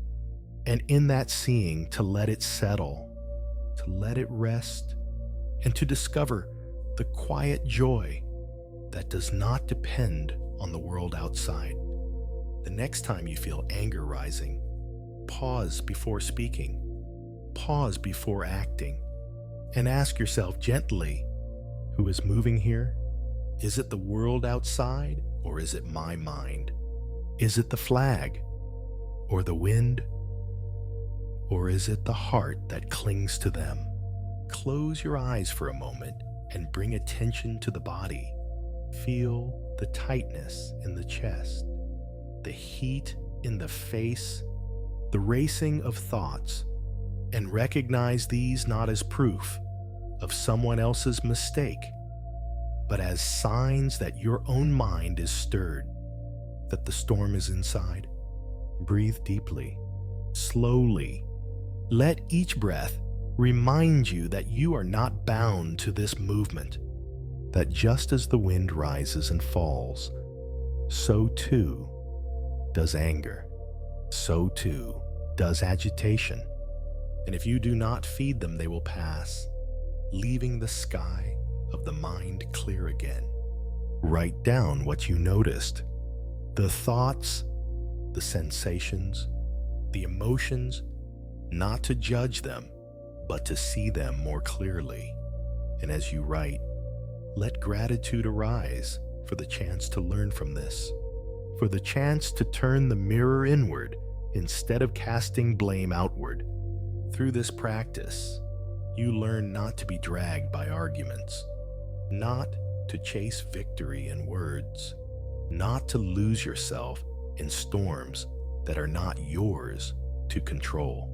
and in that seeing to let it settle, to let it rest, and to discover the quiet joy that does not depend on the world outside. The next time you feel anger rising, pause before speaking, pause before acting, and ask yourself gently, who is moving here? Is it the world outside, or is it my mind? Is it the flag, or the wind, or is it the heart that clings to them? Close your eyes for a moment and bring attention to the body. Feel the tightness in the chest, the heat in the face, the racing of thoughts, and recognize these not as proof of someone else's mistake, but as signs that your own mind is stirred, that the storm is inside. Breathe deeply, slowly. Let each breath remind you that you are not bound to this movement, that just as the wind rises and falls, so too does anger, so too does agitation. And if you do not feed them, they will pass, leaving the sky of the mind clear again. Write down what you noticed, the thoughts, the sensations, the emotions, not to judge them, but to see them more clearly. And as you write, let gratitude arise for the chance to learn from this, for the chance to turn the mirror inward instead of casting blame outward. Through this practice, you learn not to be dragged by arguments, not to chase victory in words, not to lose yourself in storms that are not yours to control.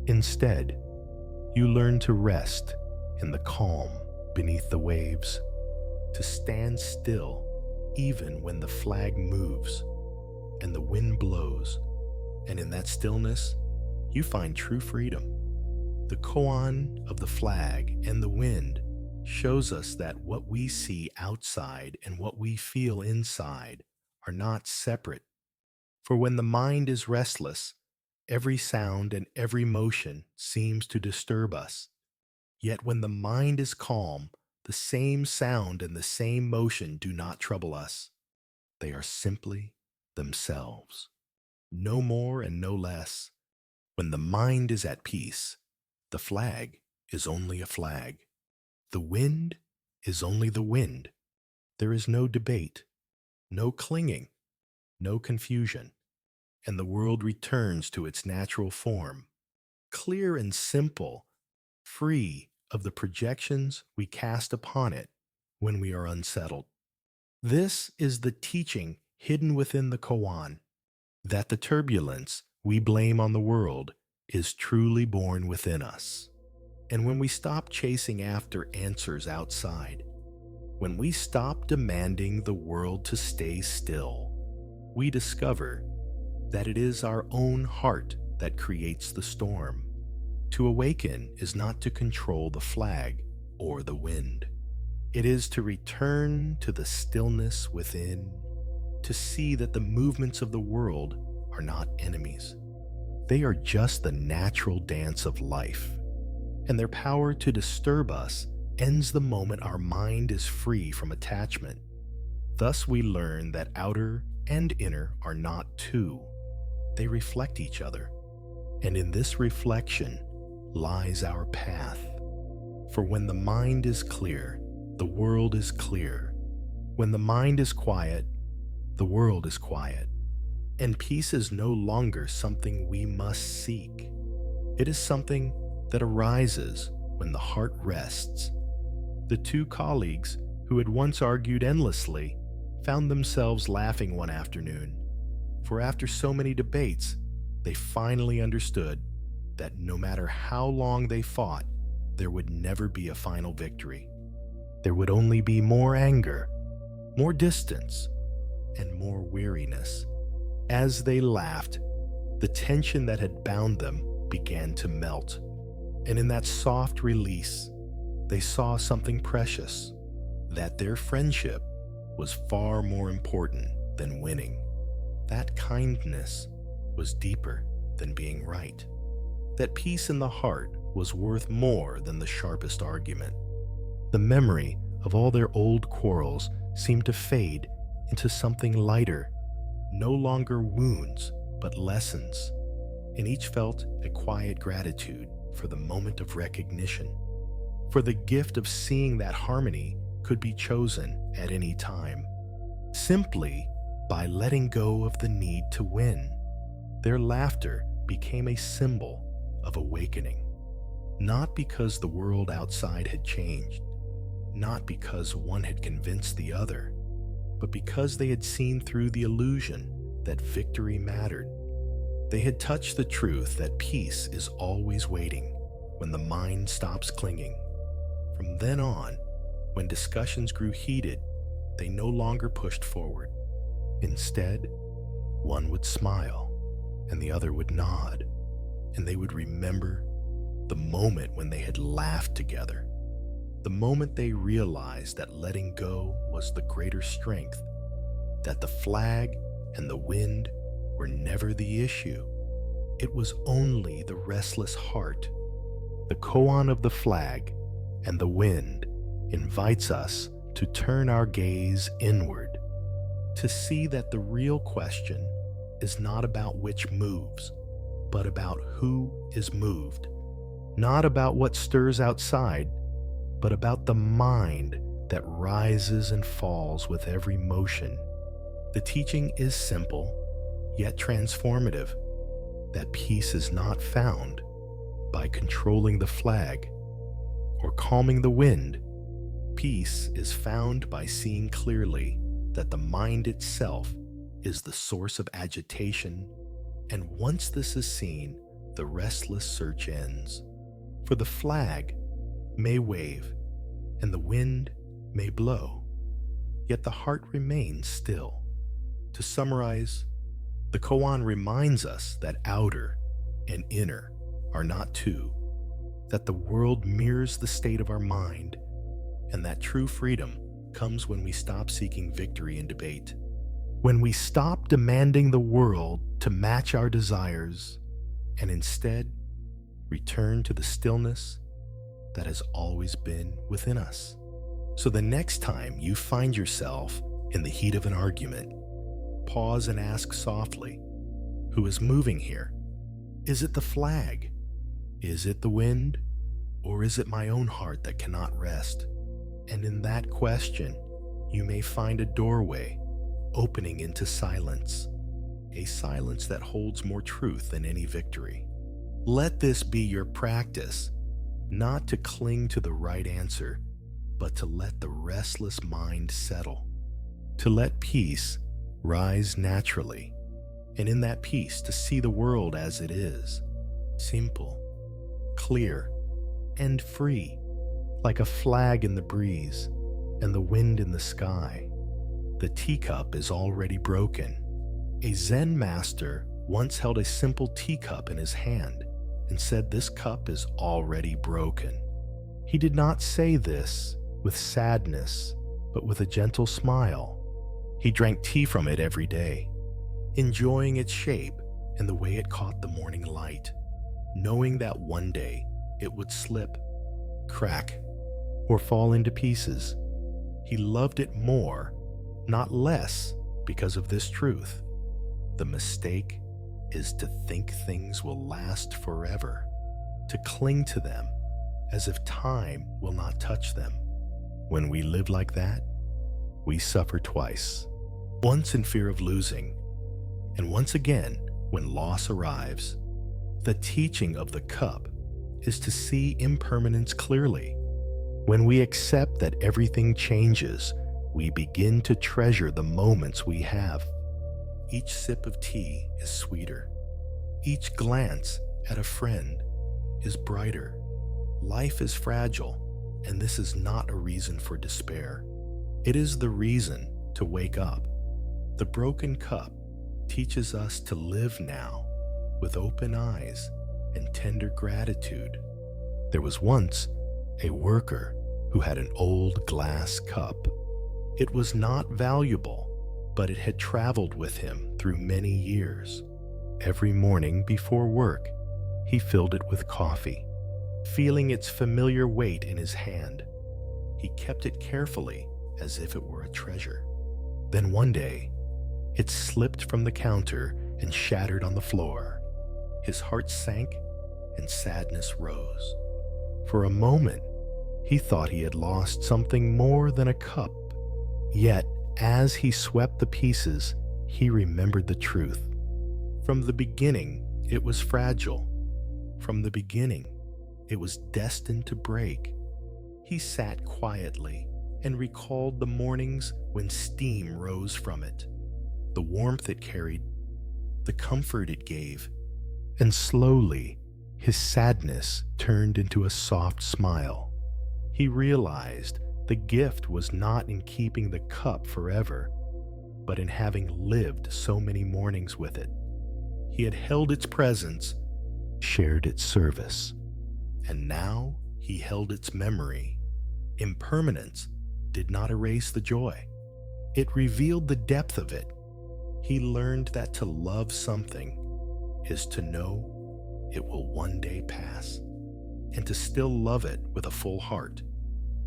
Instead, you learn to rest in the calm beneath the waves, to stand still even when the flag moves and the wind blows, and in that stillness, you find true freedom. The koan of the flag and the wind shows us that what we see outside and what we feel inside are not separate. For when the mind is restless, Every sound and every motion seems to disturb us. Yet when the mind is calm, the same sound and the same motion do not trouble us. They are simply themselves. No more and no less. When the mind is at peace, the flag is only a flag. The wind is only the wind. There is no debate, no clinging, no confusion, and the world returns to its natural form, clear and simple, free of the projections we cast upon it when we are unsettled. This is the teaching hidden within the Koan, that the turbulence we blame on the world is truly born within us. And when we stop chasing after answers outside, when we stop demanding the world to stay still, we discover that it is our own heart that creates the storm. To awaken is not to control the flag or the wind. It is to return to the stillness within, to see that the movements of the world are not enemies. They are just the natural dance of life, and their power to disturb us ends the moment our mind is free from attachment. Thus we learn that outer and inner are not two. They reflect each other, and in this reflection lies our path. For when the mind is clear, the world is clear. When the mind is quiet, the world is quiet. And peace is no longer something we must seek. It is something that arises when the heart rests. The two colleagues who had once argued endlessly found themselves laughing one afternoon, for after so many debates, they finally understood that no matter how long they fought, there would never be a final victory. There would only be more anger, more distance, and more weariness. As they laughed, the tension that had bound them began to melt, and in that soft release, they saw something precious, that their friendship was far more important than winning. That kindness was deeper than being right. That peace in the heart was worth more than the sharpest argument. The memory of all their old quarrels seemed to fade into something lighter, no longer wounds, but lessons, and each felt a quiet gratitude for the moment of recognition, for the gift of seeing that harmony could be chosen at any time, simply by letting go of the need to win. Their laughter became a symbol of awakening, not because the world outside had changed, not because one had convinced the other, but because they had seen through the illusion that victory mattered. They had touched the truth that peace is always waiting when the mind stops clinging. From then on, when discussions grew heated, they no longer pushed forward. Instead, one would smile and the other would nod, and they would remember the moment when they had laughed together, the moment they realized that letting go was the greater strength, that the flag and the wind were never the issue. It was only the restless heart. The koan of the flag and the wind invites us to turn our gaze inward, to see that the real question is not about which moves, but about who is moved, not about what stirs outside, but about the mind that rises and falls with every motion. The teaching is simple, yet transformative, that peace is not found by controlling the flag or calming the wind. Peace is found by seeing clearly that the mind itself is the source of agitation, and once this is seen, the restless search ends. For the flag may wave and the wind may blow, yet the heart remains still. To summarize, the koan reminds us that outer and inner are not two, that the world mirrors the state of our mind, and that true freedom comes when we stop seeking victory in debate, when we stop demanding the world to match our desires, and instead return to the stillness that has always been within us. So the next time you find yourself in the heat of an argument, pause and ask softly, who is moving here? Is it the flag? Is it the wind? Or is it my own heart that cannot rest? And in that question, you may find a doorway opening into silence, a silence that holds more truth than any victory. Let this be your practice, not to cling to the right answer, but to let the restless mind settle, to let peace rise naturally, and in that peace to see the world as it is, simple, clear, and free, like a flag in the breeze and the wind in the sky. The teacup is already broken. A Zen master once held a simple teacup in his hand and said this cup is already broken. He did not say this with sadness, but with a gentle smile. He drank tea from it every day, enjoying its shape and the way it caught the morning light, knowing that one day it would slip, crack, or fall into pieces. He loved it more, not less, because of this truth. The mistake is to think things will last forever, to cling to them as if time will not touch them. When we live like that, we suffer twice. Once in fear of losing, and once again when loss arrives. The teaching of the cup is to see impermanence clearly. When we accept that everything changes, we begin to treasure the moments we have. Each sip of tea is sweeter. Each glance at a friend is brighter. Life is fragile, and this is not a reason for despair. It is the reason to wake up. The broken cup teaches us to live now with open eyes and tender gratitude. There was once a worker who had an old glass cup. It was not valuable, but it had traveled with him through many years. Every morning before work, he filled it with coffee, feeling its familiar weight in his hand. He kept it carefully as if it were a treasure. Then one day, it slipped from the counter and shattered on the floor. His heart sank and sadness rose. For a moment, he thought he had lost something more than a cup. Yet, as he swept the pieces, he remembered the truth. From the beginning, it was fragile. From the beginning, it was destined to break. He sat quietly and recalled the mornings when steam rose from it, the warmth it carried, the comfort it gave, and slowly his sadness turned into a soft smile. He realized the gift was not in keeping the cup forever, but in having lived so many mornings with it. He had held its presence, shared its service, and now he held its memory. Impermanence did not erase the joy. It revealed the depth of it. He learned that to love something is to know it will one day pass, and to still love it with a full heart.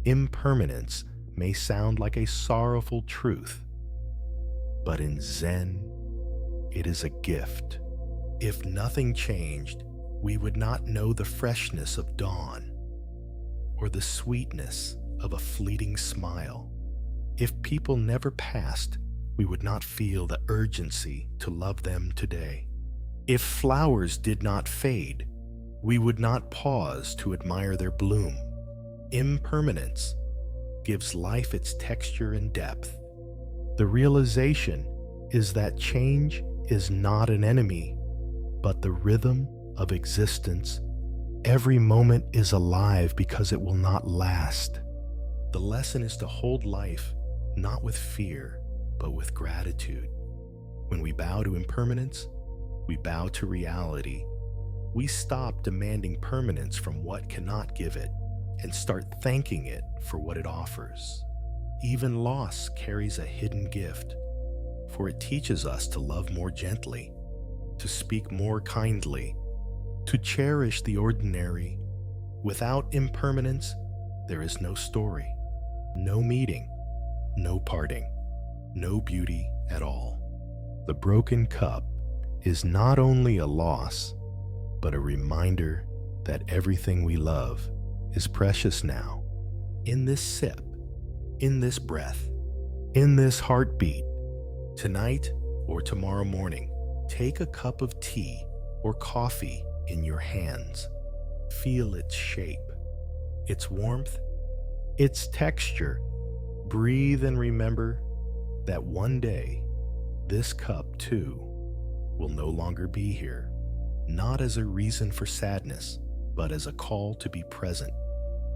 Impermanence may sound like a sorrowful truth, but in Zen, it is a gift. If nothing changed, we would not know the freshness of dawn or the sweetness of a fleeting smile. If people never passed, we would not feel the urgency to love them today. If flowers did not fade, we would not pause to admire their bloom. Impermanence gives life its texture and depth. The realization is that change is not an enemy, but the rhythm of existence. Every moment is alive because it will not last. The lesson is to hold life not with fear, but with gratitude. When we bow to impermanence, we bow to reality. We stop demanding permanence from what cannot give it and start thanking it for what it offers. Even loss carries a hidden gift, for it teaches us to love more gently, to speak more kindly, to cherish the ordinary. Without impermanence, there is no story, no meeting, no parting, no beauty at all. The broken cup is not only a loss, but a reminder that everything we love is precious now. In this sip, in this breath, in this heartbeat, tonight or tomorrow morning, take a cup of tea or coffee in your hands. Feel its shape, its warmth, its texture. Breathe and remember that one day, this cup too will no longer be here, not as a reason for sadness, but as a call to be present.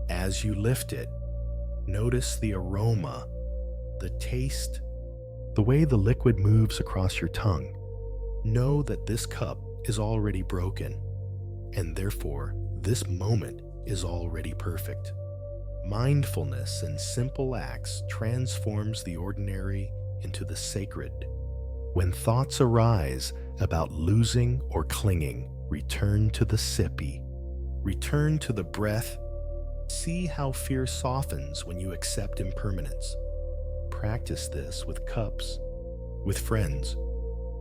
As you lift it, notice the aroma, the taste, the way the liquid moves across your tongue. Know that this cup is already broken, and therefore this moment is already perfect. Mindfulness in simple acts transforms the ordinary into the sacred. When thoughts arise about losing or clinging, return to the sippy, return to the breath. See how fear softens when you accept impermanence. Practice this with cups, with friends,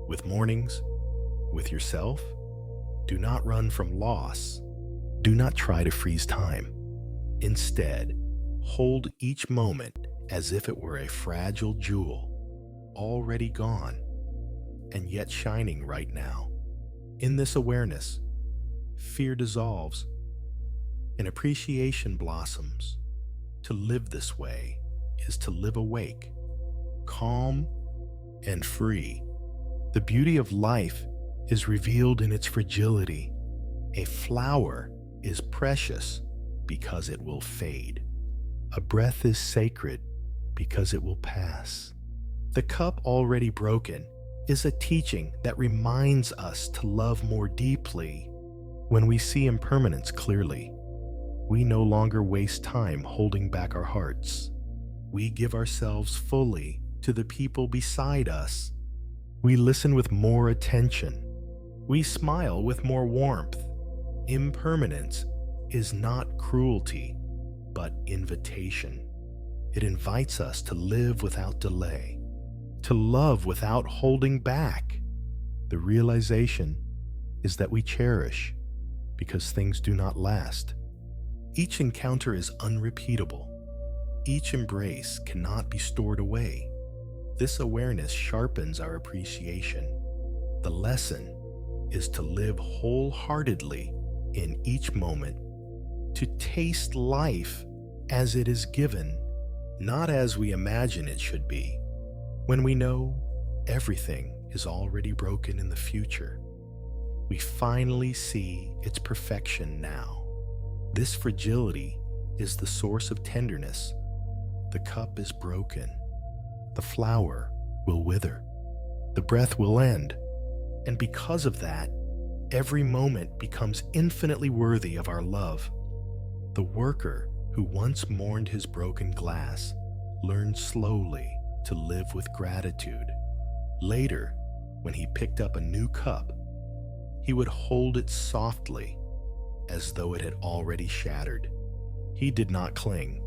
with mornings, with yourself. Do not run from loss. Do not try to freeze time. Instead, hold each moment as if it were a fragile jewel, already gone, and yet shining right now. In this awareness, fear dissolves and appreciation blossoms. To live this way is to live awake, calm, and free. The beauty of life is revealed in its fragility. A flower is precious because it will fade. A breath is sacred because it will pass. The cup already broken is a teaching that reminds us to love more deeply. When we see impermanence clearly, we no longer waste time holding back our hearts. We give ourselves fully to the people beside us. We listen with more attention. We smile with more warmth. Impermanence is not cruelty, but invitation. It invites us to live without delay, to love without holding back. The realization is that we cherish because things do not last. Each encounter is unrepeatable. Each embrace cannot be stored away. This awareness sharpens our appreciation. The lesson is to live wholeheartedly in each moment, to taste life as it is given, not as we imagine it should be. When we know everything is already broken in the future, we finally see its perfection now. This fragility is the source of tenderness. The cup is broken. The flower will wither. The breath will end. And because of that, every moment becomes infinitely worthy of our love. The worker who once mourned his broken glass learned slowly to live with gratitude. Later, when he picked up a new cup, he would hold it softly as though it had already shattered. He did not cling,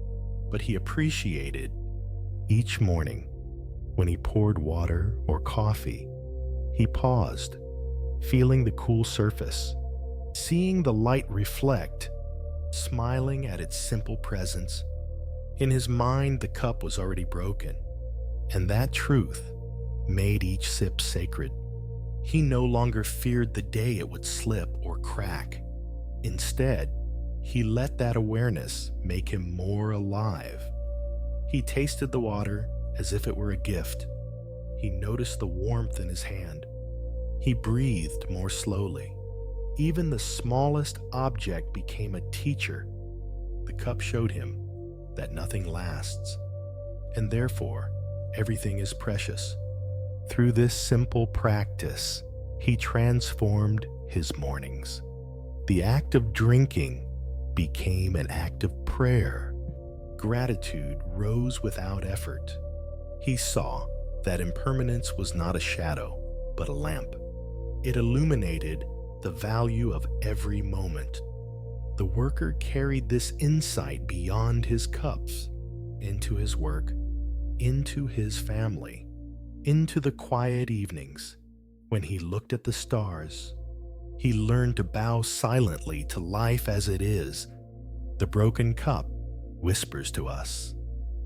but he appreciated. Each morning, when he poured water or coffee, he paused, feeling the cool surface, seeing the light reflect, smiling at its simple presence. In his mind, the cup was already broken, and that truth made each sip sacred. He no longer feared the day it would slip or crack. Instead, he let that awareness make him more alive. He tasted the water as if it were a gift. He noticed the warmth in his hand. He breathed more slowly. Even the smallest object became a teacher. The cup showed him that nothing lasts, and therefore everything is precious. Through this simple practice, he transformed his mornings. The act of drinking became an act of prayer. Gratitude rose without effort. He saw that impermanence was not a shadow, but a lamp. It illuminated the value of every moment. The worker carried this insight beyond his cups, into his work, into his family, into the quiet evenings. When he looked at the stars, he learned to bow silently to life as it is. The broken cup whispers to us,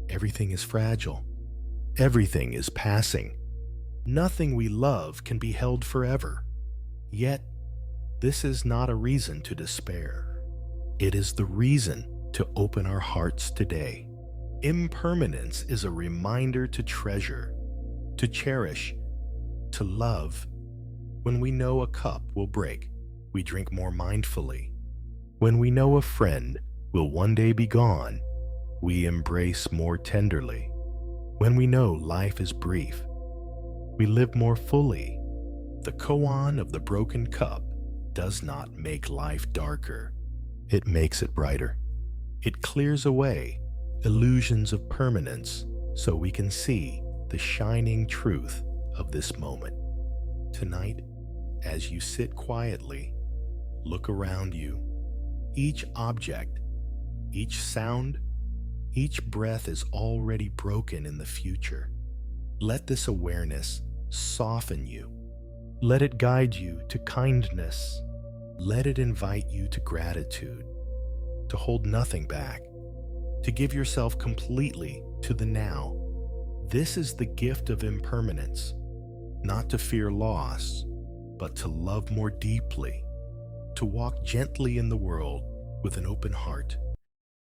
everything is fragile, everything is passing. Nothing we love can be held forever. Yet, this is not a reason to despair. It is the reason to open our hearts today. Impermanence is a reminder to treasure, to cherish, to love. When we know a cup will break, we drink more mindfully. When we know a friend will one day be gone, we embrace more tenderly. When we know life is brief, we live more fully. The koan of the broken cup does not make life darker. It makes it brighter. It clears away illusions of permanence so we can see the shining truth of this moment. Tonight, as you sit quietly, look around you. Each object, each sound, each breath is already broken in the future. Let this awareness soften you. Let it guide you to kindness. Let it invite you to gratitude, to hold nothing back, to give yourself completely to the now. This is the gift of impermanence, not to fear loss, but to love more deeply, to walk gently in the world with an open heart.